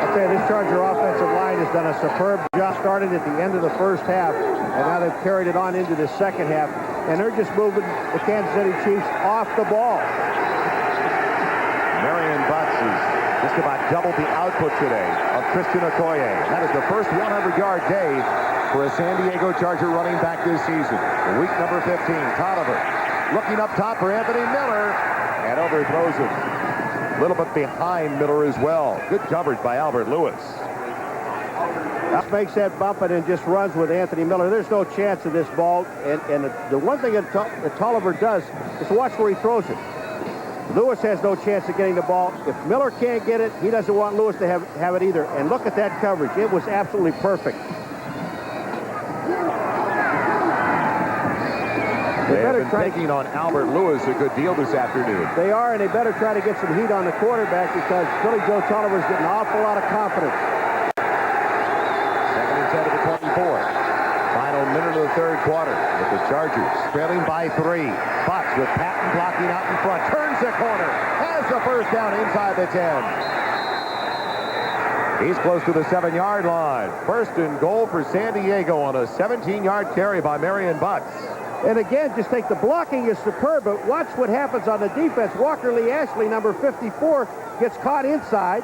I'll tell you, this Charger offensive line has done a superb job. Started at the end of the first half, and now they've carried it on into the second half. And they're just moving the Kansas City Chiefs off the ball. Marion Butts has just about doubled the output today of Christian Okoye. That is the first 100-yard day for a San Diego Charger running back this season. Week number 15, Tolliver looking up top for Anthony Miller and overthrows him. A little bit behind Miller as well. Good coverage by Albert Lewis. That makes that bump and then just runs with Anthony Miller. There's no chance of this ball. And the one thing that Tolliver does is watch where he throws it. Lewis has no chance of getting the ball. If Miller can't get it, he doesn't want Lewis to have it either. And look at that coverage. It was absolutely perfect. They have been taking on Albert Lewis a good deal this afternoon. They are, and they better try to get some heat on the quarterback because Billy Joe Tolliver's getting an awful lot of confidence. Second and 10 to the 24th. Final minute of the third quarter with the Chargers trailing by 3. Butts with Patton blocking out in front. Turns the corner. Has the first down inside the 10. He's close to the 7-yard line. First and goal for San Diego on a 17-yard carry by Marion Butts. And again, just think the blocking is superb, but watch what happens on the defense. Walker Lee Ashley, number 54, gets caught inside.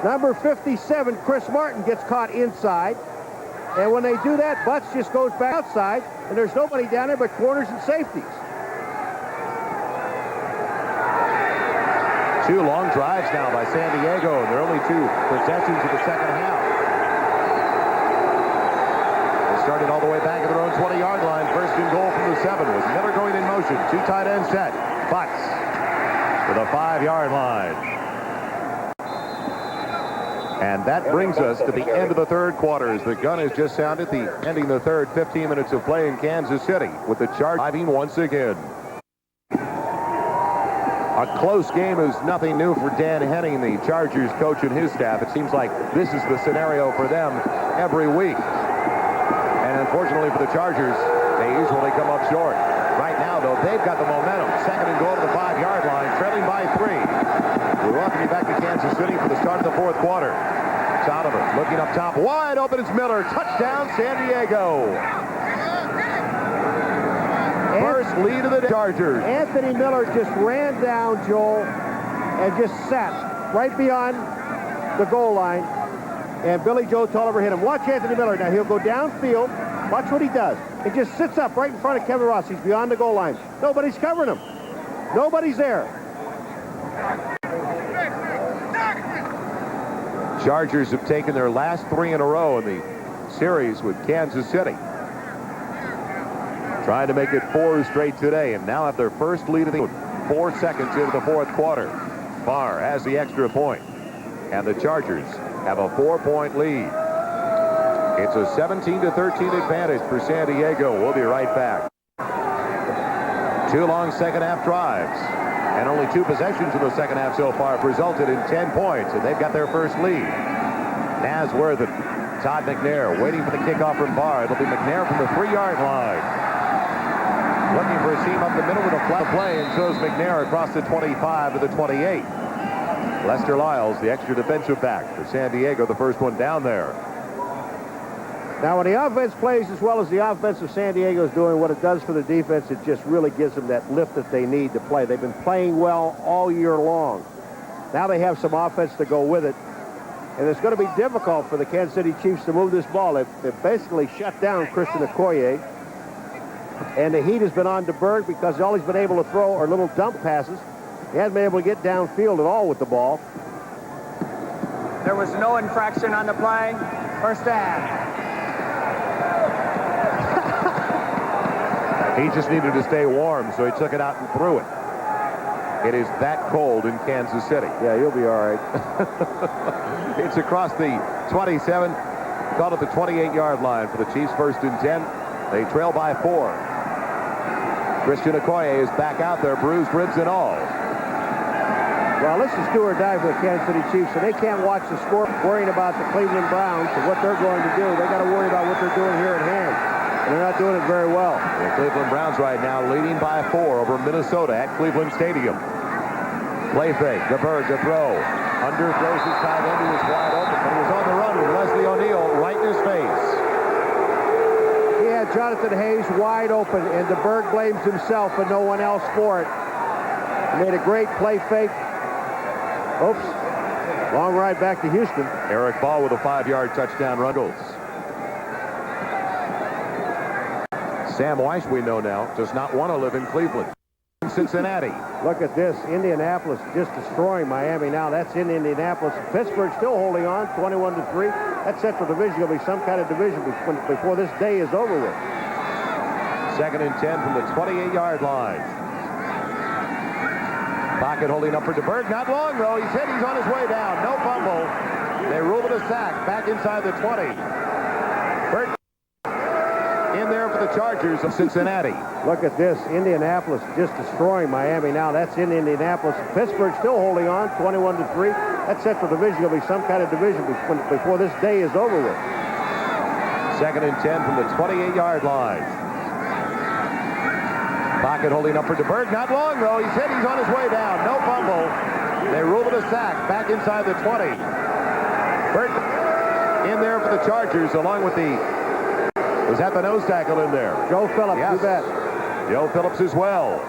Number 57, Chris Martin, gets caught inside. And when they do that, Butts just goes back outside, and there's nobody down there but corners and safeties. 2 long drives now by San Diego, and they're only 2 possessions of the second half. They started all the way back at their own 20-yard line. First and goal from the 7 was Miller going in motion. 2 tight end set. Butts to the 5-yard line. And that brings us to the end of the third quarter as the gun has just sounded, ending the third 15 minutes of play in Kansas City with the Chargers driving once again. A close game is nothing new for Dan Henning, the Chargers coach, and his staff. It seems like this is the scenario for them every week. And unfortunately for the Chargers, they usually come up short. Right now, though, they've got the momentum. Second and goal to the 5-yard line, trailing by 3. We welcome you back to Kansas City for the start of the fourth quarter. Tolliver looking up top, wide open. It's Miller. Touchdown, San Diego. First lead of the Chargers. Anthony Miller just ran down, Joel, and just sat right beyond the goal line. And Billy Joe Tolliver hit him. Watch Anthony Miller. Now he'll go downfield. Watch what he does. He just sits up right in front of Kevin Ross. He's beyond the goal line. Nobody's covering him. Nobody's there. Chargers have taken their last 3 in a row in the series with Kansas City. Trying to make it 4 straight today, and now have their first lead of the 4 seconds into the fourth quarter. Barr has the extra point, and the Chargers have a 4-point lead. It's a 17-13 advantage for San Diego. We'll be right back. 2 long second half drives, and only 2 possessions in the second half so far have resulted in 10 points, and they've got their first lead. Nasworthen, Todd McNair waiting for the kickoff from Barr. It'll be McNair from the 3-yard line. Looking for a seam up the middle with a flat play, and throws McNair across the 25 to the 28. Lester Lyles, the extra defensive back for San Diego, the first one down there. Now, when the offense plays as well as the offense of San Diego is doing, what it does for the defense, it just really gives them that lift that they need to play. They've been playing well all year long. Now they have some offense to go with it. And it's going to be difficult for the Kansas City Chiefs to move this ball. They've basically shut down Christian Okoye. And the heat has been on DeBerg because all he's been able to throw are little dump passes. He hasn't been able to get downfield at all with the ball. There was no infraction on the play. First down. He just needed to stay warm, so he took it out and threw it. It is that cold in Kansas City. Yeah, you'll be all right. It's across the 27, called at the 28-yard line for the Chiefs, first and 10. They trail by 4. Christian Okoye is back out there, bruised ribs and all. Well, this is do or die for the Kansas City Chiefs, and they can't watch the score worrying about the Cleveland Browns and what they're going to do. They got to worry about what they're doing here at hand. And they're not doing it very well. The Cleveland Browns right now leading by 4 over Minnesota at Cleveland Stadium. Play fake. DeBerg to throw. Underthrows his tight end. He was wide open, but he was on the run with Leslie O'Neal right in his face. He had Jonathan Hayes wide open, and DeBerg blames himself and no one else for it. He made a great play fake. Oops. Long ride back to Houston. Eric Ball with a 5-yard touchdown run. Sam Weiss, we know now, does not want to live in Cleveland. Cincinnati. Look at this. Indianapolis just destroying Miami now. That's in Indianapolis. Pittsburgh still holding on, 21-3. That Central Division will be some kind of division before this day is over with. 2nd and 10 from the 28-yard line. Pocket holding up for DeBerg. Not long, though. He's hit. He's on his way down. No fumble. They rule it a sack. Back inside the 20. Bert in there for the Chargers of Cincinnati. Look at this. Indianapolis just destroying Miami now. That's in Indianapolis. Pittsburgh still holding on, 21-3. That Central Division will be some kind of division before this day is over with. 2nd and 10 from the 28-yard line. Pocket holding up for DeBerg. Not long, though. He's hit. He's on his way down. No fumble. They rule it a sack. Back inside the 20. Bert in there for the Chargers, along with the... Was that the nose tackle in there? Joe Phillips, yes. You bet. Joe Phillips as well.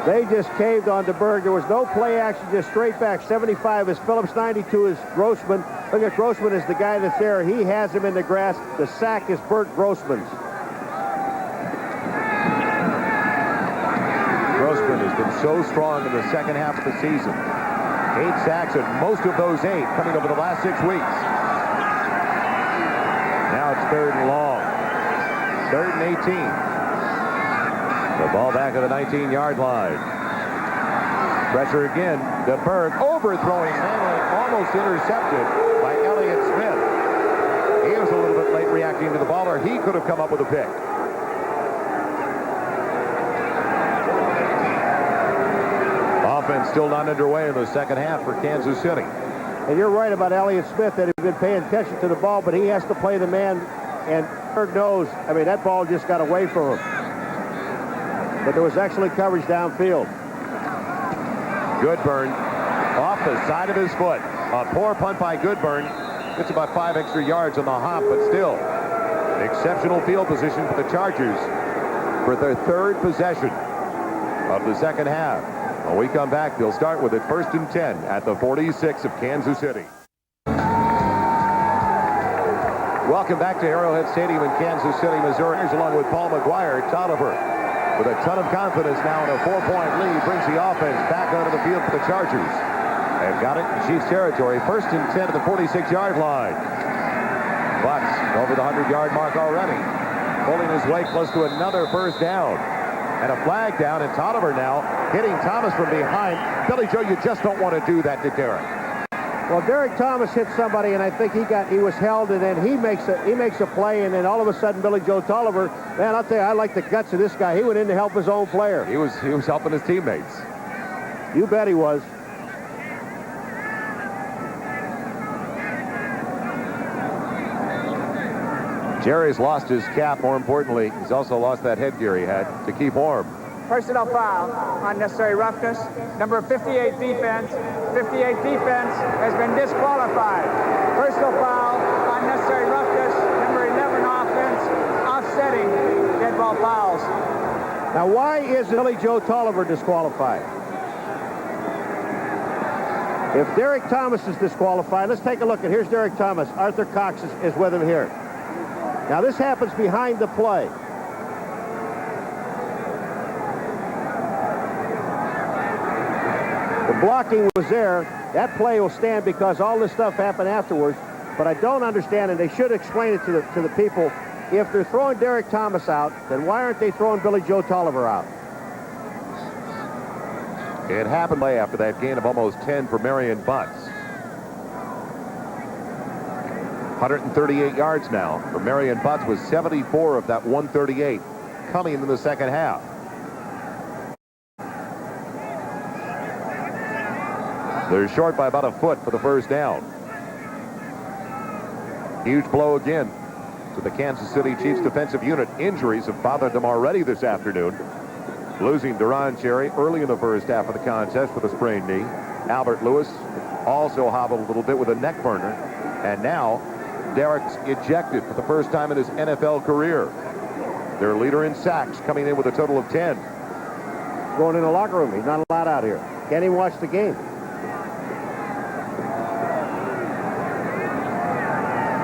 They just caved on DeBerg. There was no play action, just straight back. 75 is Phillips, 92 is Grossman. Look at Grossman is the guy that's there. He has him in the grass. The sack is Bert Grossman's. Grossman has been so strong in the second half of the season. 8 sacks, and most of those 8 coming over the last 6 weeks. Now it's 3rd and long. 3rd and 18. The ball back at the 19-yard line. Pressure again. DeBerg overthrowing Manley, almost intercepted by Elliott Smith. He was a little bit late reacting to the ball, or he could have come up with a pick. Offense still not underway in the second half for Kansas City. And you're right about Elliott Smith that he's been paying attention to the ball, but he has to play the man, and Berg knows. I mean, that ball just got away from him. But there was excellent coverage downfield. Goodburn off the side of his foot. A poor punt by Goodburn. Gets about 5 extra yards on the hop, but still exceptional field position for the Chargers for their 3rd possession of the second half. When we come back, they'll start with it 1st and 10 at the 46 of Kansas City. Welcome back to Arrowhead Stadium in Kansas City, Missouri. Along with Paul Maguire, Tolliver with a ton of confidence now in a 4-point lead brings the offense back onto the field for the Chargers. They've got it in Chiefs territory. 1st and 10 at the 46-yard line. Bucks over the 100-yard mark already. Pulling his way close to another 1st down. And a flag down, and Tolliver now hitting Thomas from behind. Billy Joe, you just don't want to do that to Derek. Well, Derek Thomas hit somebody, and I think he was held, and then he makes a play, and then all of a sudden Billy Joe Tolliver, man, I'll tell you, I like the guts of this guy. He went in to help his own player. He was helping his teammates. You bet he was. Jerry's lost his cap. More importantly, he's also lost that headgear he had to keep warm. Personal foul, unnecessary roughness. Number 58 defense. 58 defense has been disqualified. Personal foul, unnecessary roughness. Number 11 offense, offsetting dead ball fouls. Now, why is Billy Joe Tolliver disqualified? If Derek Thomas is disqualified, let's take a look. And here's Derek Thomas. Arthur Cox is with him here. Now, this happens behind the play. The blocking was there. That play will stand because all this stuff happened afterwards. But I don't understand, and they should explain it to the people. If they're throwing Derek Thomas out, then why aren't they throwing Billy Joe Tolliver out? It happened after that gain of almost 10 for Marion Butts. 138 yards now for Marion Butts, with 74 of that 138 coming in the second half. They're short by about a foot for the first down. Huge blow again to the Kansas City Chiefs defensive unit. Injuries have bothered them already this afternoon. Losing Duron Cherry early in the first half of the contest with a sprained knee. Albert Lewis also hobbled a little bit with a neck burner. And now Derek's ejected for the first time in his NFL career. Their leader in sacks coming in with a total of 10. Going in the locker room. He's not allowed out here. Can't even watch the game.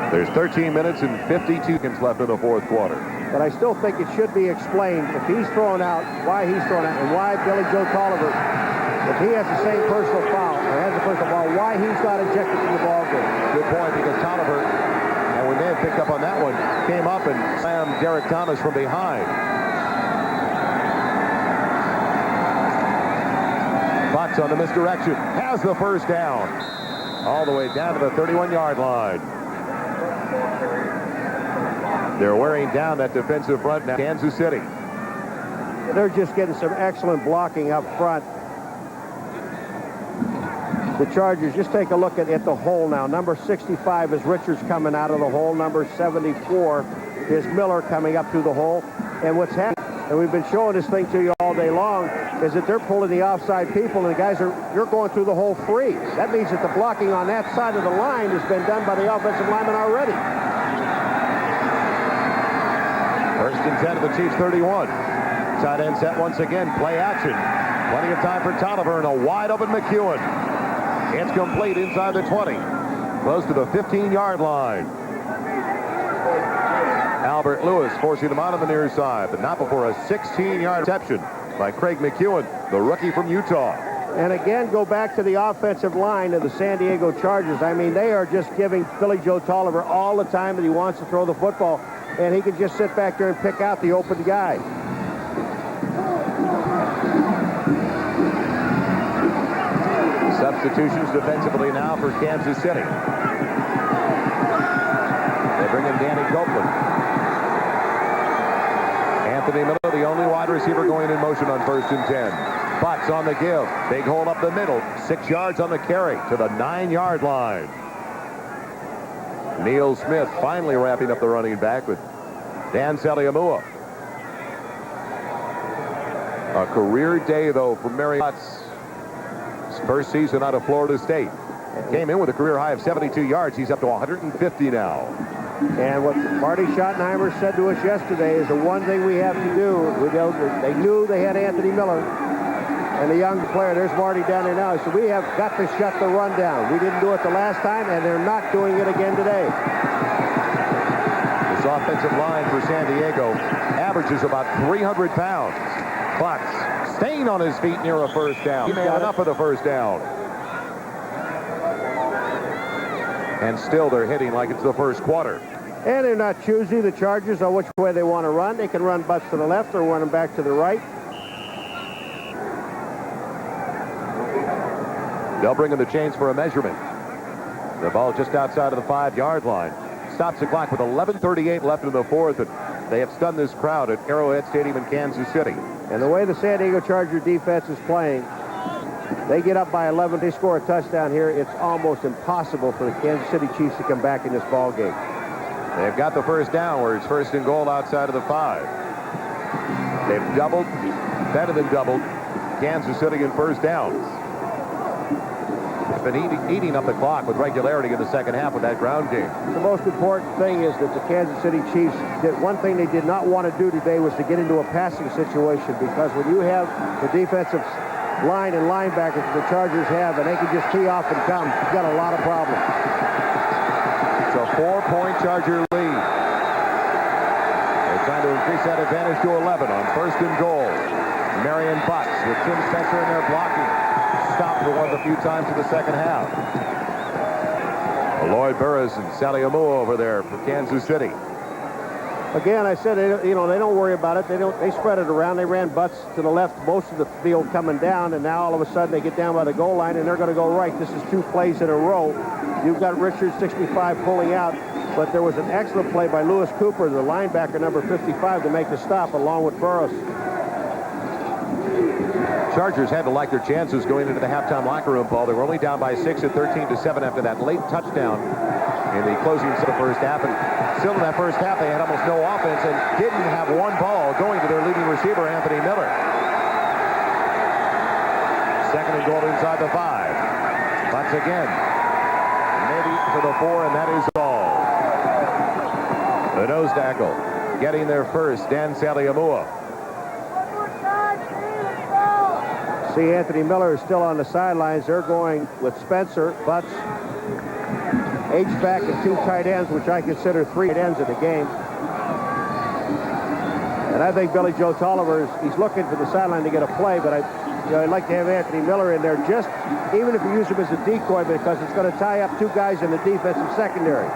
There's 13 minutes and 52 seconds left in the fourth quarter. But I still think it should be explained if he's thrown out, why he's thrown out, and why Billy Joe Tolliver, if he has the same personal foul, or has a personal foul, why he's not ejected from the ball game. Good point, because Tolliver, and we may have picked up on that one, came up and slammed Derek Thomas from behind. Fox on the misdirection, has the first down. All the way down to the 31-yard line. They're wearing down that defensive front now. Kansas City. They're just getting some excellent blocking up front. The Chargers, just take a look at the hole now. Number 65 is Richards coming out of the hole. Number 74 is Miller coming up through the hole. And what's happening, and we've been showing this thing to you all day long, is that they're pulling the offside people, and the guys you're going through the hole free. That means that the blocking on that side of the line has been done by the offensive lineman already. First and 10 of the Chiefs 31. Tight end set once again. Play action. Plenty of time for Tolliver and a wide open McEwen. It's complete inside the 20. Close to the 15-yard line. Albert Lewis forcing him out on the near side, but not before a 16-yard reception by Craig McEwen, the rookie from Utah. And again, go back to the offensive line of the San Diego Chargers. I mean, they are just giving Billy Joe Tolliver all the time that he wants to throw the football, and he can just sit back there and pick out the open guy. Substitutions defensively now for Kansas City. They bring in Danny Copeland. Anthony Miller, the only wide receiver going in motion on first and 10. Butts on the give. Big hole up the middle. 6 yards on the carry to the 9-yard line. Neil Smith finally wrapping up the running back with Dan Saliamua. A career day, though, for Mary Butts. His first season out of Florida State. Came in with a career high of 72 yards. He's up to 150 now. And what Marty Schottenheimer said to us yesterday is the one thing we have to do. They knew they had Anthony Miller and the young player. There's Marty down there now. So we have got to shut the run down. We didn't do it the last time, and they're not doing it again today. This offensive line for San Diego averages about 300 pounds. Butts staying on his feet near a first down. He may have enough of the first down. And still they're hitting like it's the first quarter. And they're not choosy, the Chargers, on which way they want to run. They can run Butts to the left or run him back to the right. They'll bring in the chains for a measurement. The ball just outside of the 5-yard line. Stops the clock with 11:38 left in the fourth. And they have stunned this crowd at Arrowhead Stadium in Kansas City. And the way the San Diego Charger defense is playing, they get up by 11. They score a touchdown here. It's almost impossible for the Kansas City Chiefs to come back in this ball game. They've got the first down where it's first and goal outside of the 5. They've doubled, better than doubled, Kansas City in first downs. It's been eating up the clock with regularity in the second half of that ground game. The most important thing is that the Kansas City Chiefs did one thing they did not want to do today was to get into a passing situation, because when you have the defensive line and linebackers that the Chargers have, and they can just tee off and come, you've got a lot of problems. It's a 4-point Charger lead. They're trying to increase that advantage to 11 on first and goal. Marion Butts with Tim Spencer in there blocking. Stopped for one of the few times in the second half. Lloyd Burris and Saliamua over there for Kansas City. Again, I said, they don't worry about it. They spread it around. They ran Butts to the left, most of the field coming down, and now all of a sudden they get down by the goal line and they're going to go right. This is 2 plays in a row. You've got Richards, 65, pulling out, but there was an excellent play by Lewis Cooper, the linebacker, number 55, to make the stop along with Burris. Chargers had to like their chances going into the halftime locker room, Paul. They were only down by 6 at 13-7 after that late touchdown in the closing of the first half. And still in that first half, they had almost no offense and didn't have one ball going to their leading receiver, Anthony Miller. Second and goal inside the 5. Once again, maybe to the 4, and that is all. The nose tackle getting there first, Dan Saliamua. See, Anthony Miller is still on the sidelines. They're going with Spencer, Butts, H-back, and 2 tight ends, which I consider 3 tight ends in the game. And I think Billy Joe Tolliver, he's looking for the sideline to get a play, but I'd like to have Anthony Miller in there, just even if you use him as a decoy, because it's going to tie up 2 guys in the defensive secondary.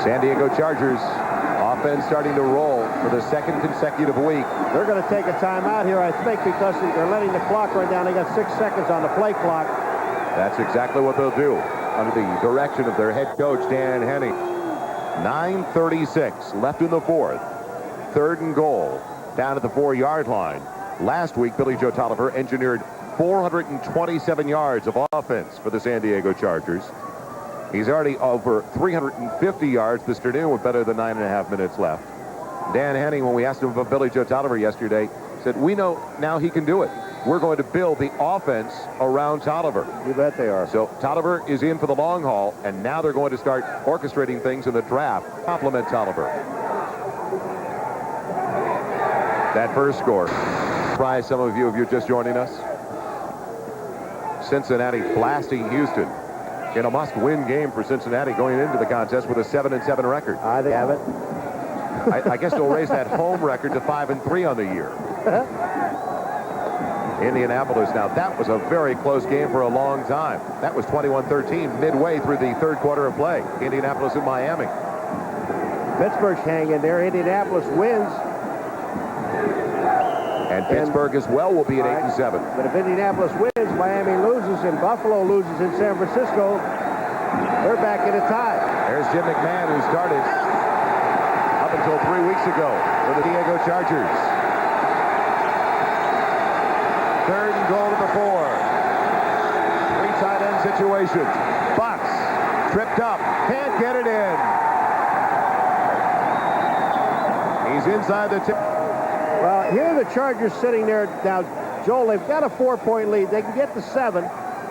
San Diego Chargers offense starting to roll for the second consecutive week. They're going to take a timeout here, I think, because they're letting the clock run down. They got 6 seconds on the play clock. That's exactly what they'll do under the direction of their head coach, Dan Henning. 9:36 left in the 4th. 3rd and goal down at the 4-yard line. Last week, Billy Joe Tolliver engineered 427 yards of offense for the San Diego Chargers. He's already over 350 yards this afternoon with better than 9.5 minutes left. Dan Henning, when we asked him about Billy Joe Tolliver yesterday, said, we know now he can do it. We're going to build the offense around Tolliver. You bet they are. So Tolliver is in for the long haul, and now they're going to start orchestrating things in the draft. Compliment Tolliver. That first score. Surprise some of you if you're just joining us. Cincinnati blasting Houston in a must-win game for Cincinnati going into the contest with a 7-7 record. They have it. I guess they'll raise that home record to 5-3 on the year. Indianapolis, now that was a very close game for a long time. That was 21-13 midway through the 3rd quarter of play. Indianapolis and Miami. Pittsburgh's hanging in there. Indianapolis wins. And Pittsburgh as well will be at 8-7. But if Indianapolis wins, Miami loses, and Buffalo loses in San Francisco, they're back in a tie. There's Jim McMahon, who started up until 3 weeks ago for the Diego Chargers. 3rd and goal to the 4. 3 tight end situations. Bucks tripped up, can't get it in. He's inside the 10. Well, here the Chargers sitting there now. Joel, they've got a 4-point lead. They can get to 7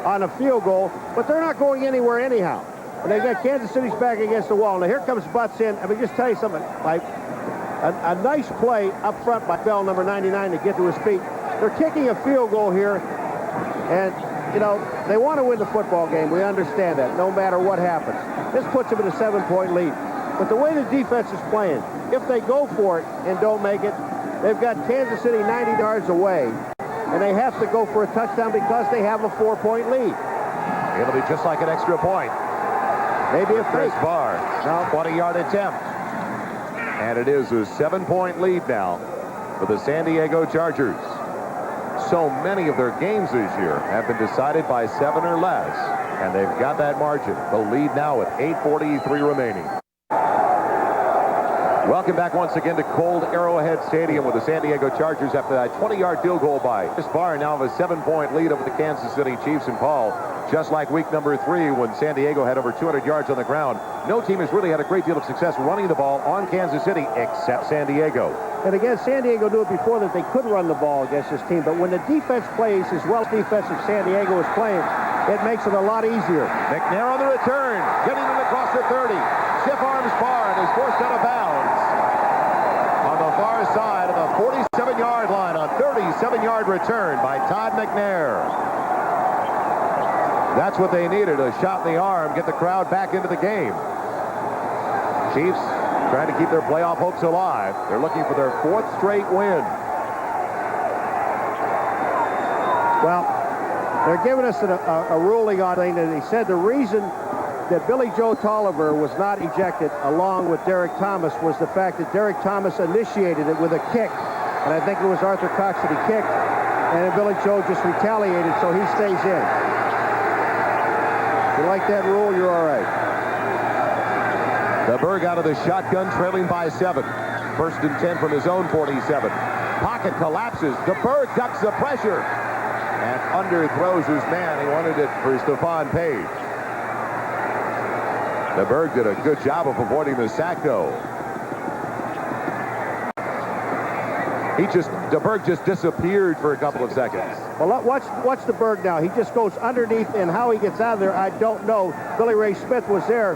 on a field goal, but they're not going anywhere anyhow. And they've got Kansas City's back against the wall. Now here comes Butts in. I mean, just tell you something. Like a nice play up front by Bell, number 99, to get to his feet. They're kicking a field goal here, and you know they want to win the football game. We understand that, no matter what happens. This puts them in a 7-point lead. But the way the defense is playing, if they go for it and don't make it, they've got Kansas City 90 yards away, and they have to go for a touchdown because they have a 4-point lead. It'll be just like an extra point. Maybe a fake. Barr, now 20-yard attempt. And it is a 7-point lead now for the San Diego Chargers. So many of their games this year have been decided by 7 or less, and they've got that margin. The lead now with 8:43 remaining. Welcome back once again to cold Arrowhead Stadium with the San Diego Chargers after that 20-yard field goal by Chris Barr. Now have a 7-point lead over the Kansas City Chiefs. And Paul, just like week number 3 when San Diego had over 200 yards on the ground, no team has really had a great deal of success running the ball on Kansas City except San Diego. And again, San Diego knew it before that they could run the ball against this team. But when the defense plays as well as defense as San Diego is playing, it makes it a lot easier. McNair on the return, getting it across the 30. Stiff arms Barr and is forced out of bounds on the far side of the 47-yard line. A 37-yard return by Todd McNair. That's what they needed, a shot in the arm, get the crowd back into the game. Chiefs trying to keep their playoff hopes alive. They're looking for their 4th straight win. Well, they're giving us a ruling on it, and he said the reason that Billy Joe Tolliver was not ejected along with Derek Thomas was the fact that Derek Thomas initiated it with a kick, and I think it was Arthur Cox that he kicked, and then Billy Joe just retaliated, so he stays in. If you like that rule, you're all right. DeBerg out of the shotgun, trailing by 7. 1st and 10 from his own 47. Pocket collapses. DeBerg ducks the pressure and underthrows his man. He wanted it for Stephon Page. DeBerg did a good job of avoiding the sack, though. DeBerg just disappeared for a couple of seconds. Well, watch DeBerg now. He just goes underneath, and how he gets out of there, I don't know. Billy Ray Smith was there.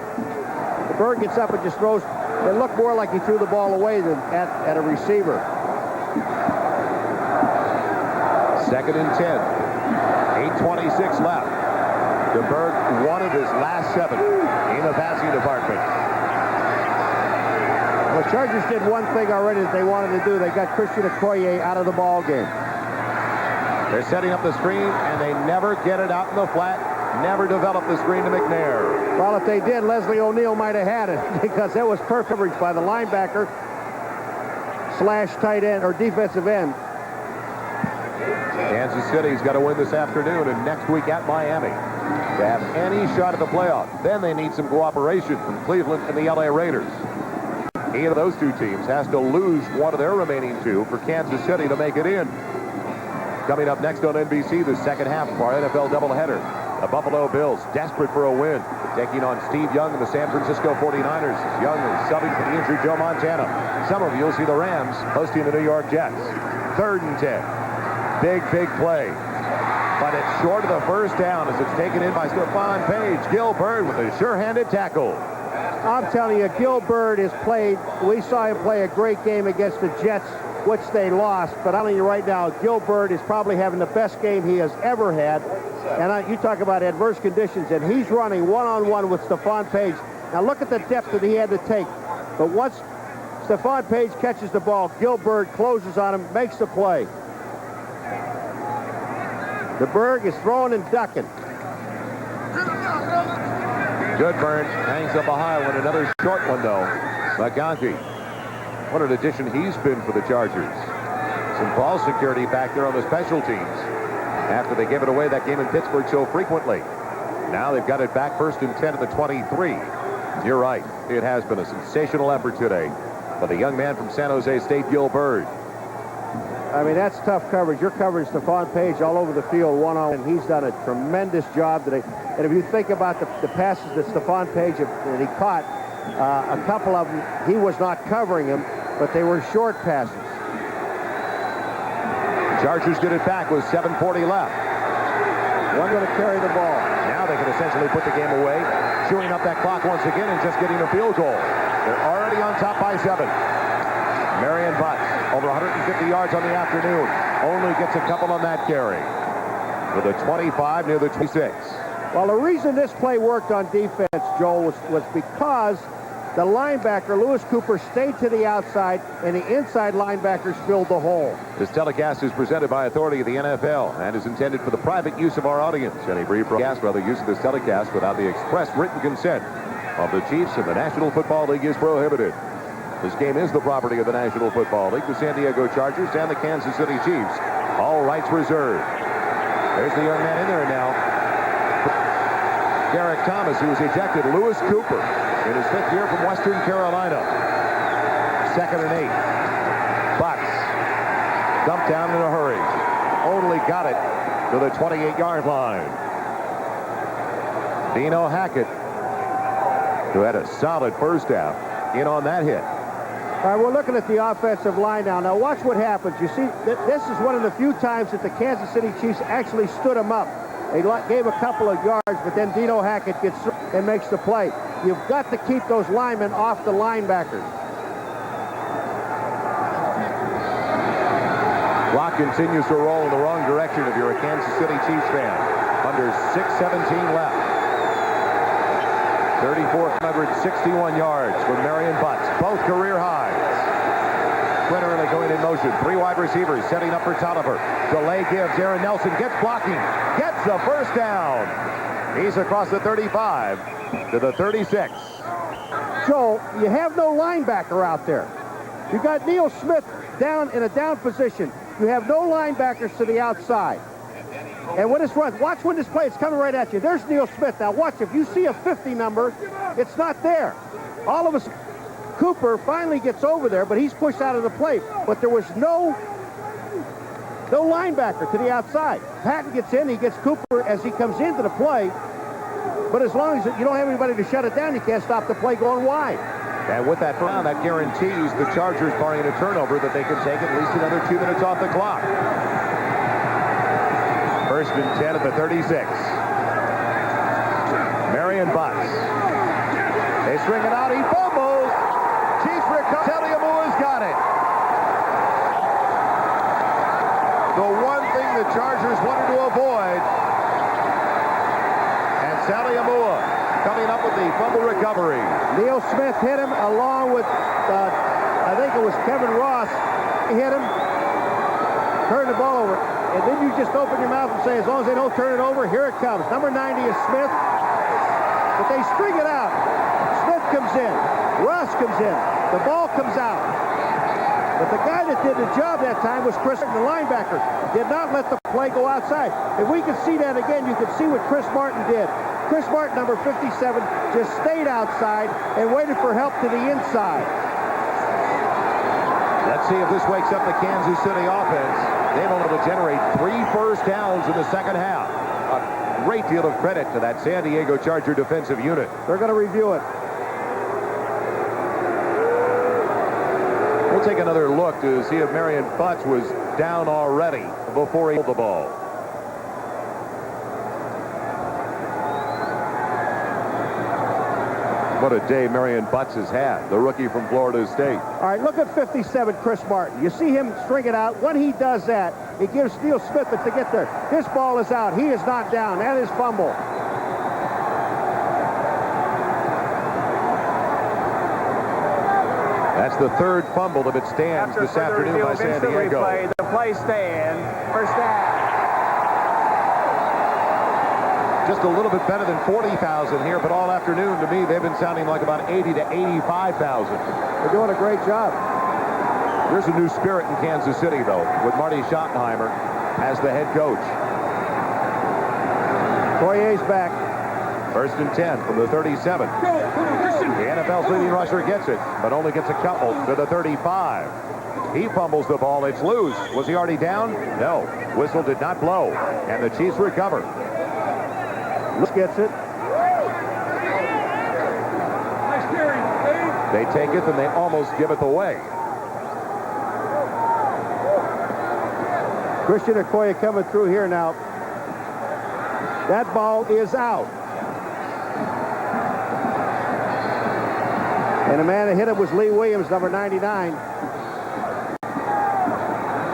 DeBerg gets up and just throws. It looked more like he threw the ball away than at a receiver. 2nd and 10. 8:26 left. DeBerg one of his last 7 in the passing department. The Chargers did one thing already that they wanted to do. They got Christian Okoye out of the ball game. They're setting up the screen, and they never get it out in the flat. Never develop the screen to McNair. Well, if they did, Leslie O'Neal might have had it because that was perfect coverage by the linebacker / tight end or defensive end. Kansas City's got to win this afternoon and next week at Miami to have any shot at the playoff. Then they need some cooperation from Cleveland and the LA Raiders. Either of those 2 teams has to lose one of their remaining 2 for Kansas City to make it in. Coming up next on NBC, the second half of our NFL doubleheader. The Buffalo Bills, desperate for a win, taking on Steve Young and the San Francisco 49ers. Young is subbing for the injured Joe Montana. Some of you will see the Rams hosting the New York Jets. 3rd and 10. Big play. But it's short of the first down as it's taken in by Stephon Page. Gilbert with a sure-handed tackle. I'm telling you, Gilbert has played. We saw him play a great game against the Jets, which they lost. But I'm telling you right now, Gilbert is probably having the best game he has ever had. And you talk about adverse conditions, and he's running one-on-one with Stephon Page. Now look at the depth that he had to take. But once Stephon Page catches the ball, Gilbert closes on him, makes the play. DeBerg is throwing and ducking. Goodburn hangs up a high one. Another short one, though. McGonkey. What an addition he's been for the Chargers. Some ball security back there on the special teams after they gave it away that game in Pittsburgh so frequently. Now they've got it back 1st and 10 at the 23. You're right. It has been a sensational effort today by the young man from San Jose State, Gilbert. I mean, that's tough coverage. You're covering Stephon Page all over the field one-on-one, and he's done a tremendous job today. And if you think about the passes that Stephon Page that he caught, a couple of them, he was not covering him, but they were short passes. Chargers get it back with 7:40 left. One going to carry the ball. Now they can essentially put the game away, chewing up that clock once again and just getting a field goal. They're already on top by 7. Marion Butts, over 150 yards on the afternoon, only gets a couple on that carry. With a 25 near the 26. Well, the reason this play worked on defense, Joel, was because the linebacker, Lewis Cooper, stayed to the outside, and the inside linebackers filled the hole. This telecast is presented by authority of the NFL and is intended for the private use of our audience. Any rebroadcast or other use of this telecast without the express written consent of the Chiefs and the National Football League is prohibited. This game is the property of the National Football League, the San Diego Chargers, and the Kansas City Chiefs. All rights reserved. There's the young man in there now. Derek Thomas, who was ejected. Lewis Cooper in his 5th year from Western Carolina. 2nd and 8. Butts dumped down in a hurry. Only got it to the 28-yard line. Dino Hackett, who had a solid first half, in on that hit. All right, we're looking at the offensive line now. Now watch what happens. You see, this is one of the few times that the Kansas City Chiefs actually stood him up. They gave a couple of yards, but then Dino Hackett gets through and makes the play. You've got to keep those linemen off the linebackers. Clock continues to roll in the wrong direction if you're a Kansas City Chiefs fan. Under 6:17 left. 3,461 yards for Marion Butts. Both career highs. Quinterly going in motion. 3 wide receivers setting up for Tolliver. Delay gives. Aaron Nelson gets blocking. Gets the first down. He's across the 35 to the 36. Joel, you have no linebacker out there. You got Neil Smith down in a down position. You have no linebackers to the outside. And when it's run, watch when this play is coming right at you. There's Neil Smith. Now watch, if you see a 50 number, it's not there. All of a sudden, Cooper finally gets over there, but he's pushed out of the play. But there was no No linebacker to the outside. Patton gets in. He gets Cooper as he comes into the play. But as long as you don't have anybody to shut it down, you can't stop the play going wide. And with that round, that guarantees the Chargers, barring a turnover, that they can take at least another 2 minutes off the clock. First and 10 at the 36. Marion Butts. They string it out. He fumbles. Chiefs recover. Tolliver's got it. The one thing the Chargers wanted to avoid. And Tolliver coming up with the fumble recovery. Neil Smith hit him along with, I think it was Kevin Ross. He hit him. Turned the ball over. And then you just open your mouth and say, as long as they don't turn it over, here it comes. Number 90 is Smith. But they string it out. Smith comes in. Ross comes in. The ball comes out. But the guy that did the job that time was Chris, the linebacker. Did not let the play go outside. If we could see that again, you could see what Chris Martin did. Chris Martin, number 57, just stayed outside and waited for help to the inside. Let's see if this wakes up the Kansas City offense. They've been able to generate 3 first downs in the second half. A great deal of credit to that San Diego Charger defensive unit. They're going to review it. We'll take another look to see if Marion Butts was down already before he pulled the ball. What a day Marion Butts has had, the rookie from Florida State. All right, look at 57, Chris Martin. You see him string it out. When he does that, he gives Neil Smith to get there. This ball is out. He is not down. That is fumble. That's the 3rd fumble of its stands this afternoon by San Diego. The play stand. First down. Just a little bit better than 40,000 here, but all afternoon, to me, they've been sounding like about 80 to 85,000. They're doing a great job. There's a new spirit in Kansas City, though, with Marty Schottenheimer as the head coach. Poyer's back. First and 10 from the 37. The NFL's leading rusher gets it, but only gets a couple to the 35. He fumbles the ball. It's loose. Was he already down? No. Whistle did not blow, and the Chiefs recover. Gets it. They take it, and they almost give it away. Christian Okoye coming through here now. That ball is out. And the man that hit it was Lee Williams, number 99.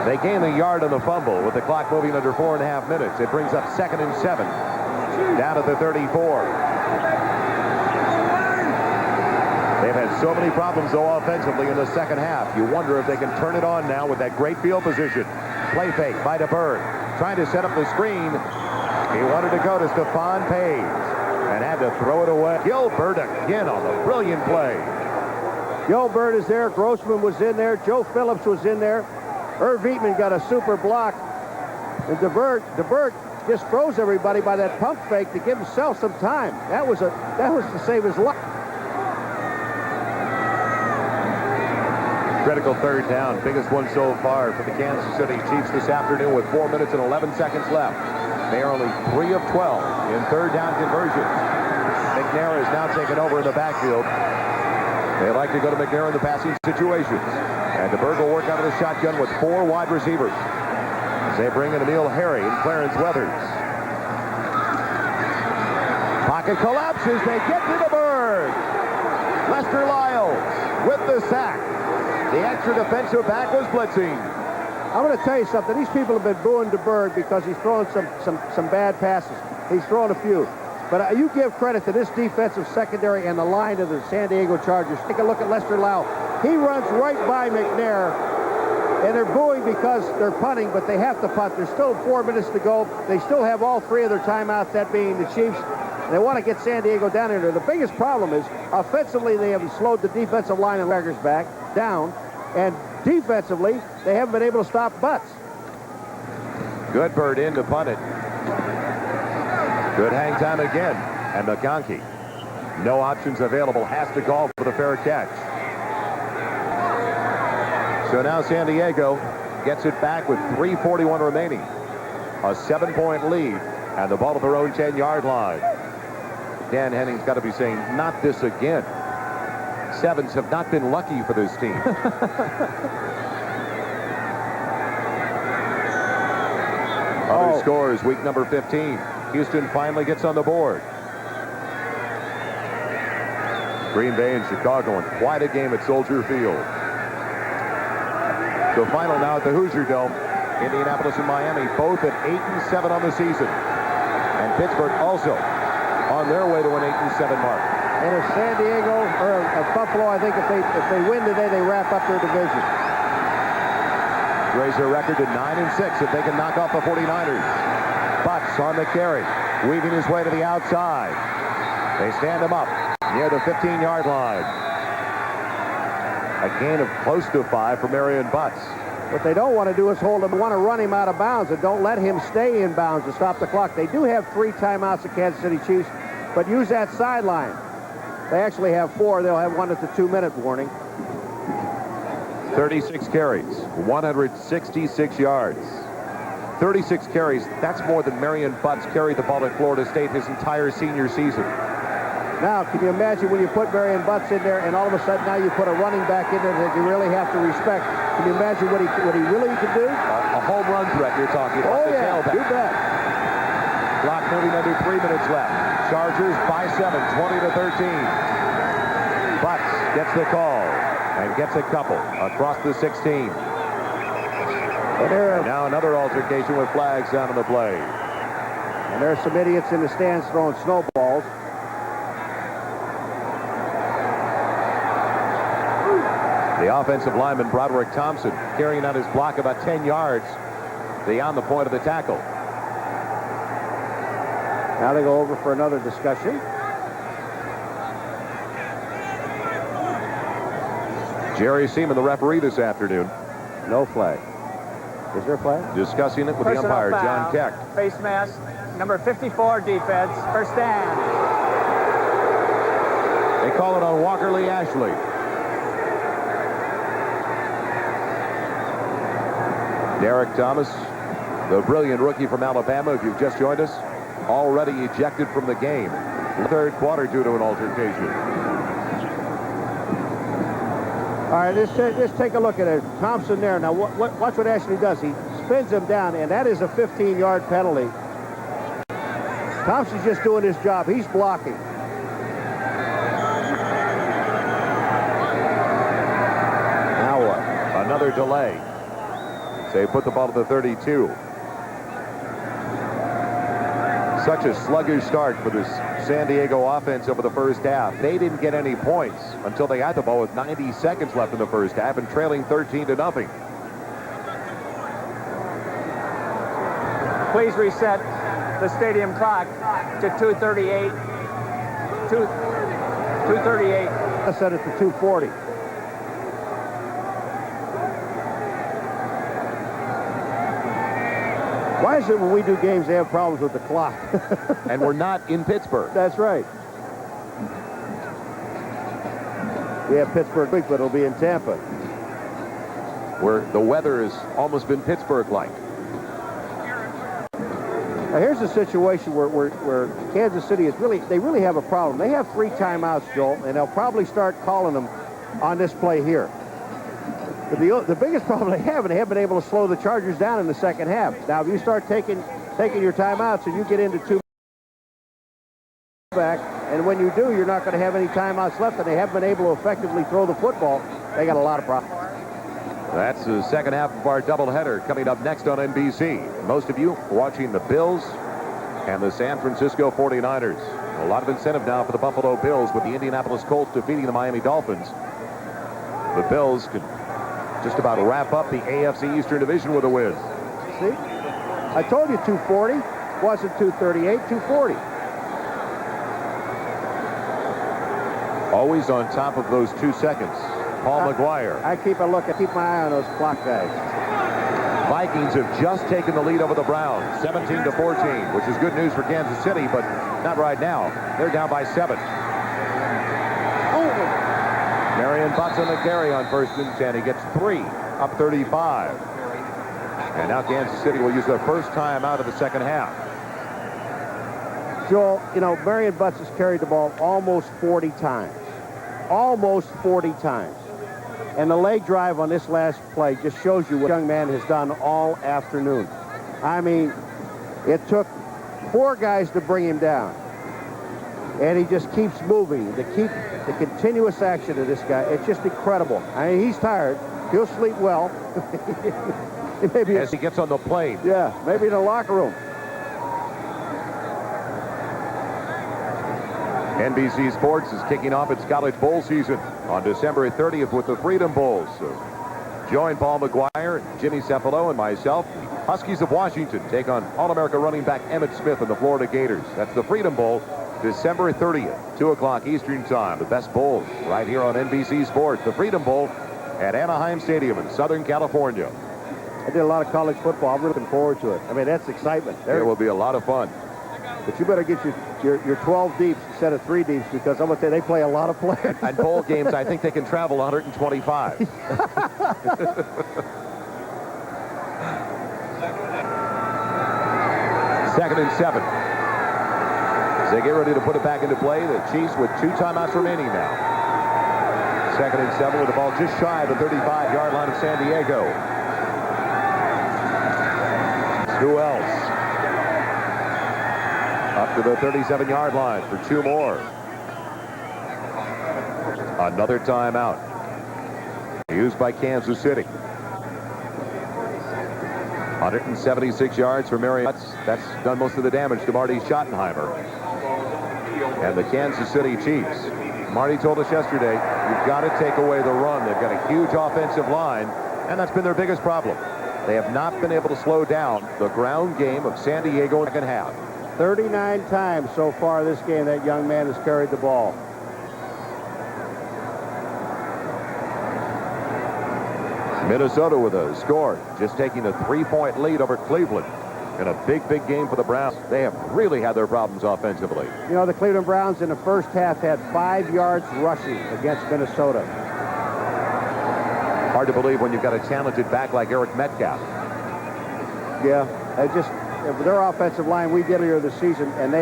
They gain a yard on the fumble with the clock moving under 4.5 minutes. It brings up 2nd and 7. Down at the 34. They've had so many problems, though, offensively in the second half. You wonder if they can turn it on now with that great field position. Play fake by DeBerg. Trying to set up the screen. He wanted to go to Stephon Page and had to throw it away. Gilbert again on the brilliant play. Gilbert is there. Grossman was in there. Joe Phillips was in there. Irv Eatman got a super block. And DeBerg just froze everybody by that pump fake to give himself some time. That was to save his life. Critical 3rd down, biggest one so far for the Kansas City Chiefs this afternoon with 4 minutes and 11 seconds left. They are only 3 of 12 in 3rd down conversions. McNair is now taken over in the backfield. They like to go to McNair in the passing situations. And DeBerg will work out of the shotgun with 4 wide receivers. They bring in Emil Harry and Clarence Weathers. Pocket collapses. They get to DeBerg. Lester Lyles with the sack. The extra defensive back was blitzing. I'm going to tell you something. These people have been booing DeBerg because he's throwing some bad passes. He's thrown a few. But you give credit to this defensive secondary and the line of the San Diego Chargers. Take a look at Lester Lyles. He runs right by McNair. And they're booing because they're punting, but they have to punt. There's still 4 minutes to go. They still have all 3 of their timeouts, that being the Chiefs. And they want to get San Diego down here. The biggest problem is, offensively, they have slowed the defensive line of Packers back down. And defensively, they haven't been able to stop Butts. Good bird in to punt it. Good hang time again. And McConkey, no options available, has to call for the fair catch. So now San Diego gets it back with 3:41 remaining. A 7-point lead, and the ball at their own 10-yard line. Dan Henning's got to be saying, not this again. Sevens have not been lucky for this team. Other scores, week number 15. Houston finally gets on the board. Green Bay and Chicago in quite a game at Soldier Field. The final now at the Hoosier Dome. Indianapolis and Miami both at 8-7 on the season. And Pittsburgh also on their way to an 8-7 mark. And if San Diego or Buffalo, I think if they win today, they wrap up their division. Raise their record to 9-6 if they can knock off the 49ers. Butts on the carry, weaving his way to the outside. They stand him up near the 15-yard line. A gain of close to 5 for Marion Butts. What they don't want to do is hold him, want to run him out of bounds, and don't let him stay in bounds to stop the clock. They do have 3 timeouts, the Kansas City Chiefs, but use that sideline. They actually have 4. They'll have 1 at the 2-minute warning. 36 carries, 166 yards. 36 carries, that's more than Marion Butts carried the ball at Florida State his entire senior season. Now, can you imagine when you put Marion Butts in there and all of a sudden now you put a running back in there that you really have to respect? Can you imagine what he really could do? A home run threat you're talking about. Oh, yeah, you bet. Clock moving under 3 minutes left. Chargers by 7, 20-13. Butts gets the call and gets a couple across the 16. And now another altercation with flags down on the play. And there's some idiots in the stands throwing snowballs. The offensive lineman, Broderick Thompson, carrying out his block about 10 yards beyond the point of the tackle. Now they go over for another discussion. Jerry Seaman, the referee this afternoon. No flag. Is there a flag? Discussing it with the umpire, John Keck. Face mask, number 54 defense, first down. They call it on Walker Lee Ashley. Derek Thomas, the brilliant rookie from Alabama, if you've just joined us, already ejected from the game. Third quarter due to an altercation. All right, let's take a look at it. Thompson there. Now, watch what Ashley does. He spins him down, and that is a 15-yard penalty. Thompson's just doing his job. He's blocking. Now what? Another delay. So they put the ball to the 32. Such a sluggish start for this San Diego offense over the first half. They didn't get any points until they had the ball with 90 seconds left in the first half and trailing 13-0. Please reset the stadium clock to 2:38. 2:38. I set it to 2:40. Why is it when we do games they have problems with the clock? And we're not in Pittsburgh. That's right. We have Pittsburgh week, but it'll be in Tampa. Where the weather has almost been Pittsburgh-like. Now here's a situation where Kansas City is they really have a problem. They have 3 timeouts, Joel, and they'll probably start calling them on this play here. But the biggest problem they haven't been able to slow the Chargers down in the second half. Now, if you start taking your timeouts and you get into 2 back, and when you do, you're not going to have any timeouts left, and they haven't been able to effectively throw the football. They got a lot of problems. That's the second half of our doubleheader coming up next on NBC. Most of you watching the Bills and the San Francisco 49ers. A lot of incentive now for the Buffalo Bills with the Indianapolis Colts defeating the Miami Dolphins. The Bills could just about wrap up the AFC Eastern Division with a win. See? I told you 240. Wasn't 238, 240. Always on top of those 2 seconds. Paul Maguire. I keep my eye on those clock guys. Vikings have just taken the lead over the Browns, 17-14, which is good news for Kansas City, but not right now. They're down by 7. Marion Butts on the carry on 1st and 10. He gets 3, up 35. And now Kansas City will use their first time out of the second half. Joel, you know, Marion Butts has carried the ball almost 40 times. Almost 40 times. And the leg drive on this last play just shows you what young man has done all afternoon. I mean, it took 4 guys to bring him down. And he just keeps moving. To keep the continuous action of this guy, it's just incredible. I mean, he's tired. He'll sleep well. Maybe as he gets on the plane. Yeah, maybe in the locker room. NBC Sports is kicking off its college bowl season on December 30th with the Freedom Bowls. So join Paul Maguire, Jimmy Cefalo, and myself. Huskies of Washington take on All-America running back Emmitt Smith and the Florida Gators. That's the Freedom Bowl, December 30th, 2 o'clock Eastern Time. The best bowls right here on NBC Sports. The Freedom Bowl at Anaheim Stadium in Southern California. I did a lot of college football. I'm looking forward to it. I mean, that's excitement. It will be a lot of fun. But you better get your 12 deeps instead of 3 deeps, because I'm going to say they play a lot of players. And bowl games, I think they can travel 125. Second and 7. As they get ready to put it back into play, the Chiefs with 2 timeouts remaining now. Second and 7 with the ball just shy of the 35-yard line of San Diego. Who else? Up to the 37-yard line for 2 more. Another timeout used by Kansas City. 176 yards for Meyers. That's done most of the damage to Marty Schottenheimer. And the Kansas City Chiefs. Marty told us yesterday, you've got to take away the run. They've got a huge offensive line, and that's been their biggest problem. They have not been able to slow down the ground game of San Diego in the second half. 39 times so far this game that young man has carried the ball. Minnesota with a score, just taking a 3-point lead over Cleveland in a big game for the Browns. They have really had their problems offensively. You know, the Cleveland Browns in the first half had 5 yards rushing against Minnesota. Hard to believe when you've got a talented back like Eric Metcalf. Yeah, their offensive line, we did earlier this season, and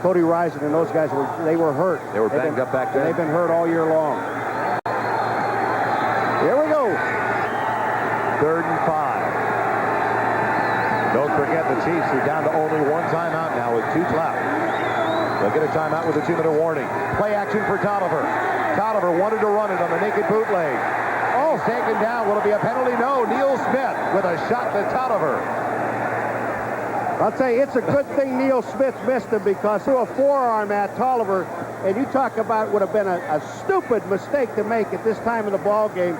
Cody Rison and those guys were hurt. They were banged up back there. They've been hurt all year long. Here we go. 3rd and 5. Don't forget the Chiefs are down to only 1 timeout now with 2 left. They'll get a timeout with a 2-minute warning. Play action for Tolliver. Tolliver wanted to run it on the naked bootleg. Oh, taken down. Will it be a penalty? No. Neil Smith with a shot to Tolliver. I'll tell you, it's a good thing Neil Smith missed him, because threw a forearm at Tolliver, and you talk about would have been a stupid mistake to make at this time in the ball game.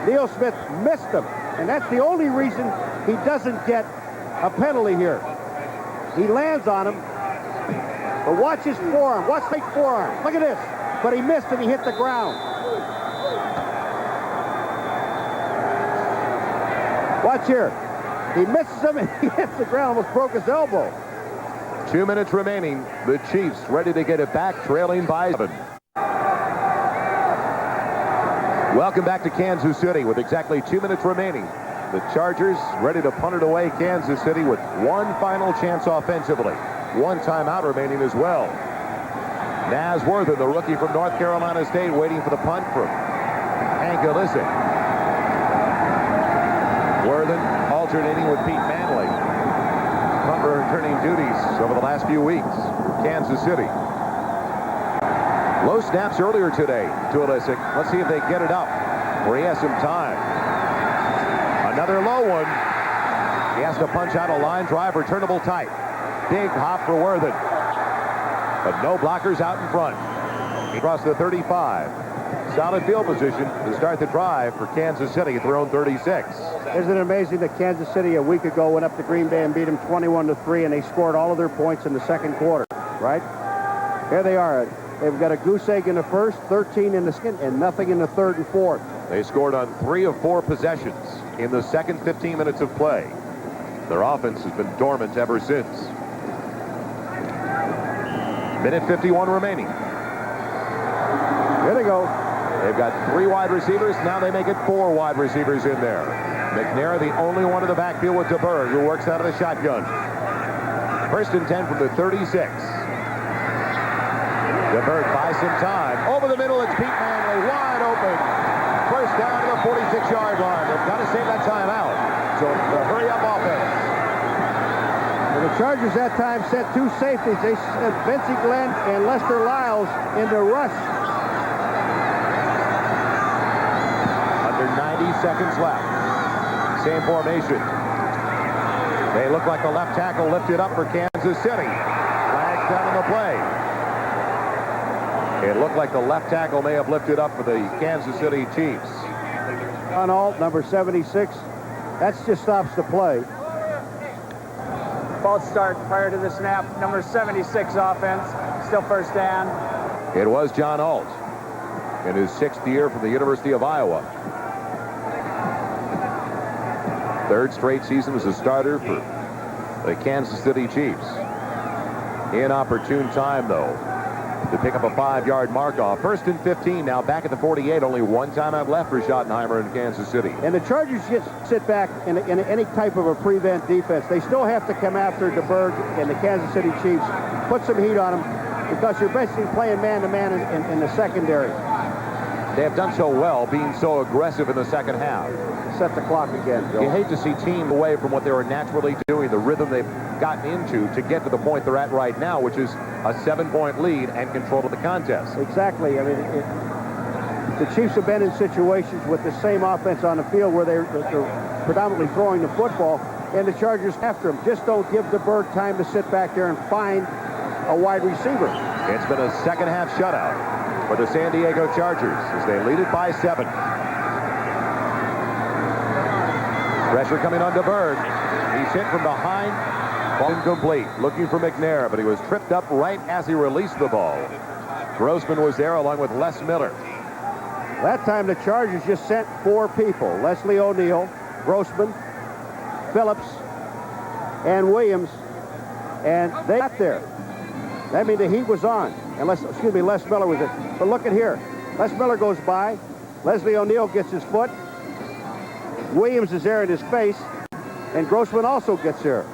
Neil Smith missed him, and that's the only reason he doesn't get a penalty here. He lands on him, but watch his forearm. Watch the forearm. Look at this. But he missed and he hit the ground. Watch here. He misses him and he hits the ground, almost broke his elbow. 2 minutes remaining. The Chiefs ready to get it back, trailing by 7. Welcome back to Kansas City with exactly 2 minutes remaining. The Chargers ready to punt it away. Kansas City with 1 final chance offensively. 1 timeout remaining as well. Naz Worthen, the rookie from North Carolina State, waiting for the punt from Hank Ilisic. Worthen alternating with Pete Manley. Punt returning duties over the last few weeks for Kansas City. Low snaps earlier today to Ilisic. Let's see if they get it up where he has some time. Another low one. He has to punch out a line drive, returnable tight. Big hop for Worthen. But no blockers out in front. He crossed the 35. Solid field position to start the drive for Kansas City at their own 36. Isn't it amazing that Kansas City a week ago went up to Green Bay and beat them 21-3, and they scored all of their points in the second quarter, right? Here they are. They've got a goose egg in the first, 13 in the second, and nothing in the third and fourth. They scored on 3 of 4 possessions in the second 15 minutes of play. Their offense has been dormant ever since. Minute 51 remaining. Here they go. They've got 3 wide receivers. Now they make it 4 wide receivers in there. McNair, the only one in the backfield with DeBerg, who works out of the shotgun. 1st and 10 from the 36. DeBerg buys some time. Over the middle, it's Pete Manley, wide open. First down to the 46-yard line. They've got to save that timeout. So the hurry-up offense. Well, the Chargers that time sent 2 safeties. They sent Vincey Glenn and Lester Lyles into rush. Under 90 seconds left. Same formation. They look like the left tackle lifted up for Kansas City. Flags down on the play. It looked like the left tackle may have lifted up for the Kansas City Chiefs. On alt, number 76. That just stops the play. False start prior to the snap. Number 76 offense. Still first down. It was John Alt in his 6th year from the University of Iowa. 3rd straight season as a starter for the Kansas City Chiefs. Inopportune time, though, to pick up a 5-yard mark off. 1st and 15 now, back at the 48. Only one timeout left for Schottenheimer in Kansas City. And the Chargers just sit back in any type of a prevent defense. They still have to come after DeBerg and the Kansas City Chiefs. Put some heat on them because you're basically playing man-to-man in the secondary. They have done so well being so aggressive in the second half. Set the clock again, Bill. You hate to see teams away from what they were naturally doing, the rhythm they've gotten into to get to the point they're at right now, which is a 7-point lead and control of the contest. Exactly. I mean, the Chiefs have been in situations with the same offense on the field where they're predominantly throwing the football, and the Chargers after them. Just don't give DeBerg time to sit back there and find a wide receiver. It's been a second-half shutout for the San Diego Chargers as they lead it by 7. Pressure coming on DeBerg. He's hit from behind. Ball incomplete. Looking for McNair, but he was tripped up right as he released the ball. Grossman was there along with Les Miller. That time the Chargers just sent 4 people. Leslie O'Neal, Grossman, Phillips, and Williams. And they got there. That means the heat was on. And Les Miller was there. But look at here. Les Miller goes by. Leslie O'Neal gets his foot. Williams is there in his face. And Grossman also gets there.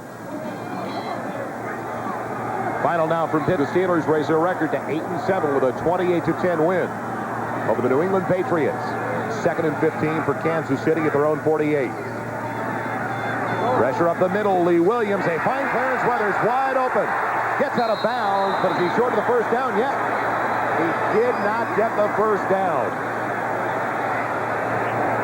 Final now from Pitt. The Steelers raise their record to 8-7 with a 28-10 win over the New England Patriots. 2nd and 15 for Kansas City at their own 48. Pressure up the middle. Lee Williams. A fine clearance. Weathers wide open. Gets out of bounds, but is he short of the first down yet? He did not get the first down.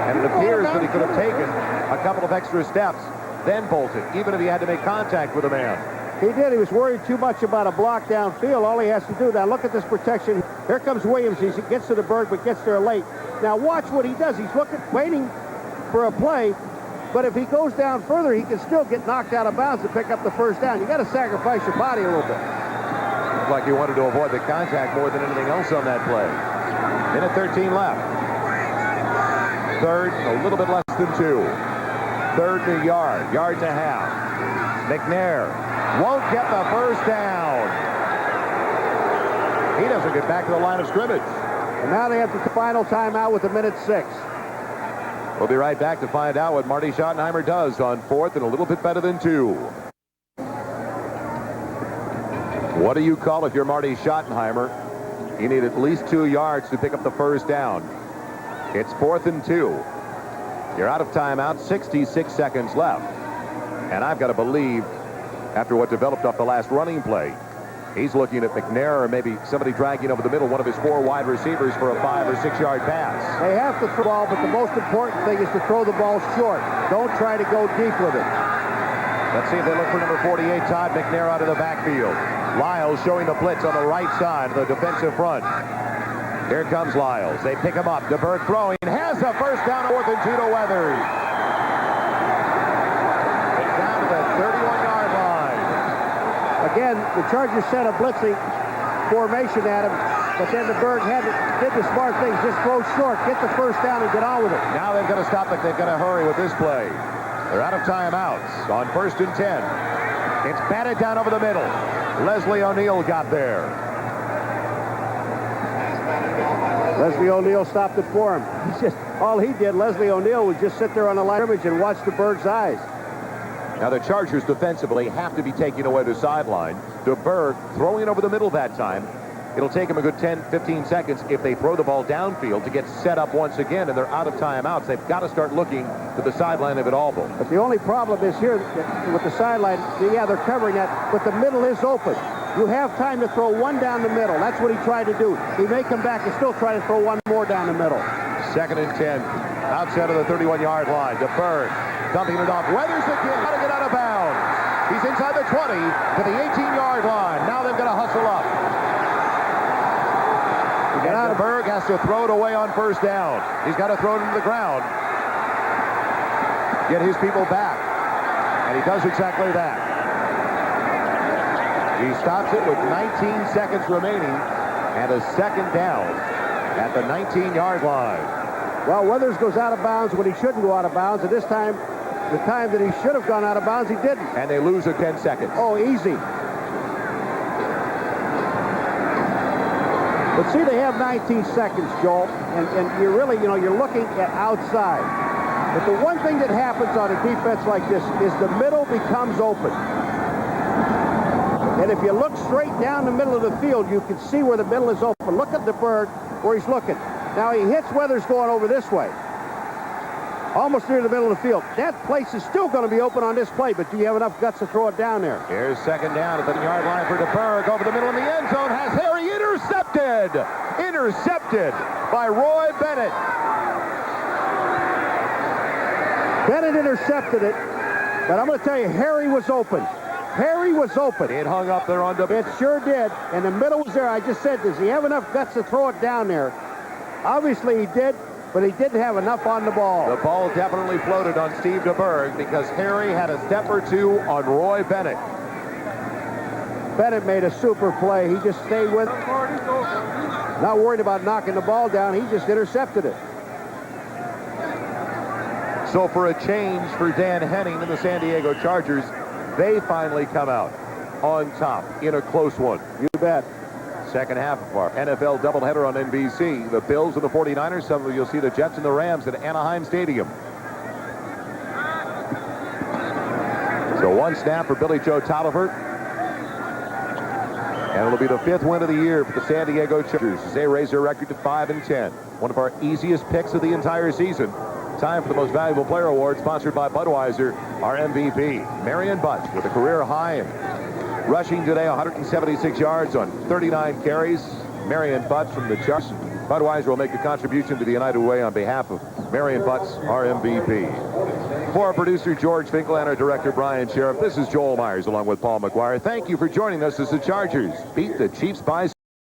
And it appears that he could have taken a couple of extra steps, then bolted, even if he had to make contact with a man. He did. He was worried too much about a block downfield. All he has to do. Now look at this protection. Here comes Williams. He gets to the DeBerg, but gets there late. Now watch what he does. He's waiting for a play. But if he goes down further, he can still get knocked out of bounds to pick up the first down. You got to sacrifice your body a little bit. Looked like he wanted to avoid the contact more than anything else on that play. Minute 13 left. 3rd, a little bit less than 2. 3rd and a yard, yard and a half. McNair won't get the first down. He doesn't get back to the line of scrimmage. And now they have the final timeout with a minute 6. We'll be right back to find out what Marty Schottenheimer does on 4th and a little bit better than 2. What do you call if you're Marty Schottenheimer? You need at least 2 yards to pick up the first down. It's 4th and 2. You're out of timeout, 66 seconds left. And I've got to believe, after what developed off the last running play, he's looking at McNair or maybe somebody dragging over the middle, one of his 4 wide receivers for a 5 or 6 yard pass. They have to throw the ball, but the most important thing is to throw the ball short. Don't try to go deep with it. Let's see if they look for number 48, Todd McNair, out of the backfield. Lyles showing the blitz on the right side of the defensive front. Here comes Lyles. They pick him up. DeBerg throwing. Has a first down, 4th and 2 to Weathers. It's down to the 31-yard line. Again, the Chargers sent a blitzing formation at him, but then DeBerg did the smart thing. Just throw short, get the first down, and get on with it. Now they've got to stop it. They've got to hurry with this play. They're out of timeouts on 1st and 10. It's batted down over the middle. Leslie O'Neal got there. Leslie O'Neal stopped it for him. All he did, Leslie O'Neal, was just sit there on the line of scrimmage and watch DeBerg's eyes. Now the Chargers defensively have to be taking away the sideline. DeBerg throwing over the middle that time. It'll take them a good 10-15 seconds if they throw the ball downfield to get set up once again, and they're out of timeouts. They've got to start looking to the sideline if at all. But the only problem is here with the sideline, yeah, they're covering that, but the middle is open. You have time to throw one down the middle. That's what he tried to do. He may come back and still try to throw one more down the middle. 2nd and 10. Outside of the 31-yard line. DeBerg dumping it off. Weathers again. Got to get out of bounds. He's inside the 20 to the 18-yard line. Now they've got to hustle up. And DeBerg has to throw it away on 1st down. He's got to throw it into the ground. Get his people back. And he does exactly that. He stops it with 19 seconds remaining and a 2nd down at the 19-yard line. Well, Weathers goes out of bounds when he shouldn't go out of bounds. And this time, the time that he should have gone out of bounds, he didn't. And they lose 10 seconds. Oh, easy. But see, they have 19 seconds, Joel, and you're really, you're looking at outside. But the one thing that happens on a defense like this is the middle becomes open. And if you look straight down the middle of the field, you can see where the middle is open. Look at DeBerg where he's looking. Now he hits Weathers going over this way. Almost near the middle of the field. That place is still going to be open on this play, but do you have enough guts to throw it down there? Here's 2nd down at the yard line for DeBerg. Over the middle of the end zone. Has Harry intercepted. Intercepted by Roy Bennett. Bennett intercepted it, but I'm going to tell you, Harry was open. Harry was open. It hung up there on DeBerg. It sure did, and the middle was there. I just said, does he have enough guts to throw it down there? Obviously he did, but he didn't have enough on the ball. The ball definitely floated on Steve DeBerg because Harry had a step or two on Roy Bennett. Bennett made a super play. He just stayed with it. Not worried about knocking the ball down. He just intercepted it. So for a change for Dan Henning and the San Diego Chargers, they finally come out on top in a close one. You bet. Second half of our NFL doubleheader on NBC. The Bills and the 49ers. Some of you will see the Jets and the Rams at Anaheim Stadium. So one snap for Billy Joe Tolliver. And it'll be the 5th win of the year for the San Diego Chargers as they raise their record to 5-10. One of our easiest picks of the entire season. Time for the Most Valuable Player Award, sponsored by Budweiser. Our MVP, Marion Butts, with a career high in rushing today, 176 yards on 39 carries. Marion Butts from the Chargers. Budweiser will make a contribution to the United Way on behalf of Marion Butts, our MVP. For our producer, George Finkel, and our director, Brian Sheriff, this is Joel Meyers along with Paul Maguire. Thank you for joining us as the Chargers beat the Chiefs by